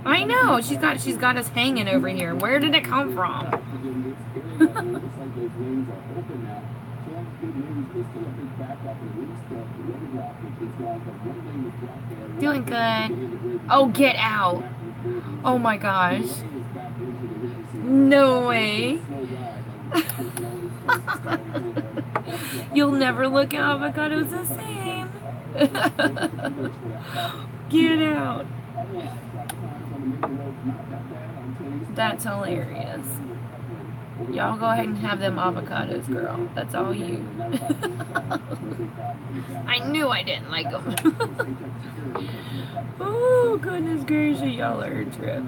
I know. She's got us hanging over here. Where did it come from? Doing good. Oh, get out. Oh my gosh. No way. You'll never look at avocados the same. Get out. That's hilarious. Y'all go ahead and have them avocados, girl. That's all you. I knew I didn't like them. Oh, goodness gracious, y'all are a trip.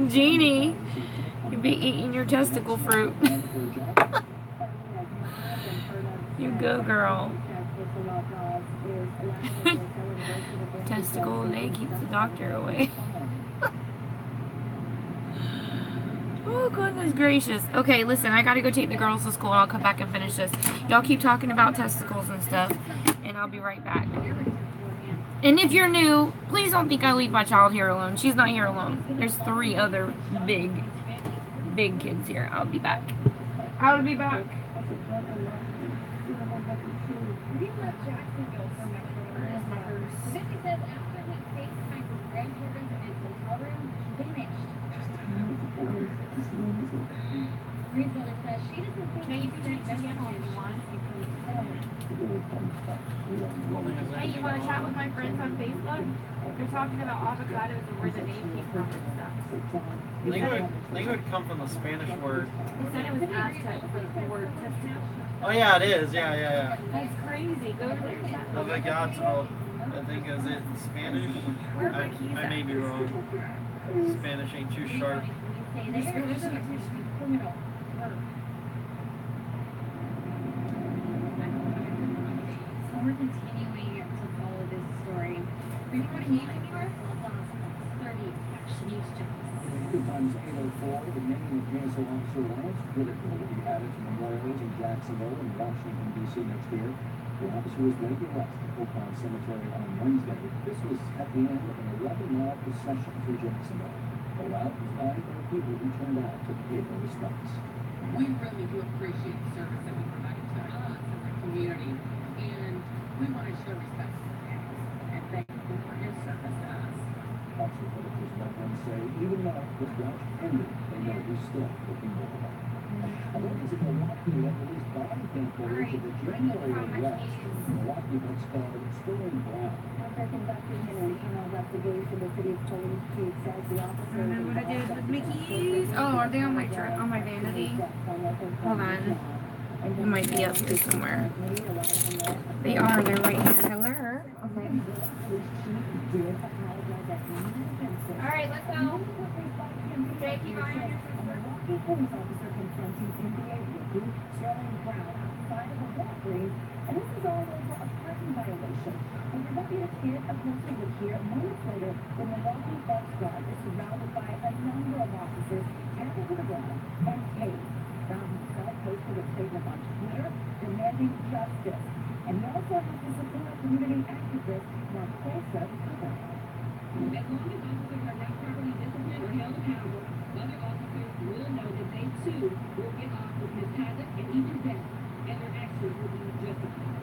Jeannie, you'd be eating your testicle fruit. You go, girl. Testicle day keeps the doctor away. Oh, goodness gracious. Okay, listen, I gotta go take the girls to school. I'll come back and finish this. Y'all keep talking about testicles and stuff, and I'll be right back. And if you're new, please don't think I leave my child here alone. She's not here alone. There's 3 other big kids here. I'll be back. I'll be back.
Hey, you want to chat with my friends on Facebook? They're talking about avocados and where the name came from and stuff.
I think it would come from the Spanish word.
They said it was Aztec for the word testicle.
Oh yeah, it is. Yeah.
That's crazy. Go to their chat.
Avocados, I think, is it in Spanish? I may be wrong. Spanish ain't too sharp.
We're continuing to follow this story. Are you going to meet anywhere? 30 News Jones.
Good times 8:04. The name of Cancer Officer Lance Whitaker will be added to memorials in Jacksonville and Washington, D.C. next year. The officer was laid to rest at Oak Lawn Cemetery on Wednesday. This was at the end of an 11-mile procession through Jacksonville. The route was lined by people who turned out to pay their respects.
We really do appreciate the service that we provided to us and the community. And we want to show respect to him and thank him for his service to us.
Officer Whitaker's loved ones say even though this route ended, they know he's still looking over. Authorities in Milwaukee have released body cam footage of the January arrest of Milwaukee Bucks star Sterling Brown.
After conducting an internal investigation, the city of Tulane says the officer...
Remember what I did with Mickey's? Oh, are they on my truck, on my vanity? Hold on. It might be up here somewhere. They are. They're right here. Hello. Okay.
Alright, let's go. Jake, you mind?
Milwaukee police officer confronting NBA rookie Sterling Brown outside of a Walgreens, and this is all over a parking violation. And you're lucky to see it a closer look here. Moments later, the Milwaukee Bucks guard is surrounded by a number of officers, tackled to the ground and tased. Brown himself posted a statement on Twitter demanding justice. And he also has to support community activist Marquesa Cabrera.
As long as officers are not properly disciplined or held accountable, other officers will know that they too will get off with misconduct and even death, and their actions will be justified.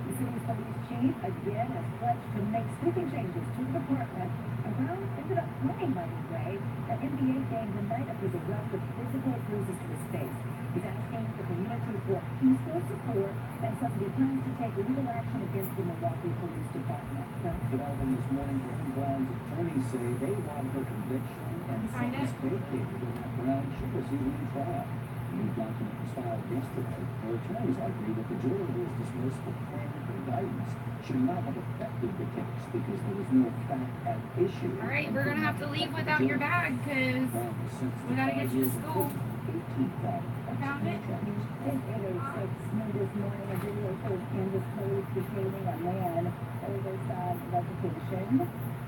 The city's police chief again has pledged to make sweeping changes to the department. And Brown ended up playing by the way an NBA game the night of his arrest with physical bruises to his face. He's asking the community for peaceful support and says he plans to take legal action against the Milwaukee Police Department.
Developing this morning, Brown's attorneys say they want her conviction and sentence vacated in that Brown should receive a new trial. The new document was filed yesterday. Her attorneys argue that the jury was dismissed for failure indictments should not have affected the case. because there was no fact at issue.
All right, we're gonna have to leave without your bag because we gotta get you to school. I found it.
At 8:06 this morning, a video shows Kansas police detaining a man over some vegetation.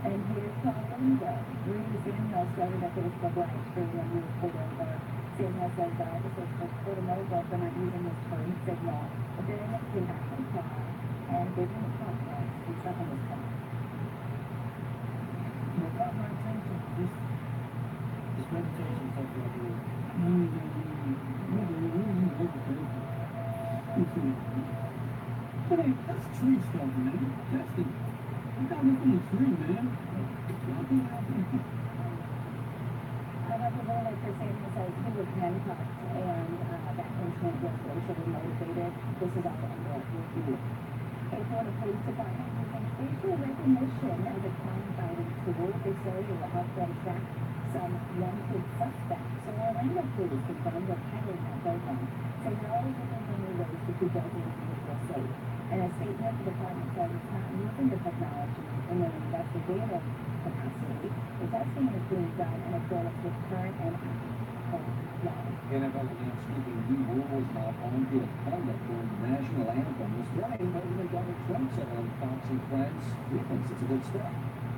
And here's Colin Reed Samuel started a Facebook Live stream when he was pulled over. Samuel says that officers pulled him over for not using his turn signal. But then he came back to the car and gave him a contact. He stuck in his car.
What got my attention, this vegetation stuff right here. Hey, that's tree stuff, man. That's the, you got it from the tree, man.
However, like Samuel says, he was handcuffed and that incident was racially motivated. This is all under review. A Florida Police Department using facial recognition as a crime-fighting tool. They say it will help them track some wanted suspects. So Orlando police confirmed that piloting that program. Say they're always looking for new ways to keep those individuals safe. In a statement, the department says it's not using the technology in an investigative capacity. The testing is being done in accordance with current and applicable law.
NFL announced keeping new rules about on-field conduct during the national anthem. This Friday, President Donald Trump said on Fox and Friends, he thinks it's a good step.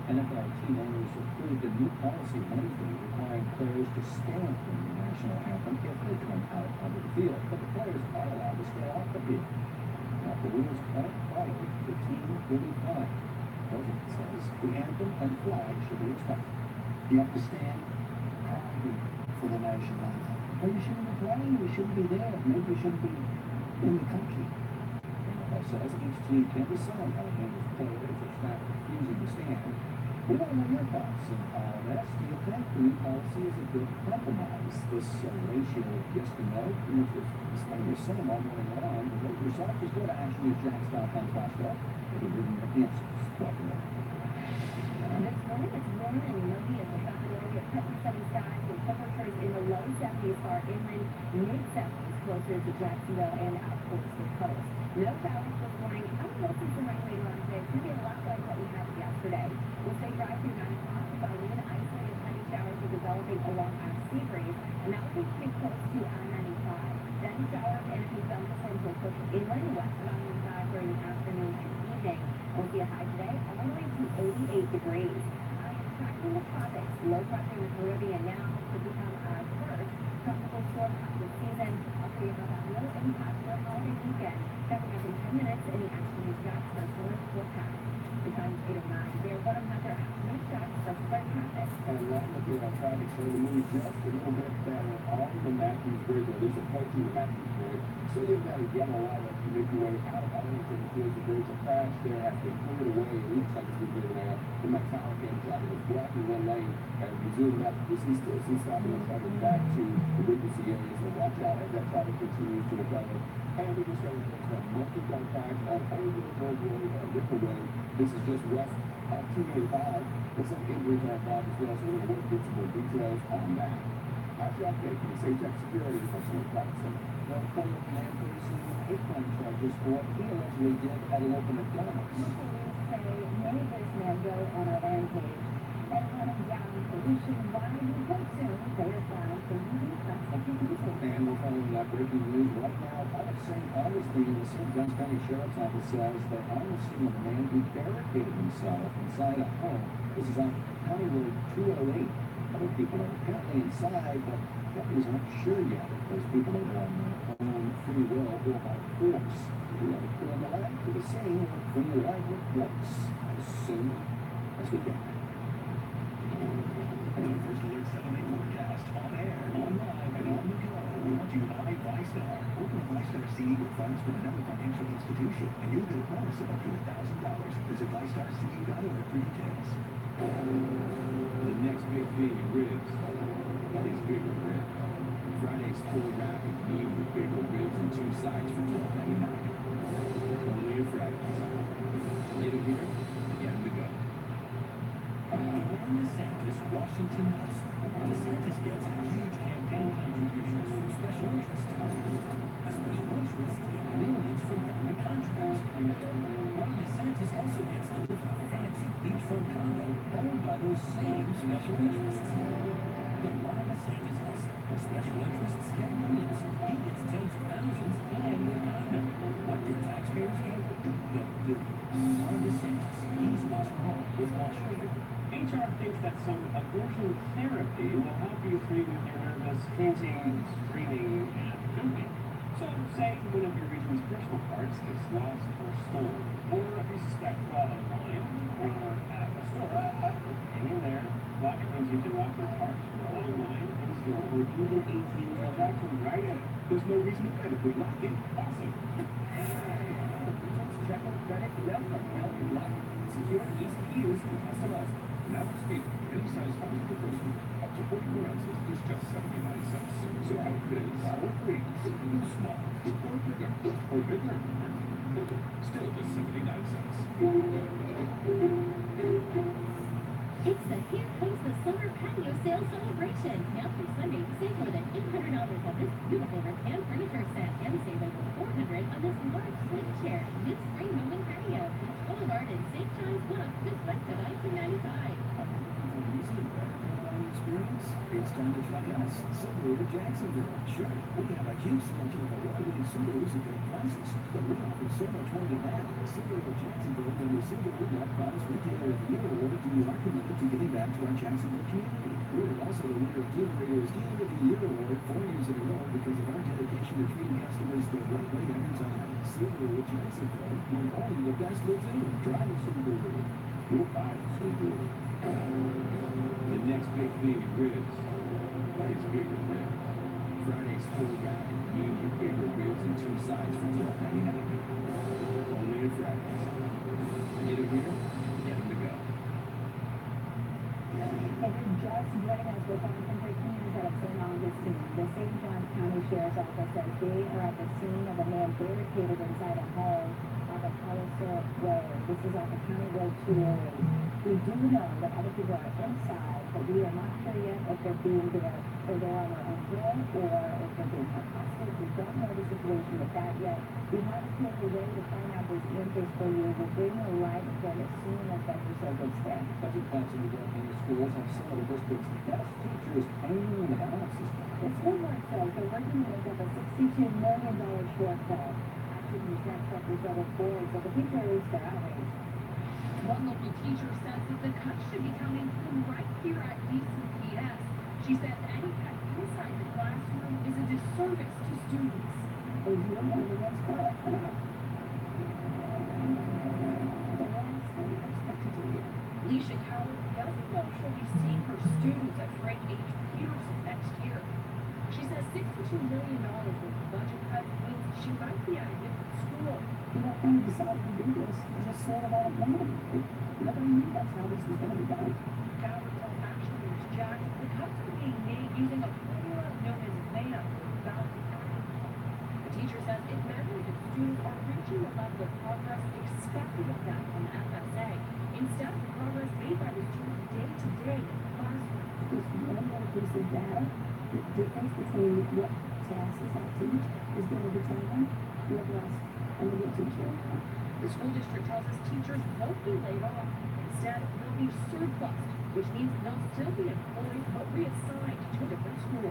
NFL team owners approved a new policy Wednesday requiring players to stand during the national anthem if they come out onto the field. But the players are allowed to stay off the field. Now, if the rules aren't followed, the team will be fined. The president says the anthem and flag should be respected.
You have to stand proudly for the national anthem. Or you shouldn't be playing, you shouldn't be there, maybe you shouldn't be in the country.
NFL says each team can decide how to handle players or staff refusing to stand. We don't know your thoughts on all this. Do you think the new policy is a good compromise? This ratio of yes to no, you just display your cinema all morning long, but vote yourself. Just go to actionnews.com/Flashback. It'll give you your answers. Welcome back.
This morning it's warm and muggy as the possibility of heavy sunny skies with temperatures in the low 70s far inland, mid-70s closer to Jacksonville and out towards the coast. No showers this morning. I will see some rain later on today. It's going to be a lot like what we had yesterday. We'll stay dry through 9 o'clock. By noon, isolated heavy showers are developing along our sea breeze, and that will be pretty close to I-95. Then showers and a few thunderstorms will push inland west of I-95 during the afternoon and evening. We'll see a high today all the way to 88 degrees. Tracking the tropics, low pressure in the Caribbean now could become our first tropical storm of the season. I'll see about that little impact for a holiday weekend. Coming up in 10 minutes in the Action News Shots for storm forecast. The time is 8:09. They're one of Hunter Action News Shots for spread traffic.
And right up here on traffic, so the move just a little bit better off the Matthews Bridge, or there's a point to the Matthews Bridge. So you've got a yellow light up to make your way out of Arlington towards the bridge. A crash there has been cleared away. It looks like it's been cleared away. The metallic end driver was blocking one lane and resuming that. This is still stopping and driving back to the Witnessy area. So watch out as that traffic continues to recover. And we just started to have multiple crash on Old Road Road and Ripple Road. This is just west of 285. There's some injuries on that as well, so we're going to get some more details on that. After I update from SafeTech Security, from St. Patterson.
Well, federal man facing hate crime charges for what he allegedly did at a local McDonald's.
Police say many of this men go on a rampage and running down pollution while you consume. They are found for using plastic users.
And we're following that breaking news right now out of St. Augustine. The St. Johns County Sheriff's Office says that on the scene of a man who barricaded himself inside a home. This is on County Road 208. Other people are apparently inside, but deputies aren't sure yet if those people are on their own free will or by force. We have a crew on the line to the scene when your live reports. As soon as we get there.
The First Alert 7-day forecast on air, on live, and on the go. Brought to you by VyStar. Open a VyStar CD with funds from another financial institution, and you'll get a bonus of up to $1,000. Visit VyStarCD.org for details.
The next big thing in ribs is bigger ribs. Friday's full wrap of beef with bigger ribs and 2 sides for $12.99. Only at Fridays. Get it here, get them to go.
Ron DeSantis, Washington hustler. DeSantis gets huge campaign contributions from special interest. A special interest millions from government contracts. Ron DeSantis also gets to live a fancy
those same special interests. The Ron DeSantis house, where special interests get millions, he gets tens of thousands, and the economy. What did taxpayers get? They'll do. Ron DeSantis, he's what's wrong with Wall Street.
HR thinks that some aversion therapy will help you free with your nervous painting, screaming, and pooping. So, say one of your region's personal parts is lost or stolen, or if you suspect fraud online or at a store, hang in there. Lock means you can lock your part online, in store, or even ATM transaction right in. There's no reason to panic with locking. Awesome.
Check out credit, left, and help you lock. Secure, easy to use, and customized. Now speak. Any size phone per person, up to 44 ounces is just 79 cents. So how it is, or please, small, or bigger, or bigger. Still just 79 cents.
It's the Here Comes the Summer Patio Sale Celebration. Now through Sunday, save more than $800 on this beautiful rattan furniture set and save over $400 on this large sling chair, mid-spring moving patio. Boulevard and St. John's Bluff, this west of I-295.
Experience? It's time to try us. Subaru of Jacksonville. Sure, we have a huge selection of award-winning Subarus at great prices, but we offer so much more than that. Subaru of Jacksonville and the Subaru Black Box Retailer of the Year award, we are committed to giving back to our Jacksonville community. We're also the winner of Deal Raiders Dealer of the Year award 4 years in a row because of our dedication to treating customers the right way every time. Subaru of Jacksonville, where only the best lives in. Drive a Subaru. You'll buy a Subaru.
The next big thing in ribs is bigger ribs. Friday's full guide, medium bigger ribs and 2 sides for $12.99. Only on Fridays. Get them here, get them to go.
And then just joining us with some breaking news out of St. Augustine. The St. Johns County Sheriff's Office says they are at the scene of a man barricaded inside a home off of Hollister Road. This is off of County Road 208. We do know that other people are inside, but we are not sure yet if they're being there or they're on their own will or if they're being hostage. We don't know the situation with that yet. We have to take a way to find out those answers for you. We'll bring you live again as soon as that results stand.
Budget cuts in developing schools have some of the district's best teachers hanging in the balance system.
The school board says they're working to make up a $62 million shortfall. Actions in tax represented boards, so the people are least outraged.
One local teacher says that the cuts should be coming from right here at DCPS. She says any cut inside the classroom is a disservice to students.
As you know, that's correct.
Alicia Coward doesn't know she'll be seeing her students at Frank H. Peterson next year. She says $62 million worth of budget cuts means she might be at a different school.
You know, when we decided to do this, we just thought about it money. Nobody knew that's how this was going to be done.
Coward tells Action News Jack the cuts are being made using a formula known as MAM, Value Added. The teacher says it matters if students are reaching the level of progress expected of them from FSA, instead of progress made by the students day to day in the classroom.
Because one other piece of data, the difference between what classes I teach is going to determine what else I'm going to teach you.
The school district tells us teachers won't be laid off. Instead, they'll be surplused, which means they'll still be employed but reassigned to a different school.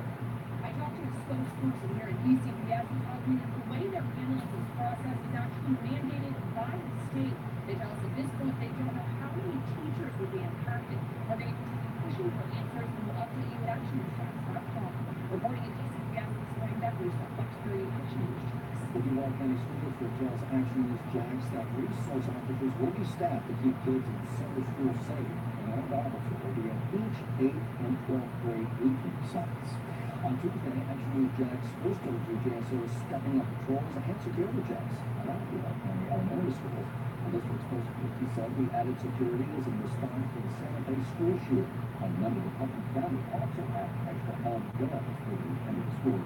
I talked to a spokesperson here at DCPS who tells me that the way they're handling this process is actually mandated by the state. They tell us at this point they don't know how many teachers will be impacted. We're going to keep pushing for answers and we'll update you at actionnews.com. Reporting at DCPS this morning, Beth Lewis on Fox 3 Action News.
The Duval County School District tells Action News Jax that resource officers will be staffed to keep kids in several schools safe, and armed officers will be at each 8th and 12th grade weekend sites. On Tuesday, Action News Jax first told you JSO is stepping up patrols and security checks around Duval County elementary schools. The district's spokesperson said we added security as in response to the Santa Fe school shooting. On Monday, the Putnam County also had extra armed guards for the end of the school.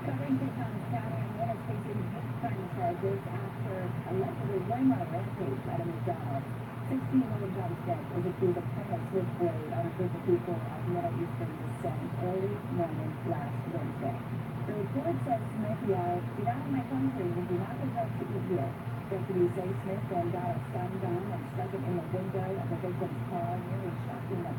Covington County and one is facing hate crime charges after allegedly running on a rampage at a McDonald's. 16 million jobs dead was accused of playing a switchblade on a group of people of Middle Eastern descent early morning last Wednesday. The report says Smith yelled, "Get out of my country, we do not deserve to be here." Deputies say Smith then got a stun gun and stuck it in the window of the victim's car, nearly shocking the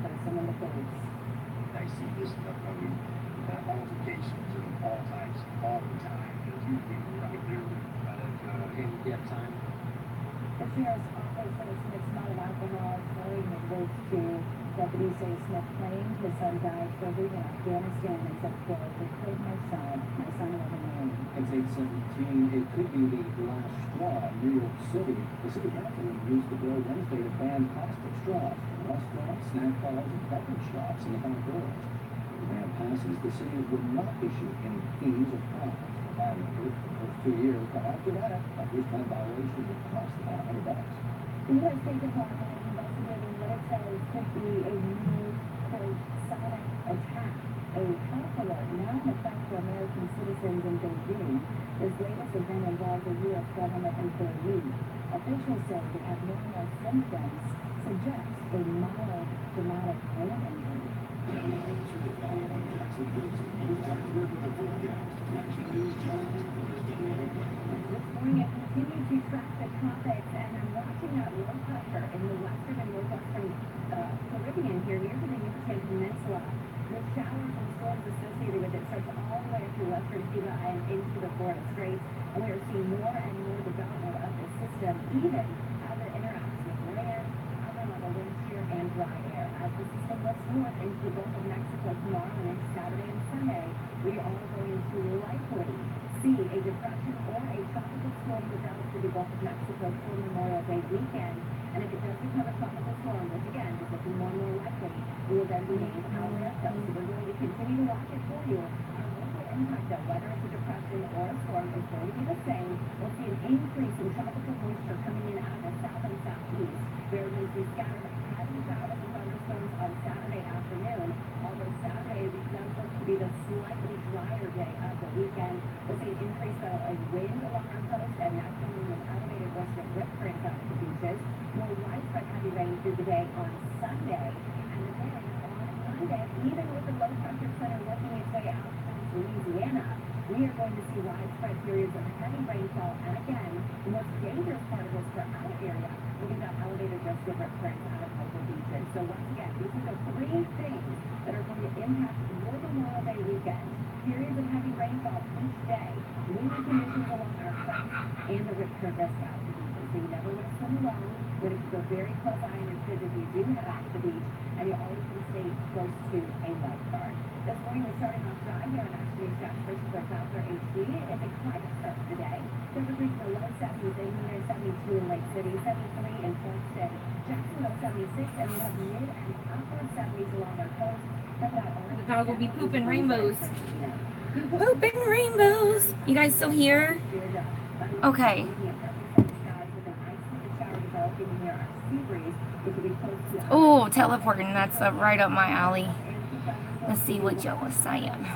sheriff's office said Smith's not of alcohol flowing his words to. Deputies say Smith claimed his son died serving in Afghanistan and said, quote, "They killed my son. My son wasn't known."
It's 8:17. It could be the last straw in New York City. The city council used the bill Wednesday to ban plastic straws in restaurants, snack bars, and beverage shops in the back doors. If the ban passes, the city would not issue any fees or fines for buying the for the first 2 years, but after that, a first-time violation would cost about $100.
The U.S. State Department is investigating what it says could be a new, quote, sonic attack. A health alert now in effect for American citizens in Beijing. This latest event involves a U.S. government employee. Officials say the abnormal symptoms suggest a mild traumatic brain injury. This morning, I continue to track the tropics, and I'm watching that low pressure in the western and northwestern Caribbean here near the Yucatan Peninsula. The showers and storms associated with it stretch all the way through western Cuba and into the Florida Straits, and we are seeing more and more development of this system, even as it interacts with land, upper level wind shear, and dry air. As the system lifts north into the Gulf of Mexico tomorrow and into Saturday and Sunday, we are going to likely see a depression or a tropical storm develop through the Gulf of Mexico for Memorial Day weekend. And if it does become a tropical storm, which again is looking more and more likely, we will then be named Alberto. So we're going to continue to watch it for you. Our local impact, though, whether it's a depression or a storm, is going to be the same. We'll see an increase in tropical moisture coming in out of the south and southeast. There will be scattered heavy showers and thunderstorms on Saturday afternoon, although Saturday becomes to be the slightly drier day of the weekend. We'll see an increase, though, in wind along our coast and naturally with elevated west and rip currents out to the beaches. More widespread heavy rain through the day on Sunday, and then on Monday, even with the low pressure center working its way out towards Louisiana, we are going to see widespread periods of heavy rainfall, and again, the most dangerous part of this for our area will be that elevated risk of rip currents out of local beaches. So once again, these are the three things that are going to impact your Memorial Day weekend. Periods of heavy rainfall each day, windy conditions along our coast, and the rip current risk out to beaches. So you never want to swim alone. We're going to keep a very close eye on your kids if you do head out to the beach, and you always want to stay close to a lifeguard. This morning we're starting off dry here on Ashby Stats versus our Fowler HD. It's a quiet start to the day. Temperatures in the low 70s, in 72 in Lake City, 73 in Portsmouth, Jacksonville 76, and we have mid and upper 70s along our coast.
The dog will be pooping rainbows. Pooping rainbows. You guys still here? Okay. Oh, teleporting. That's right up my alley. Let's see what Joe was saying.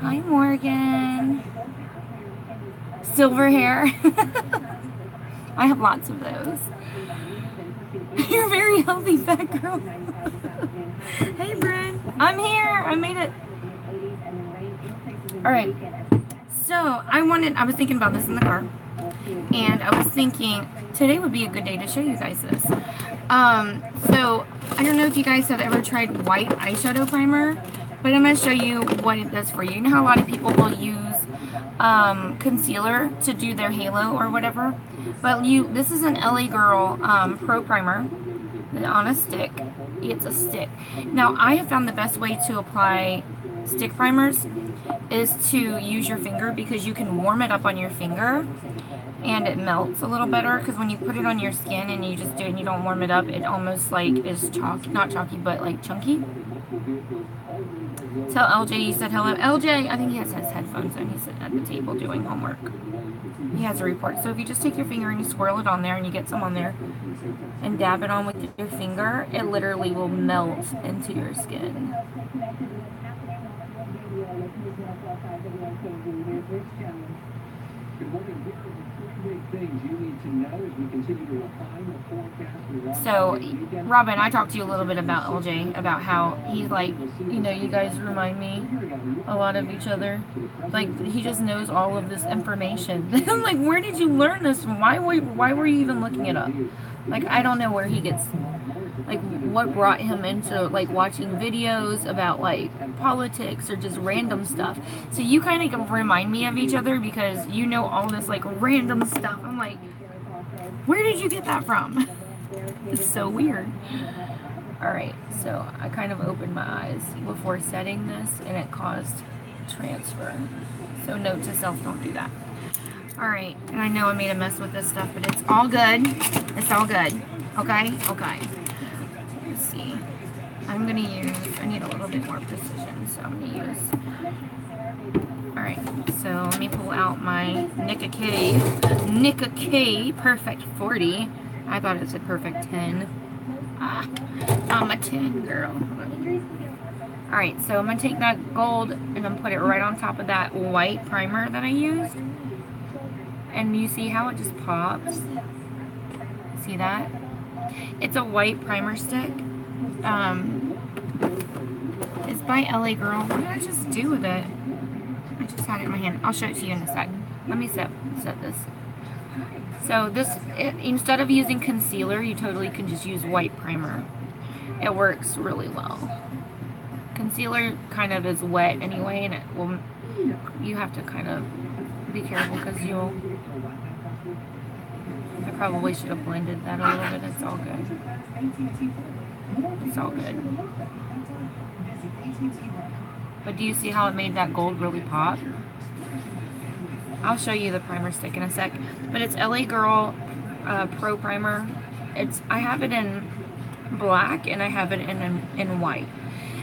Hi, Morgan. Silver hair. I have lots of those. You're very healthy, fat girl. Hey, Bryn. I'm here. I made it. All right. So I was thinking about this in the car, and I was thinking today would be a good day to show you guys this. So I don't know if you guys have ever tried white eyeshadow primer, but I'm going to show you what it does for you. You know how a lot of people will use concealer to do their halo or whatever, but this is an LA Girl Pro Primer on a stick. It's a stick. Now I have found the best way to apply stick primers is to use your finger, because you can warm it up on your finger and it melts a little better, because when you put it on your skin and you just do it and you don't warm it up, it almost like is chalky, not chalky, but like chunky. Tell LJ you said hello. LJ, I think he has his headphones on. He's at the table doing homework. He has a report. So if you just take your finger and you swirl it on there and you get some on there and dab it on with your finger, it literally will melt into your skin. So, Robin, I talked to you a little bit about LJ, about how he's like, you know, you guys remind me a lot of each other. Like, he just knows all of this information. I'm like, where did you learn this from? Why were you even looking it up? Like, I don't know where he gets, like, what brought him into, like, watching videos about, like, politics or just random stuff. So you kind of remind me of each other because you know all this, like, random stuff. I'm like, where did you get that from? It's so weird. Alright, so I kind of opened my eyes before setting this, and it caused transfer. So note to self, don't do that. Alright, and I know I made a mess with this stuff, but it's all good. It's all good. Okay? Okay. Let's see. I'm going to use, I need a little bit more precision, so I'm going to use, alright, so let me pull out my Nicka K Perfect 40. I thought it said Perfect 10. I'm a 10 girl. Alright, so I'm going to take that gold and then put it right on top of that white primer that I used. And you see how it just pops? See that? It's a white primer stick. It's by LA Girl. What did I just do with it? I just had it in my hand. I'll show it to you in a sec. Let me set this. So this, instead of using concealer, you totally can just use white primer. It works really well. Concealer kind of is wet anyway, and it will, you have to kind of be careful because you'll, I probably should have blended that a little bit. It's all good. It's all good. But do you see how it made that gold really pop? I'll show you the primer stick in a sec. But it's LA Girl Pro Primer. I have it in black and I have it in white.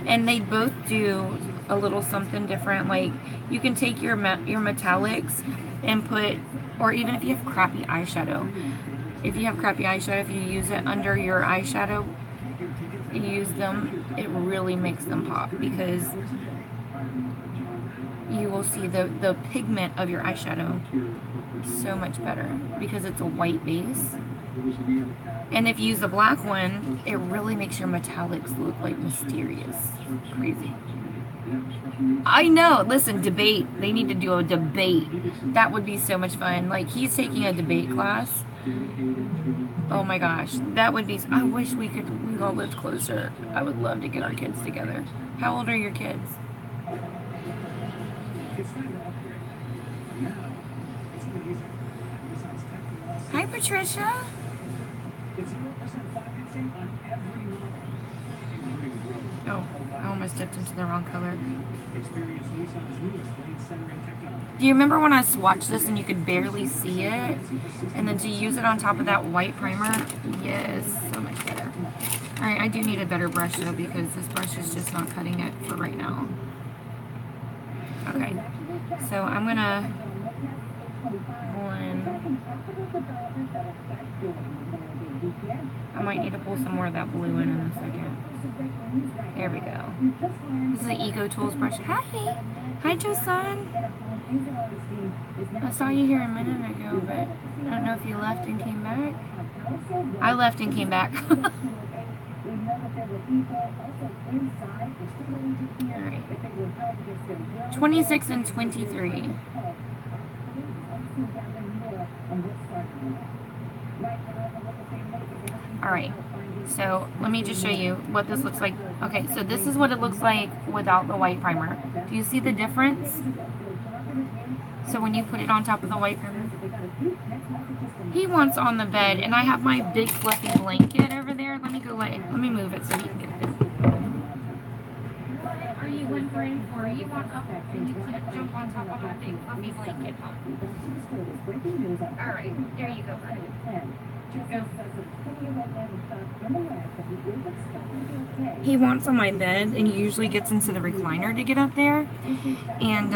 And they both do a little something different. Like, you can take your metallics and put, or even if you have crappy eyeshadow. If you have crappy eyeshadow, if you use it under your eyeshadow, you use them, it really makes them pop because you will see the pigment of your eyeshadow so much better because it's a white base. And if you use the black one, it really makes your metallics look like mysterious. Crazy. I know. Listen, debate. They need to do a debate. That would be so much fun. Like, he's taking a debate class. Oh my gosh. That would be... I wish we all lived closer. I would love to get our kids together. How old are your kids? Hi, Patricia. Oh, I almost dipped into the wrong color. Do you remember when I swatched this and you could barely see it? And then to use it on top of that white primer? Yes, so much better. Alright, I do need a better brush though because this brush is just not cutting it for right now. Okay, so I'm gonna I might need to pull some more of that blue in a second. There we go. This is the Eco Tools brush. Hi! Hi, Josan! I saw you here a minute ago, but I don't know if you left and came back. I left and came back. Alright. 26 and 23. Alright, so let me just show you what this looks like. Okay, so this is what it looks like without the white primer. Do you see the difference? So when you put it on top of the white primer, he wants on the bed, and I have my big fluffy blanket over there. Let me move it so he can get it. What are you whimpering for? You want up and you can't jump on top of a big fluffy blanket. Alright, there you go, buddy. He wants on my bed, and he usually gets into the recliner to get up there. And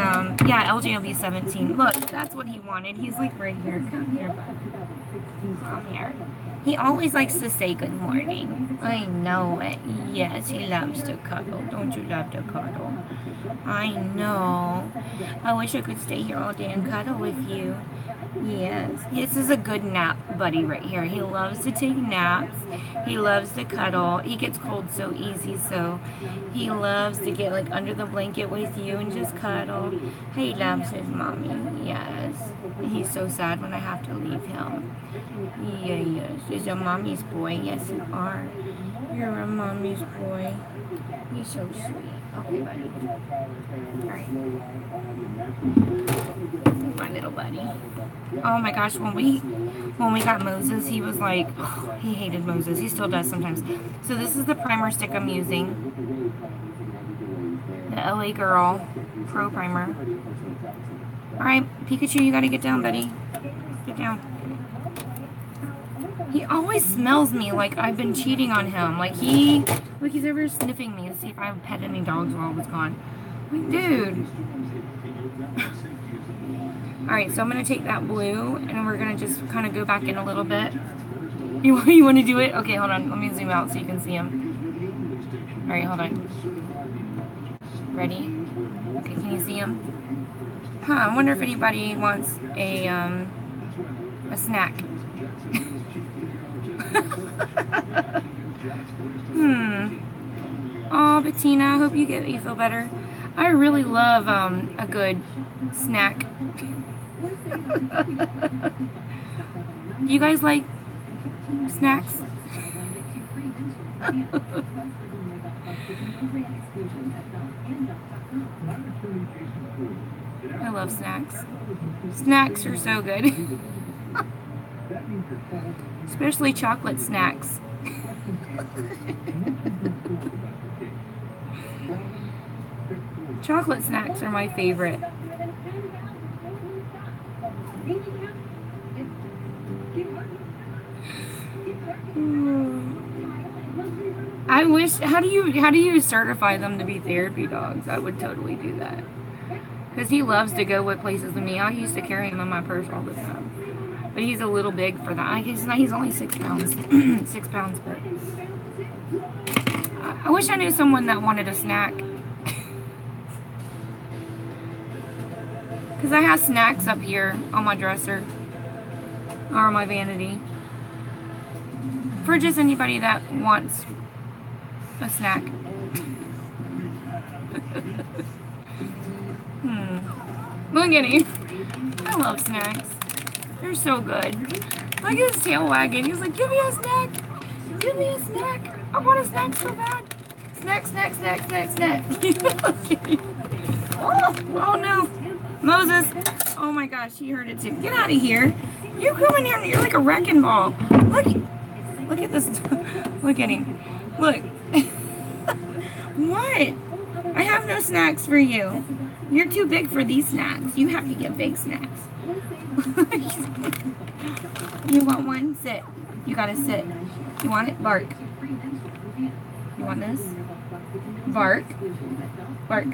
yeah, LJ will be 17. Look, that's what he wanted. He's like right here. Come here, bud. Come here. He always likes to say good morning. I know it. Yes, he loves to cuddle. Don't you love to cuddle? I know. I wish I could stay here all day and cuddle with you. Yes, this is a good nap buddy right here. He loves to take naps. He loves to cuddle. He gets cold so easy, so he loves to get like under the blanket with you and just cuddle. He loves his mommy. Yes. He's so sad when I have to leave him. Yes. is a mommy's boy. Yes, you are. You're a mommy's boy. You're so sweet. Okay, buddy. Alright. My little buddy. Oh my gosh, when we got Moses, he was like, oh, he hated Moses. He still does sometimes. So this is the primer stick I'm using. The LA Girl Pro Primer. Alright, Pikachu, you gotta get down, buddy. Get down. He always smells me like I've been cheating on him. Like he's over sniffing me to see if I have pet any dogs while I was gone. Like, dude. Alright, so I'm going to take that blue and we're going to just kind of go back in a little bit. You want to do it? Okay, hold on. Let me zoom out so you can see him. Alright, hold on. Ready? Okay, can you see him? Huh, I wonder if anybody wants a snack. Oh, Bettina, I hope you feel better. I really love a good snack. You guys like snacks? I love snacks. Snacks are so good. Especially chocolate snacks. Chocolate snacks are my favorite. I wish, how do you certify them to be therapy dogs? I would totally do that. Because he loves to go with places with me. I used to carry him in my purse all the time. But he's a little big for that. He's only 6 pounds. 6 pounds, but I wish I knew someone that wanted a snack. Because I have snacks up here on my dresser. Or on my vanity. For just anybody that wants a snack. Look at him. I love snacks. They're so good. Look at his tail wagging. He's like, give me a snack. Give me a snack. I want a snack so bad. Snack, snack, snack, snack, snack. Oh no. Moses. Oh my gosh, he heard it too. Get out of here. You come in here and you're like a wrecking ball. Look at this. Look at him. Look. What? I have no snacks for you. You're too big for these snacks. You have to get big snacks. You want one? Sit. You gotta sit. You want it? Bark. You want this? Bark. Bark.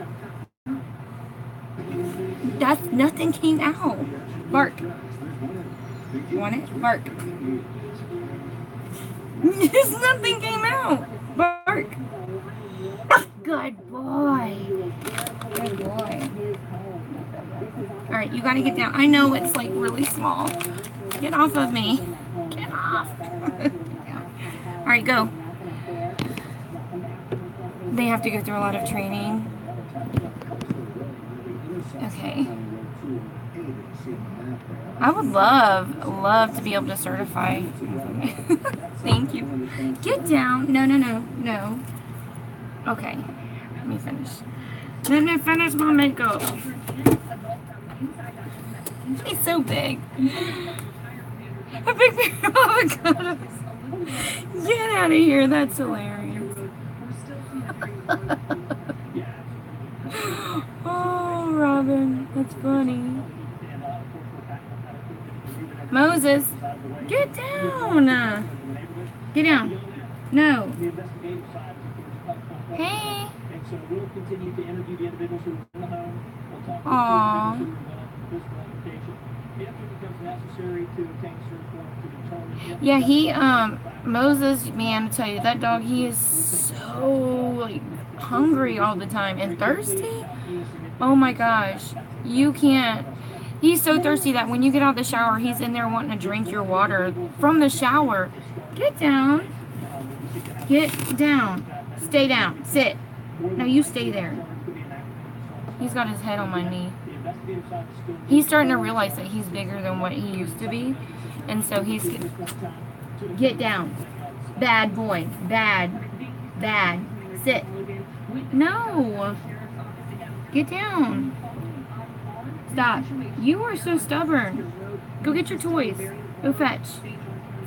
Nothing came out. Bark. You want it? Bark. Nothing came out. Bark. Good boy. Good boy. Alright, you gotta get down. I know it's like really small. Get off of me. Get off. Alright, go. They have to go through a lot of training. Okay. I would love to be able to certify. Thank you. Get down. No. Okay. Let me finish. Let me finish my makeup. He's so big. A big pair of avocados. Get out of here. That's hilarious. Oh, Robin. That's funny. Moses. Get down. Get down. No. Hey. Aww. Yeah, Moses, man, I tell you, that dog, he is so, like, hungry all the time and thirsty. Oh my gosh. You can't. He's so thirsty that when you get out of the shower, he's in there wanting to drink your water from the shower. Get down. Get down. Stay down. Sit. No, you stay there. He's got his head on my knee. He's starting to realize that he's bigger than what he used to be. And so he's... Get down. Bad boy. Bad. Bad. Sit. No. Get down. Stop. You are so stubborn. Go get your toys. Go fetch.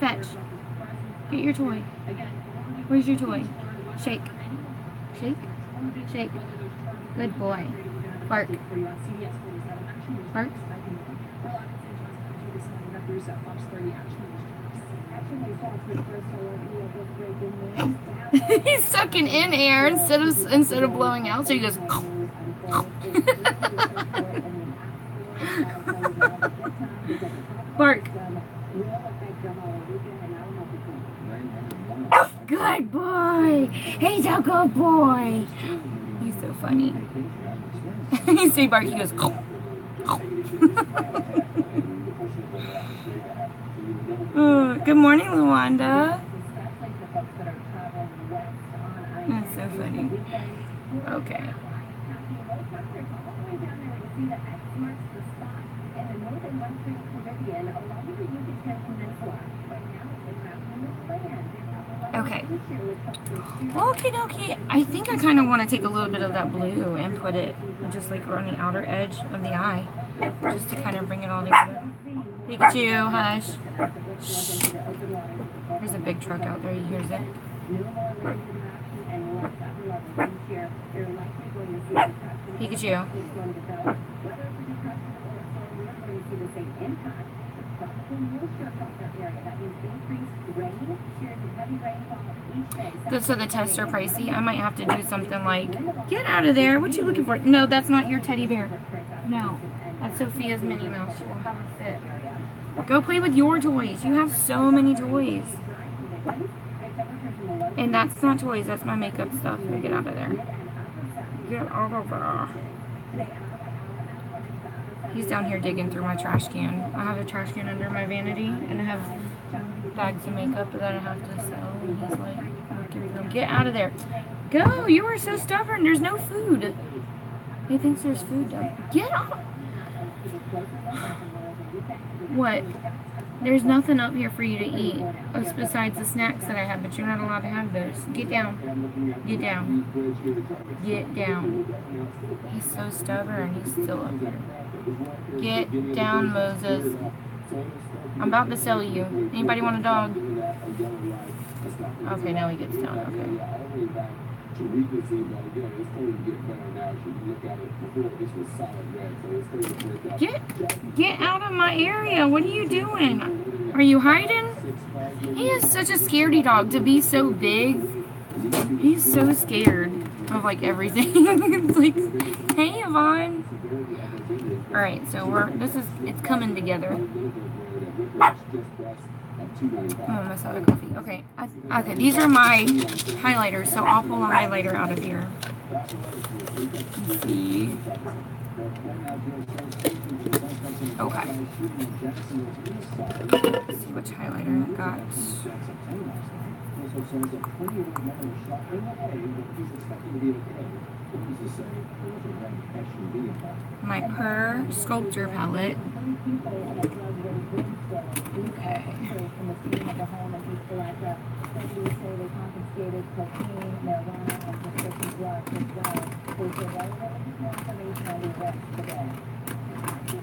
Fetch. Get your toy. Where's your toy? Shake. Shake. Shake. Good boy. Bark. Bark. He's sucking in air instead of blowing out, so he goes. Bark. Good boy. He's a good boy. He's so funny. You say bark, he goes. Good morning, Luanda. That's so funny. Okay. Okay. Okie dokie. I think I kind of want to take a little bit of that blue and put it just like on the outer edge of the eye, just to kind of bring it all together. Pikachu, hush. Shh. There's a big truck out there. He hears it. Pikachu. So the tests are pricey. I might have to do something like, get out of there. What you looking for? No, that's not your teddy bear. No, that's Sophia's Minnie Mouse. She will have a fit. Go play with your toys. You have so many toys. And that's not toys. That's my makeup stuff. Get out of there. Get out of there. He's down here digging through my trash can. I have a trash can under my vanity, and I have bags of makeup that I have to sell. And he's like, looking for them. Get out of there. Go! You are so stubborn. There's no food. He thinks there's food down. Get off! What? There's nothing up here for you to eat besides the snacks that I have, but you're not allowed to have those. Get down. Get down. Get down. He's so stubborn. He's still up here. Get down, Moses. I'm about to sell you. Anybody want a dog? Okay, now he gets down. Okay. Get out of my area. What are you doing? Are you hiding? He is such a scaredy dog to be so big. He's so scared of like everything. It's like, hey, Yvonne. Alright, so it's coming together. Oh, I must have a coffee. Okay. Okay, these are my highlighters, so I'll pull a highlighter out of here. Let's see. Okay. Let's see which highlighter I got. My Purr Sculpture palette. Okay.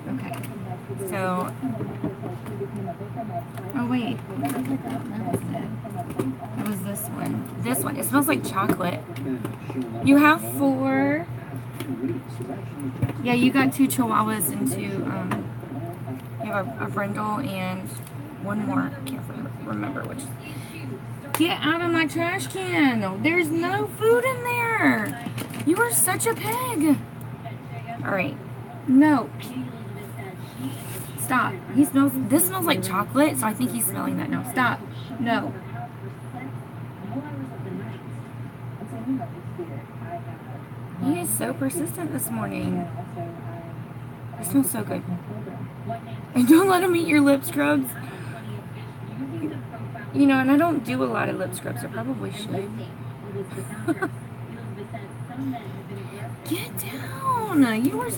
Okay. So. Oh wait. It was this one. This one. It smells like chocolate. You have 4. Yeah, you got 2 Chihuahuas and 2. You have a brindle and 1 more. I can't remember which. Get out of my trash can! There's no food in there! You are such a pig! Alright. No. Stop. This smells like chocolate, so I think he's smelling that now. Stop. No. He is so persistent this morning. It smells so good. And don't let him eat your lip scrubs. You know, and I don't do a lot of lip scrubs. I probably should. Get down. You are.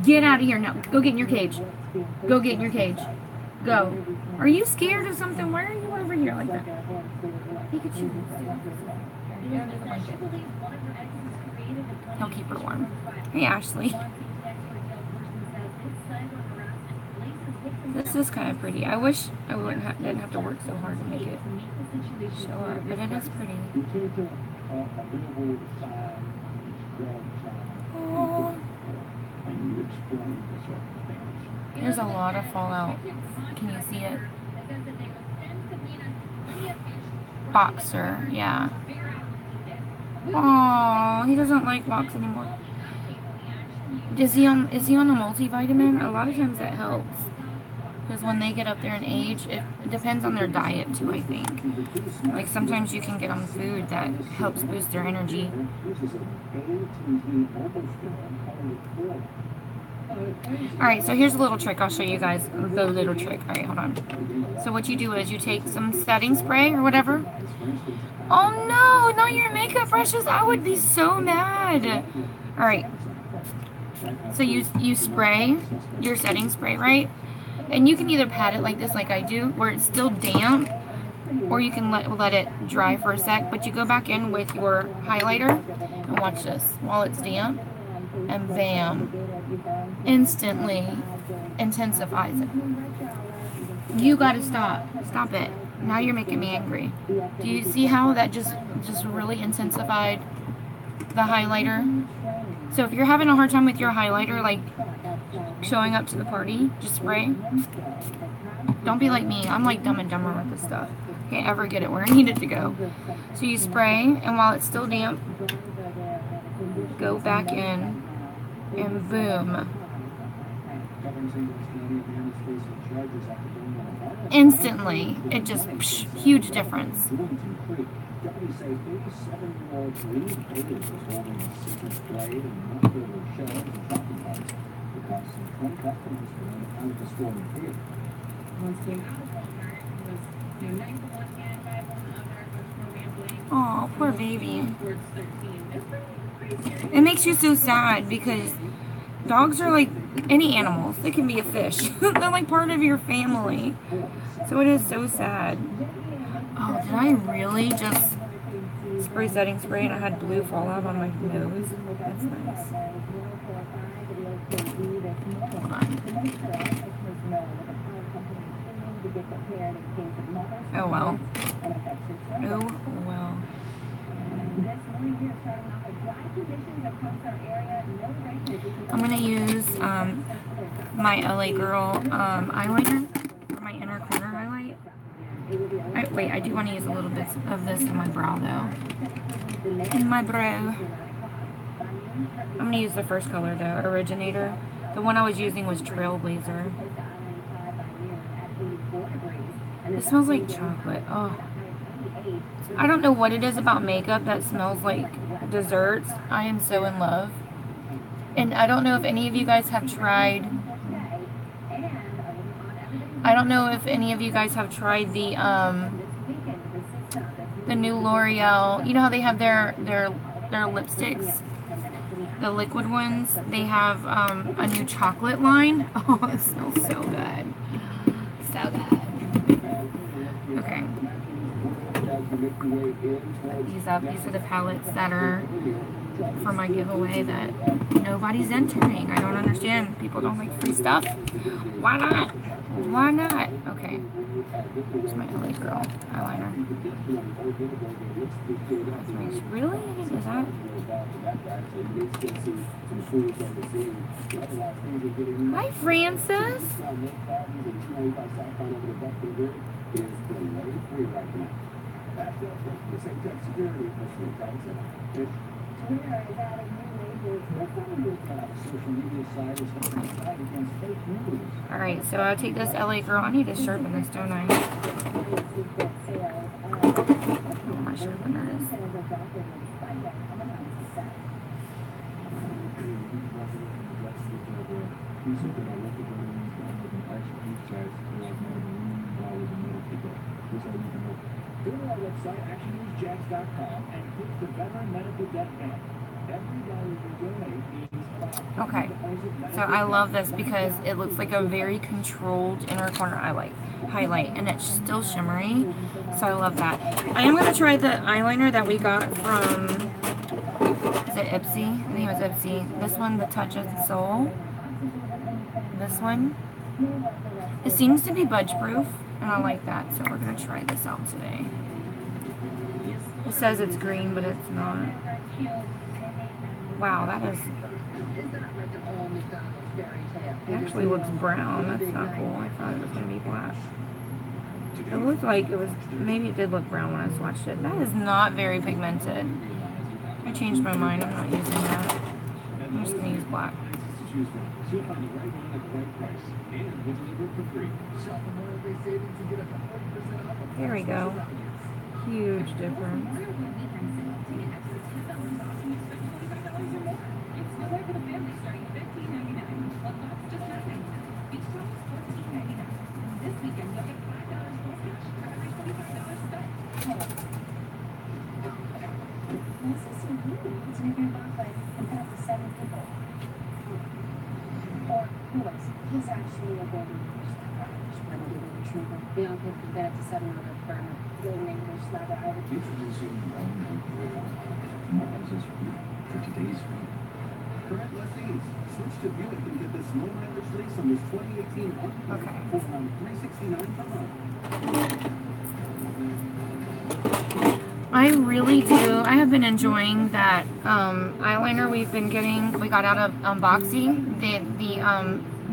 Get out of here now. Go get in your cage. Go get in your cage. Go. Are you scared of something? Why are you over here? here like that. Pikachu. He'll keep her warm. Hey, Ashley. This is kind of pretty. I wish I didn't have to work so hard to make it show up, but it is pretty. Oh. There's a lot of fallout. Can you see it? Boxer, yeah. Oh, he doesn't like Box anymore. Is he on a multivitamin? A lot of times that helps. Because when they get up there in age, it depends on their diet too, I think. Like sometimes you can get them food that helps boost their energy. Alright, so here's a little trick. I'll show you guys the little trick. Alright, hold on. So what you do is you take some setting spray or whatever. Oh no, not your makeup brushes. I would be so mad. Alright. So you spray your setting spray, right? And you can either pat it like this, like I do, where it's still damp, or you can let it dry for a sec, but you go back in with your highlighter, and watch this, while it's damp, and bam, instantly intensifies it. You gotta stop it. Now you're making me angry. Do you see how that just really intensified the highlighter? So if you're having a hard time with your highlighter, like showing up to the party, just spray. Don't be like me. I'm like Dumb and Dumber with this stuff. Can't ever get it where I need it to go. So you spray, and while it's still damp, go back in, and boom. Instantly, it just, huge difference.
Deputies say 87-year-old Lee Davis was holding a secret spray and multiple shelves and shopping carts because some 20 customers were in the front of the store in fear.
Oh, poor baby. It makes you so sad because dogs are like any animals. They can be a fish. They're like part of your family. So it is so sad. Oh, did I really just spray setting spray and I had blue fallout on my nose? That's nice. Hold on. Oh well. Oh well. I'm gonna use my LA Girl eyeliner for my inner corner highlight. Wait, I do want to use a little bit of this in my brow though. In my brow. I'm gonna use the first color though, Originator. The one I was using was Trailblazer. It smells like chocolate. Oh. I don't know what it is about makeup that smells like desserts. I am so in love. And I don't know if any of you guys have tried... I don't know if any of you guys have tried the new L'Oreal. You know how they have their lipsticks? The liquid ones. They have a new chocolate line. Oh, it smells so good. So good. Okay. These up. These are the palettes that are for my giveaway that nobody's entering. I don't understand. People don't like free stuff. Why not? Why not? Okay. Here's my LA Girl eyeliner. That's nice. Really? Is that? Hi, Francis. Alright, so I'll take this LA Girl. I need to sharpen this, don't I? Oh, my sharpener is.
Go to our website, actionnewsjax.com, and click the Veteran Medical Debt Bank. Every dollar you donate means
Okay, so I love this because it looks like a very controlled inner corner highlight, and it's still shimmery, so I love that. I am going to try the eyeliner that we got from, is it Ipsy? I think it was Ipsy. This one, the Touch of the Soul. This one. It seems to be budge proof, and I like that, so we're going to try this out today. It says it's green, but it's not. Wow, that is... It actually looks brown. That's not cool. I thought it was going to be black. It looked like it was... Maybe it did look brown when I swatched it. That is not very pigmented. I changed my mind. I'm not using that. I'm just going to use black. There we go. Huge difference.
He's actually a golden retriever. We all get to bed to 7 on a burner. Golden English lather out.
Introducing Moses for today's week. Correct lessons. Switch to Buick and get this no mileage lease on this 2018
Okay.
for around $369 per month.
I really do. I have been enjoying that eyeliner we've been getting. We got out of unboxing.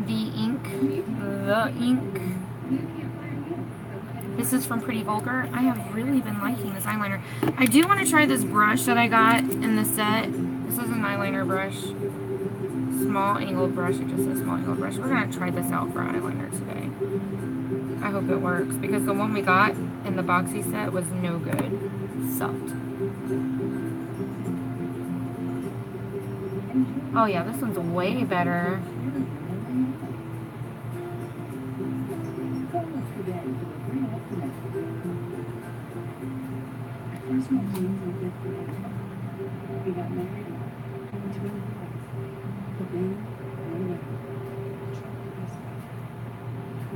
The ink. This is from Pretty Vulgar. I have really been liking this eyeliner. I do want to try this brush that I got in the set. This is an eyeliner brush. Small angled brush. It just says small angled brush. We're going to try this out for eyeliner today. I hope it works because the one we got in the boxy set was no good. Sucked. Oh yeah, this one's way better.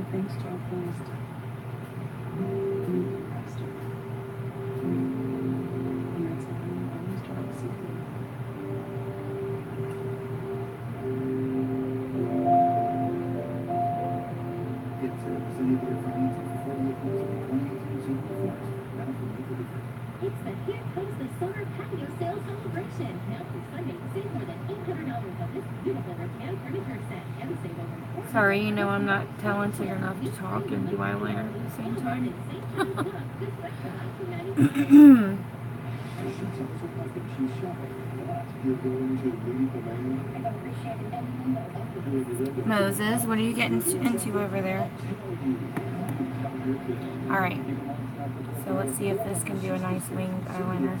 Thanks to our first pastor. And that's how we always try to see things.
It's a singular financing for 48 months of the 2018 Super Force. Now for April the 1st.
It's the Here Comes the Summer Patio Sale Celebration. Now through Sunday, save more than $800 on this beautiful rattan furniture set and save over.
Sorry, you know I'm not talented enough to talk and do eyeliner at the same time. Moses, what are you getting into over there? Alright, so let's see if this can do a nice winged eyeliner.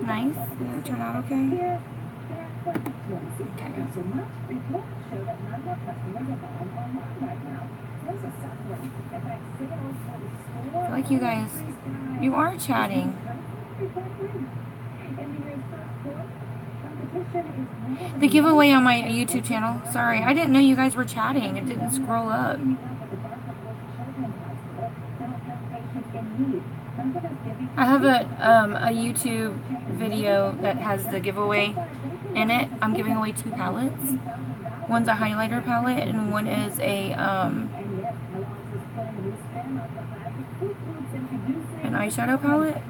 Nice. Did it turn out okay? I feel like you guys, you are chatting. The giveaway on my YouTube channel. Sorry, I didn't know you guys were chatting. It didn't scroll up. I have a YouTube video that has the giveaway in it. I'm giving away 2 palettes. One's a highlighter palette and one is a an eyeshadow palette.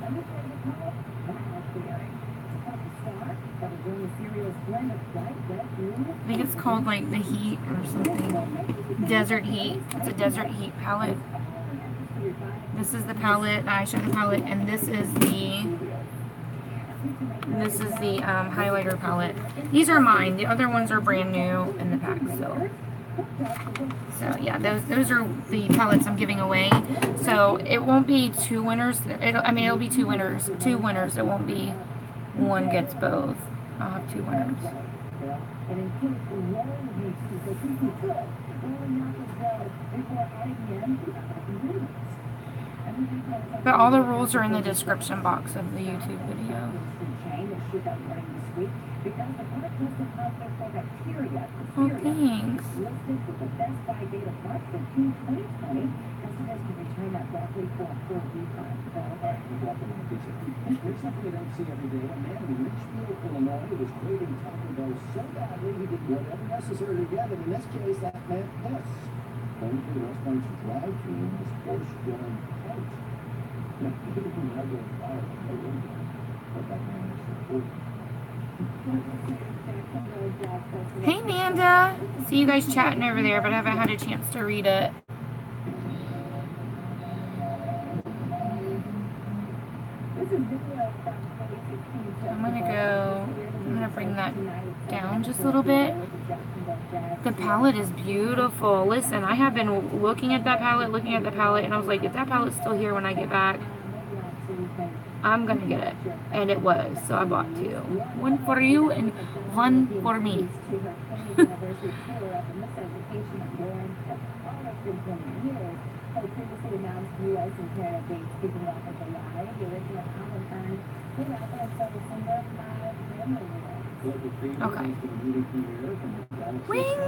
I think it's called like the Heat or something. Desert Heat. It's a Desert Heat palette. This is the palette, the eyeshadow palette, and this is the highlighter palette. These are mine. The other ones are brand new in the pack, so So yeah, those are the palettes I'm giving away. So it won't be two winners. It'll be two winners. Two winners. It won't be one gets both. I'll have two winners. But all the rules are in the description box of the YouTube video. Oh, thanks.
Here's something you don't see every day. A man in Richfield, Illinois, was craving Taco Bell so badly he did whatever necessary to get it. In this case, that meant this. Going to the restaurant's drive-thru was horse-drawn coat. Now, even if you have a fire, no window, but that man is important.
Hey, Amanda. See you guys chatting over there, but I haven't had a chance to read it. I'm gonna bring that down just a little bit. The palette is beautiful. Listen, I have been looking at that palette, and I was like, if that palette's still here when I get back, I'm gonna get it. And it was, so I bought two. One for you and one for me. Okay. Swing!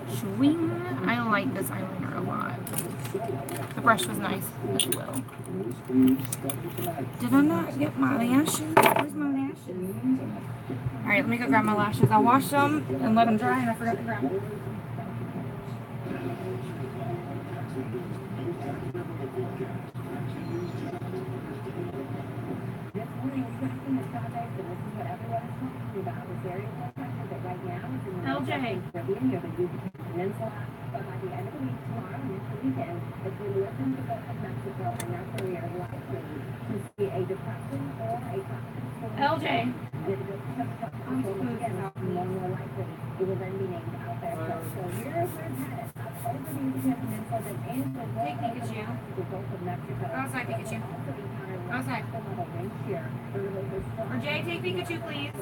Swing! I like this eyeliner a lot. The brush was nice as well. Did I not get my lashes? Where's my lashes? Alright, let me go grab my lashes. I washed them and let them dry, and I forgot to grab them. LJ. LJ. Take Pikachu. Go outside, Pikachu. Go outside. Or Jay, take Pikachu, please.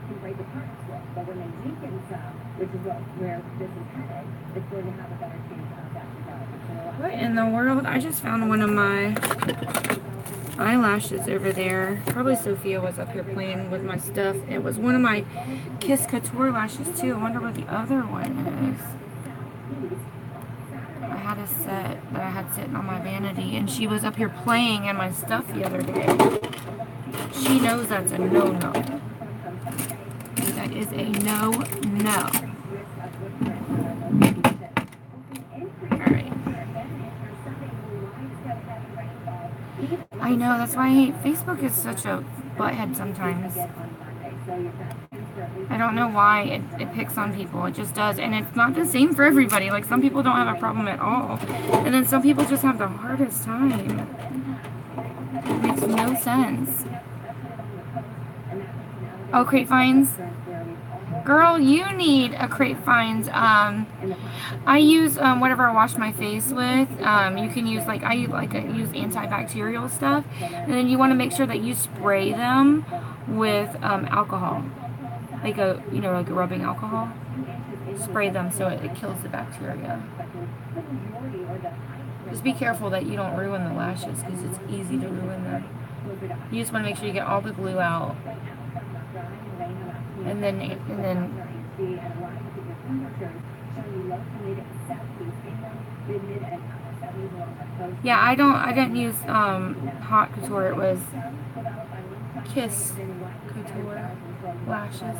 Can break apart, but when they weaken some, which is where this is headed, it's going to have a better chance of that development. What in the world? I just found one of my eyelashes over there. Probably Sophia was up here playing with my stuff. It was one of my Kiss Couture lashes too. I wonder what the other one is. I had a set that I had sitting on my vanity, and she was up here playing in my stuff the other day. She knows that's a no-no. That is a no-no. Alright. I know, that's why I hate Facebook. Is such a butthead sometimes. I don't know why it picks on people. It just does. And it's not the same for everybody. Like, some people don't have a problem at all. And then some people just have the hardest time. It makes no sense. Oh, Crate Finds. Girl, you need a Crate Finds. I use whatever I wash my face with. You can use I use antibacterial stuff, and then you want to make sure that you spray them with alcohol, like a rubbing alcohol. Spray them so it kills the bacteria. Just be careful that you don't ruin the lashes, because it's easy to ruin them. You just want to make sure you get all the glue out. And then yeah, I didn't use Hot Couture. It was Kiss Couture lashes.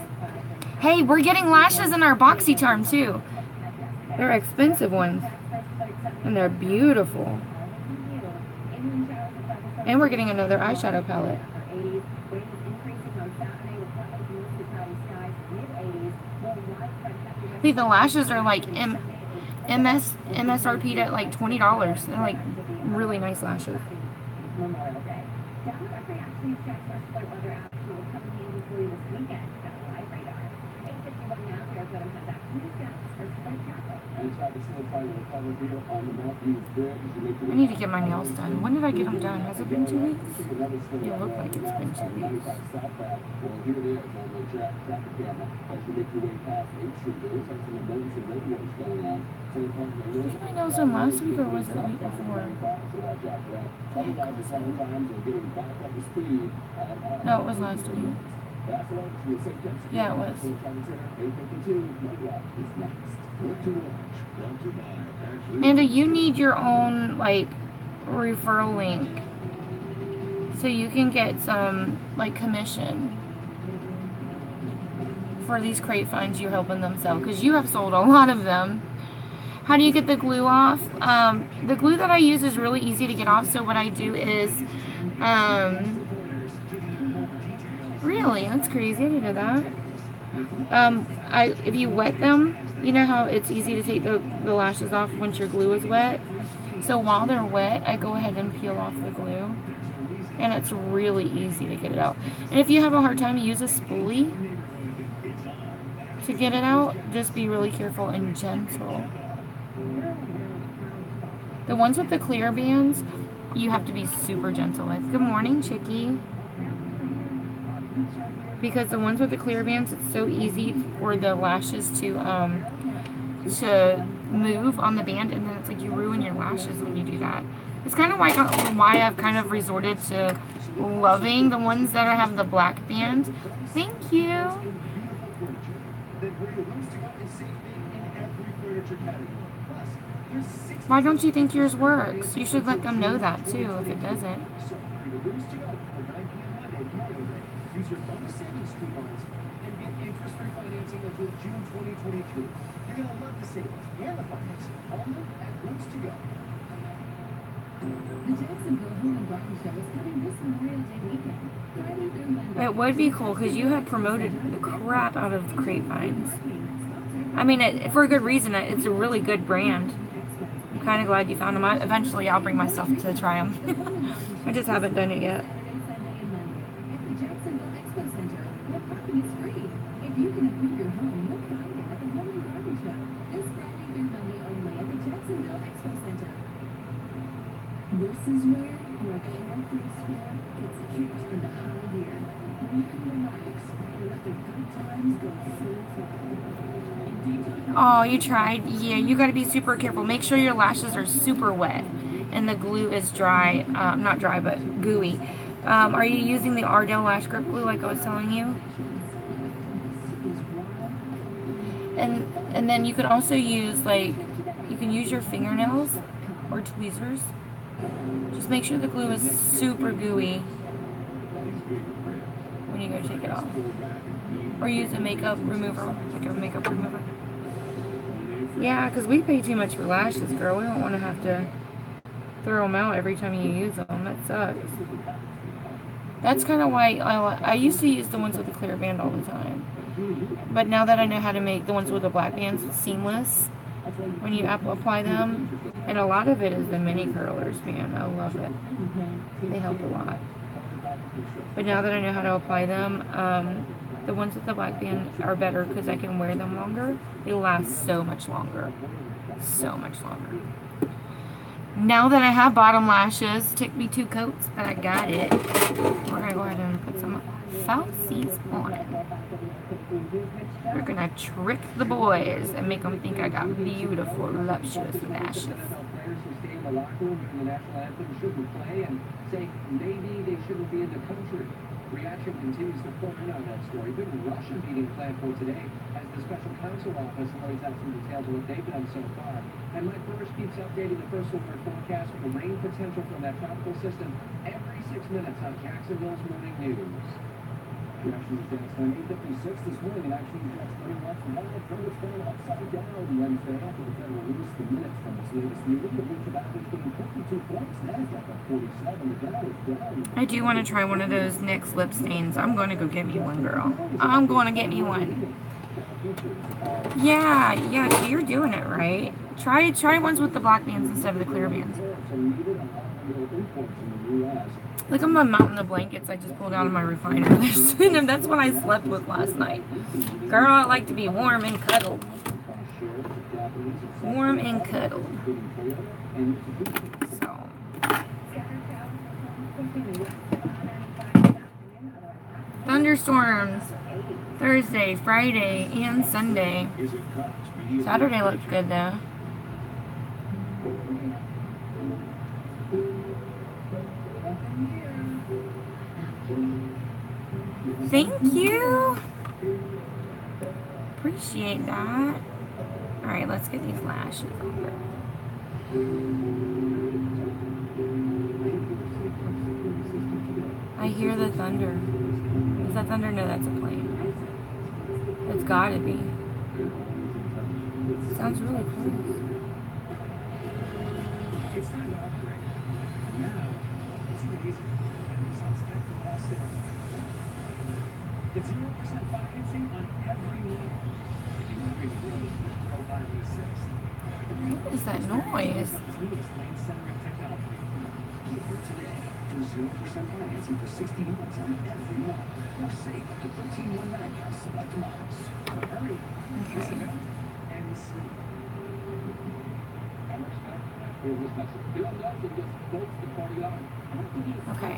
Hey, we're getting lashes in our BoxyCharm too. They're expensive ones, and they're beautiful. And we're getting another eyeshadow palette. See, the lashes are like MSRP'd at like $20. They're like really nice lashes. I need to get my nails done. When did I get them done? Has it been 2 weeks? It looked like it's been 2 weeks. Did my nails done last week or was it the week before? No, it was last week. Yeah, it was. Amanda, you need your own, like, referral link so you can get some, like, commission for these crate finds you're helping them sell, because you have sold a lot of them. How do you get the glue off? The glue that I use is really easy to get off, so what I do is, really? That's crazy. I didn't know that. If you wet them, you know how it's easy to take the lashes off once your glue is wet? So while they're wet, I go ahead and peel off the glue. And it's really easy to get it out. And if you have a hard time, use a spoolie to get it out. Just be really careful and gentle. The ones with the clear bands, you have to be super gentle with. Good morning, Chickie. Because the ones with the clear bands, it's so easy for the lashes to move on the band, and then it's like you ruin your lashes when you do that. It's kind of why I've kind of resorted to loving the ones that have the black band. Thank you. Why don't you think yours works? You should let them know that too if it doesn't.
Use your bonus savings coupons and get interest-free financing until June 2023. You're going to love the savings and the financing, all at Roots to Go.
The Jacksonville Home and Garden Show is coming this Memorial Day weekend. Friday through Monday.
It would be cool because you had promoted the crap out of crate finds. I mean, for a good reason. It's a really good brand. I'm kind of glad you found them. Eventually, I'll bring myself to try them. I just haven't done it yet.
You can improve your home. You'll find it at the Home and Garden Show this Friday through Monday only at the Jacksonville Expo Center. This is where your carefree spirit gets kicked into high gear. You can relax and let the good times go full throttle.
Oh, you tried? Yeah, you got to be super careful. Make sure your lashes are super wet and the glue is dry. Not dry, but gooey. Are you using the Ardell Lash Grip Glue like I was telling you? And then you can also use, like, you can use your fingernails or tweezers. Just make sure the glue is super gooey when you go to take it off. Or use a makeup remover, like a makeup remover. Yeah, because we pay too much for lashes, girl. We don't want to have to throw them out every time you use them. That sucks. That's kind of why I used to use the ones with the clear band all the time. But now that I know how to make the ones with the black bands seamless when you apply them, and a lot of it is the mini curlers, man. I love it. They help a lot. But now that I know how to apply them, the ones with the black band are better because I can wear them longer. They last so much longer. So much longer. Now that I have bottom lashes, took me 2 coats, but I got it. We're going to go ahead and put some falsies on. We're going to trick the boys and make them think I got beautiful, voluptuous lashes.
Reaction continues to pour in on that story. Big Russian meeting planned for today as the special counsel office lays out some details of what they've done so far. And Mike Burris keeps updating the first alert forecast for rain potential from that tropical system every 6 minutes on Jacksonville's Morning News.
Reaction is danced on 8:56 this morning, and actually that's pretty much live from its phone upside down Wednesday after the Federal released the minutes from its latest meeting. The blue tobacco's getting 52 points. Nasdaq at 47. The Dow is down.
I do want to try one of those NYX lip stains. I'm going to go get me one, girl. I'm going to get me one. Yeah, so you're doing it right. Try ones with the black bands instead of the clear bands. Look at my mountain of blankets I just pulled out of my recliner. And that's what I slept with last night. Girl, I like to be warm and cuddled. Warm and cuddled. So. Thunderstorms. Thursday, Friday, and Sunday. Saturday looks good though. Thank you. Appreciate that. Alright, let's get these lashes over. I hear the thunder. Is that thunder? No, that's a plane. It's gotta be. Sounds really close.
It's 0% financing on every loan.
What is that noise?
0% financing for 60 months on every loan. Now save up to $13.19 on select models. Hurry.
Okay.
And sleep.
Okay.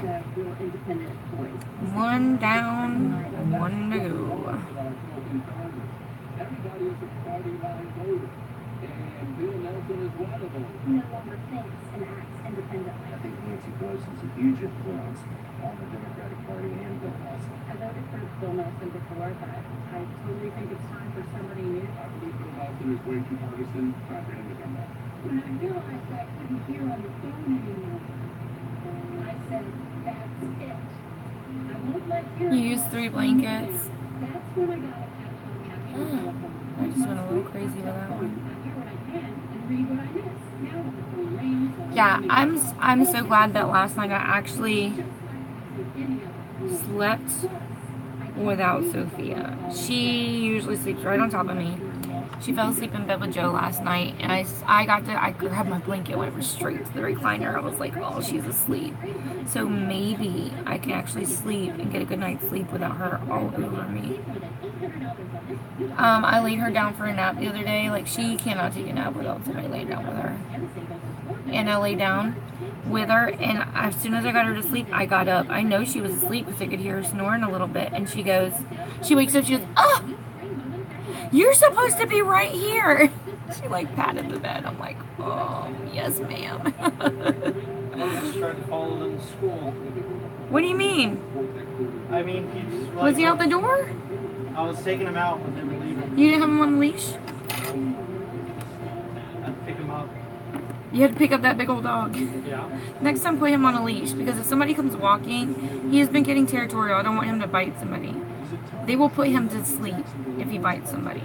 One down, one to go.
Everybody is a party line voter. And Bill Nelson is one of them.
No longer thinks and acts independently.
I think Nancy Pelosi's a huge influence on the Democratic Party and Bill Nelson.
I voted for Bill Nelson before, but I totally think it's time for somebody new.
I believe Bill Nelson is way too partisan. Time for him to come back.
When I realized I couldn't hear on the phone anymore, I said, that's it. I won't let you.
You used 3 blankets.
That's when I got a pat on the actual telephone.
I just went a little crazy with that one.
I hear what I can and read what I miss. Now the phone rings.
Yeah, I'm so glad that last night I actually slept without Sophia. She usually sleeps right on top of me. She fell asleep in bed with Joe last night, and I grabbed my blanket, went straight to the recliner. I was like, oh, she's asleep. So maybe I can actually sleep and get a good night's sleep without her all over me. I laid her down for a nap the other day. Like, she cannot take a nap without somebody laying down with her. And I laid down with her, and as soon as I got her to sleep, I got up. I know she was asleep because I could hear her snoring a little bit, and she wakes up, she goes, oh! You're supposed to be right here. She like patted the bed. I'm like, oh, yes, ma'am.
I just tried to follow them to school.
What do you mean?
I mean, he's like,
Was he out the door?
I was taking him out when they were leaving.
You didn't have him on the leash?
I'd pick him up.
You had to pick up that big old dog.
Yeah.
Next time, put him on a leash, because if somebody comes walking, he has been getting territorial. I don't want him to bite somebody. They will put him to sleep if he bites somebody.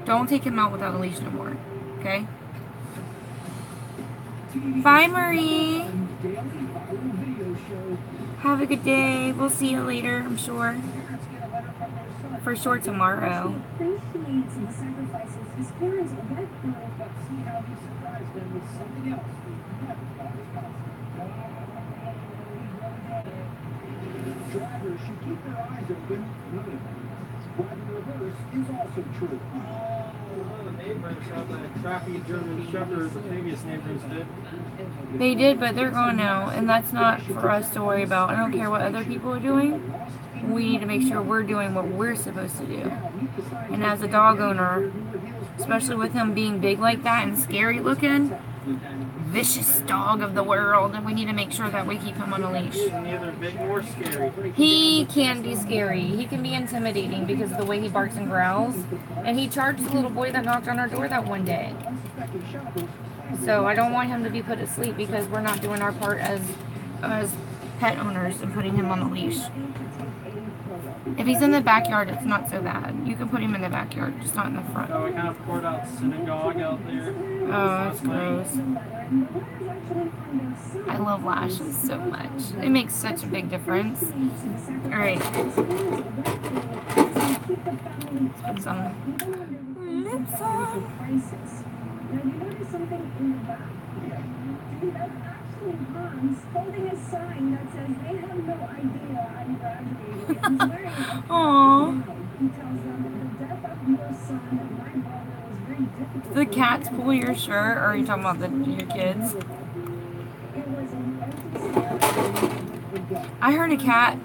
Don't take him out without a leash no more. Okay? Bye, Marie. Have a good day. We'll see you later, I'm sure. For sure tomorrow.
Appreciates the sacrifices his parents went through, but see how he surprised them with something else we never thought was possible.
Drivers should keep their eyes open. Driving reverse is also true.
One of the neighbors had that crappy German Shepherd, the previous neighbors did.
They did, but they're gone now, and that's not for us to worry about. I don't care what other people are doing. We need to make sure we're doing what we're supposed to do. And as a dog owner, especially with him being big like that and scary looking, vicious dog of the world, and we need to make sure that we keep him on a leash.
Neither big nor scary.
He can be scary. He can be intimidating because of the way he barks and growls. And he charged the little boy that knocked on our door that one day. So I don't want him to be put to sleep because we're not doing our part as pet owners and putting him on a leash. If he's in the backyard, it's not so bad. You can put him in the backyard, just not in the front.
So we kind of poured out synagogue out there.
Oh, that's gross. I love lashes so much. It makes such a big difference. Alright. Let's put some lips on.
Now, you notice something in the back. Do you ever actually sparkling palms holding a sign that says they have no idea I'm graduating. He's wearing a
Aww.
He tells them that the death of your son, my brother, was very difficult.
The cats pull your shirt, or are you talking about your kids?
It was an empty.
I heard a cat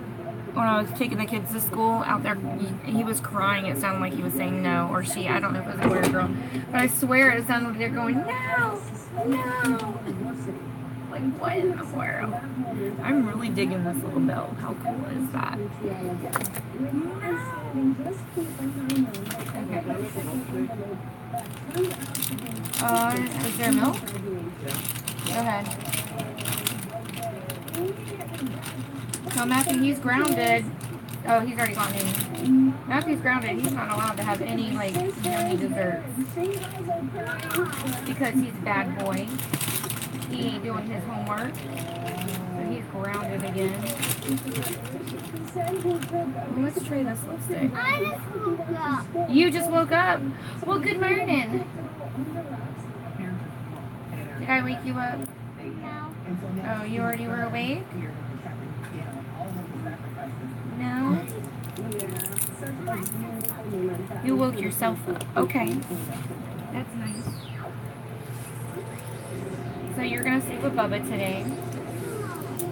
when I was taking the kids to school out there. He was crying. It sounded like he was saying no, or she. I don't know if it was a boy or girl. But I swear it sounded like they're going, no, no. Like, what in the world? I'm really digging this little bell. How cool is that? Okay. Is there milk? Go ahead. So Matthew, he's grounded. Oh, he's already gone in. Matthew's grounded. He's not allowed to have any, like, yummy desserts. Because he's a bad boy. He ain't doing his homework. So he's grounded again. Well, let's try this lipstick.
I just woke up.
You just woke up? Well, good morning. Did I wake you up?
No.
Oh, you already were awake? No? You woke yourself up. Okay. That's nice. So you're going to stay with Bubba today.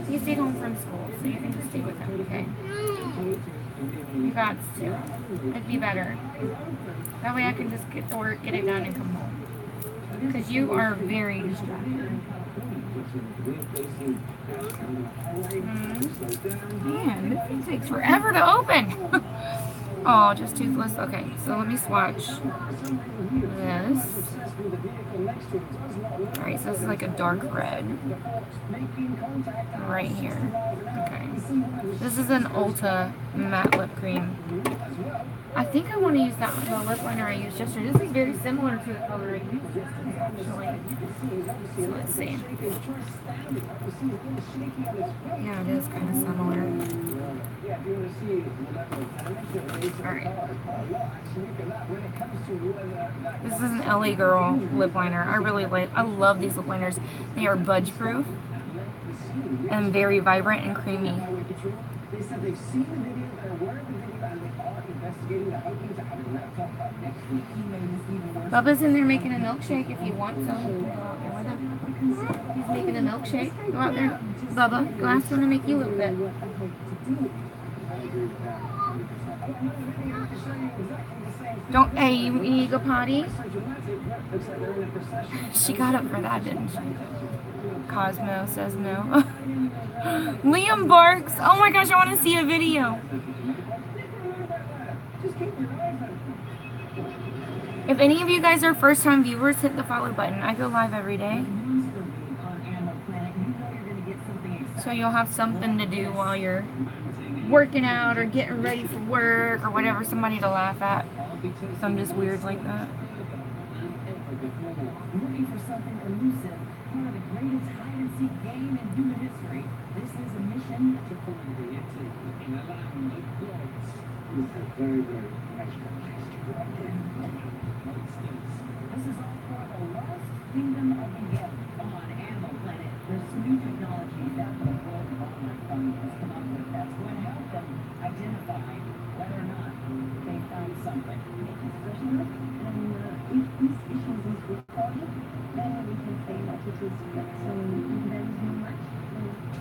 He stayed home from school, so you can just stay with him, okay? You got to. It'd be better. That way I can just get to work, get it done, and come home. Because you are very distracted. Man, this thing takes forever to open. Oh, just toothless. Okay, so let me swatch this. Alright, so this is like a dark red. Right here. Okay. This is an Ulta matte lip cream. I think I want to use the lip liner I used yesterday. This is very similar to the color I used yesterday, actually. So let's see. Yeah, it is kind of similar. Alright. This is an LA Girl lip liner. I love these lip liners. They are budge proof and very vibrant and creamy.
They said they've seen the video, they're aware of the video, and they are investigating the outcomes of having a laptop next week. He made this even worse.
Bubba's in there making a milkshake if you want some. Go out there with him. He's making a milkshake. Go out there. Bubba, go ask him to make you a little bit. Don't, hey, you need to go potty? She got up for that, didn't she? Cosmo says no. Liam barks. Oh my gosh, I want to see a video. If any of you guys are first-time viewers, hit the follow button. I go live every day. So you'll have something to do while you're working out or getting ready for work or whatever, somebody to laugh at. So I'm just weird like that.
Looking for something elusive, part of the greatest hide-and-seek game in human history. This is a mission to Colombia to allowing the goods. This is very, very nice. This is all for the lost kingdom of the Yep on Animal Planet. There's some new technology that the World Wildlife Fund has come up with that's going to help them identify whether or not they found something. If this species is recorded, then we can say that it is correct. So there is no match.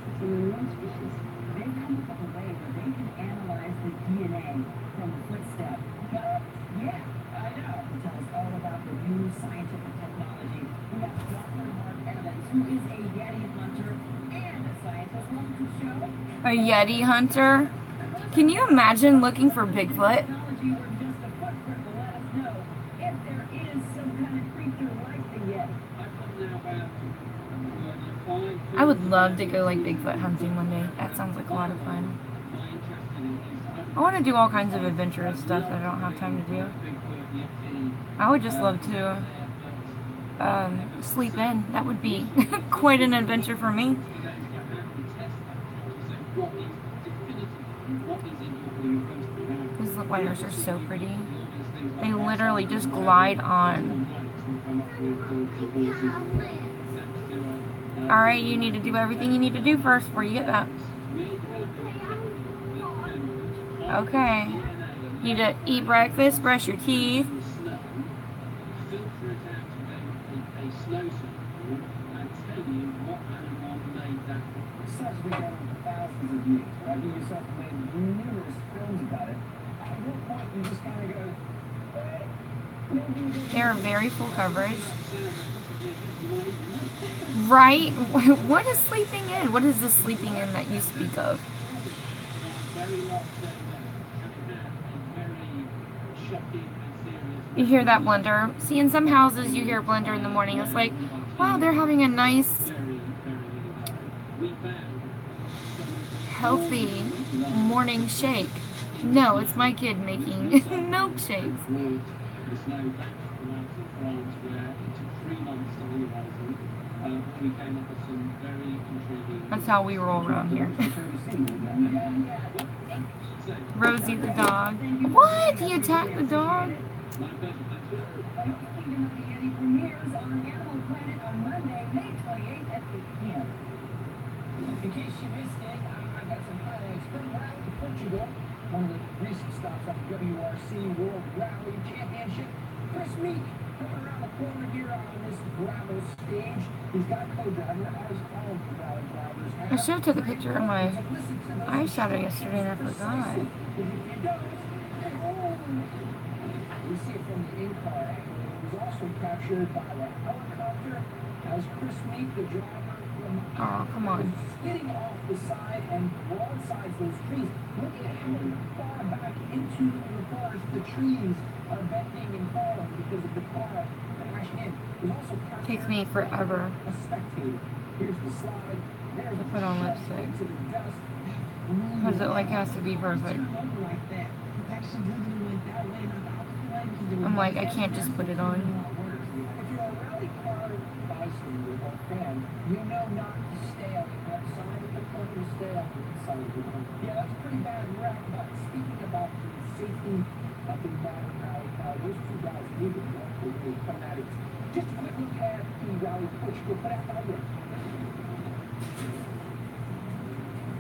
It's a known species. They've come up with a way where they can analyze the DNA from the footstep. Yeah, I know. It tells all about the new scientific technology. We have Dr. Mark Evans, who is a Yeti hunter and a scientist. Welcome to the show.
A Yeti hunter? Can you imagine looking for Bigfoot? I would love to go like Bigfoot hunting one day. That sounds like a lot of fun. I want to do all kinds of adventurous stuff that I don't have time to do. I would just love to sleep in. That would be quite an adventure for me. These lip liners are so pretty. They literally just glide on. Alright, you need to do everything you need to do first before you get that. Okay. You need to eat breakfast, brush your teeth. They're very full coverage. Right? What is sleeping in? What is this sleeping in that you speak of? You hear that blender? See, in some houses you hear a blender in the morning. It's like, wow, they're having a nice, healthy morning shake. No, it's my kid making milkshakes. That's how we roll around here. Rosie the dog. What? He attacked the dog?
In case you missed it, I got some highlights from Rally Portugal, one of the recent stops on the WRC World Rally Championship. Chris Meek coming around the corner here on this gravel stage. He's got a co-driver, as all of the rally drivers have.
I should have took a picture of my eyeshadow yesterday and I forgot.
We see it from the in-car angle. It was also captured by a helicopter as Chris Meek, the driver,
Oh, come on.
skidding off the side and broadsides those trees. Look at how far back into the forest the trees are bending and falling because of the car crashing in. There's also
Takes me forever.
a spectator. Here's the slide. There's a
Put on lipstick.
to the dust.
Because it like has to be perfect.
Like that. Actually, went that way, not the opposite way.
I'm like, I can't just put it on.
If you're a rally car bystander or fan, you know not to stay on the outside of the front, you stay on the inside of the front. Yeah, that's a pretty bad wreck, but speaking about the safety of the modern rally car, those two guys needed to come at it. Just a quick look at the Rally Portugal put out by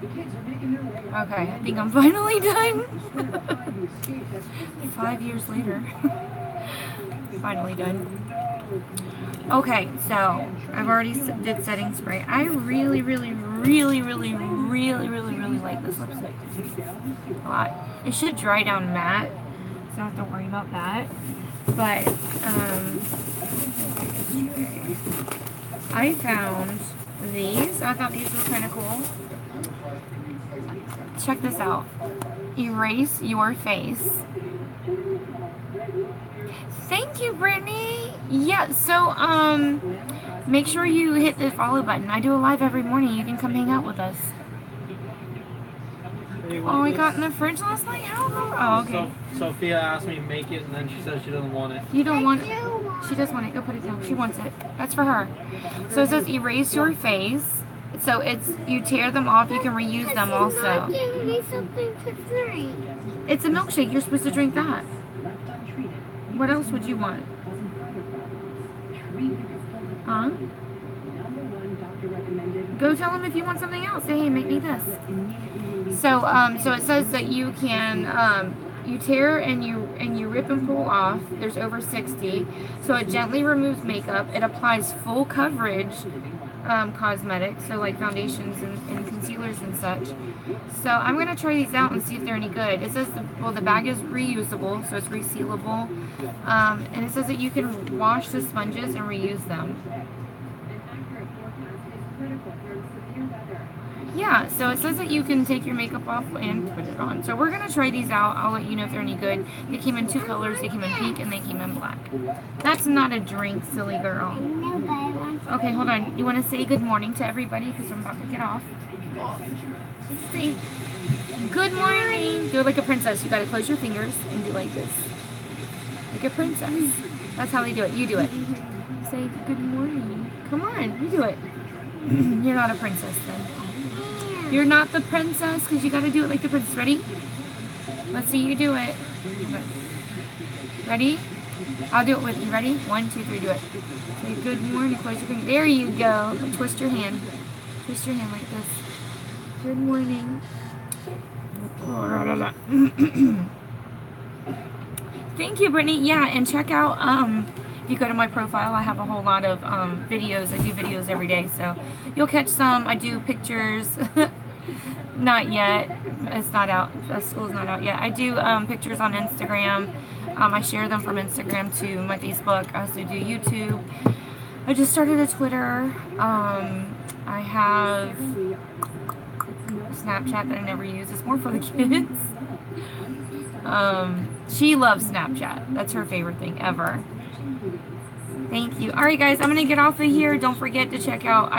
the kids are making their way.
Okay, I think I'm finally done. 5 years later. Finally done. Okay, so I've already did setting spray. I really like this lipstick a lot. It should dry down matte, so I don't have to worry about that. But I found these. I thought these were kind of cool. Check this out. Erase your face. Thank you, Brittany. Yeah, so make sure you hit the follow button. I do a live every morning. You can come hang out with us. Oh, I got in the fridge last night. How? Oh, okay.
Sophia asked me to make it, and then she said she doesn't want it.
You don't want it? She does want it. Go put it down. She wants it. That's for her. So it says erase your face. So it's, you tear them off, you can reuse them also. It's a milkshake. You're supposed to drink that. What else would you want? Huh? Go tell them if you want something else. Say, hey, make me this. So, so it says that you can, you tear and you rip and pull off. There's over 60. So it gently removes makeup. It applies full coverage cosmetics, so like foundations and concealers and such. So I'm gonna try these out and see if they're any good. It says the bag is reusable, so it's resealable, and it says that you can wash the sponges and reuse them. Yeah, so it says that you can take your makeup off and put it on. So we're going to try these out. I'll let you know if they're any good. They came in 2 colors. They came in pink and they came in black. That's not a drink, silly girl. Okay, hold on. You want to say good morning to everybody because I'm about to get off? Say good morning. Do it like a princess. You got to close your fingers and do like this. Like a princess. That's how they do it. You do it. Say good morning. Come on, you do it. You're not a princess then. You're not the princess because you got to do it like the princess. Ready? Let's see you do it. Ready? I'll do it with you. Ready? 1, 2, 3, do it. Say good morning. Close your finger. There you go. Twist your hand. Twist your hand like this. Good morning. Thank you, Brittany. Yeah, and check out, if you go to my profile, I have a whole lot of videos. I do videos every day, so you'll catch some. I do pictures. Not yet. It's not out. School's not out yet. I do pictures on Instagram. I share them from Instagram to my Facebook. I also do YouTube. I just started a Twitter. I have Snapchat that I never use. It's more for the kids. She loves Snapchat. That's her favorite thing ever. Thank you. Alright guys, I'm going to get off of here. Don't forget to check out,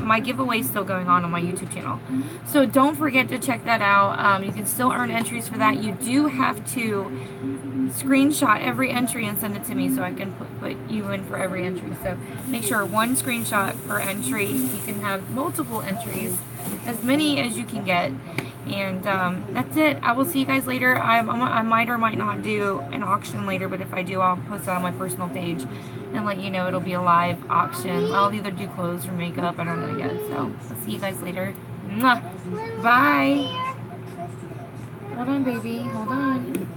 my giveaway is still going on my YouTube channel. So don't forget to check that out. You can still earn entries for that. You do have to screenshot every entry and send it to me so I can put you in for every entry. So make sure 1 screenshot per entry. You can have multiple entries, as many as you can get. And that's it. I will see you guys later. I might or might not do an auction later, but if I do, I'll post it on my personal page and let you know it'll be a live auction. I'll either do clothes or makeup. I don't know yet. So I'll see you guys later. Mwah. Bye. Hold on, baby. Hold on.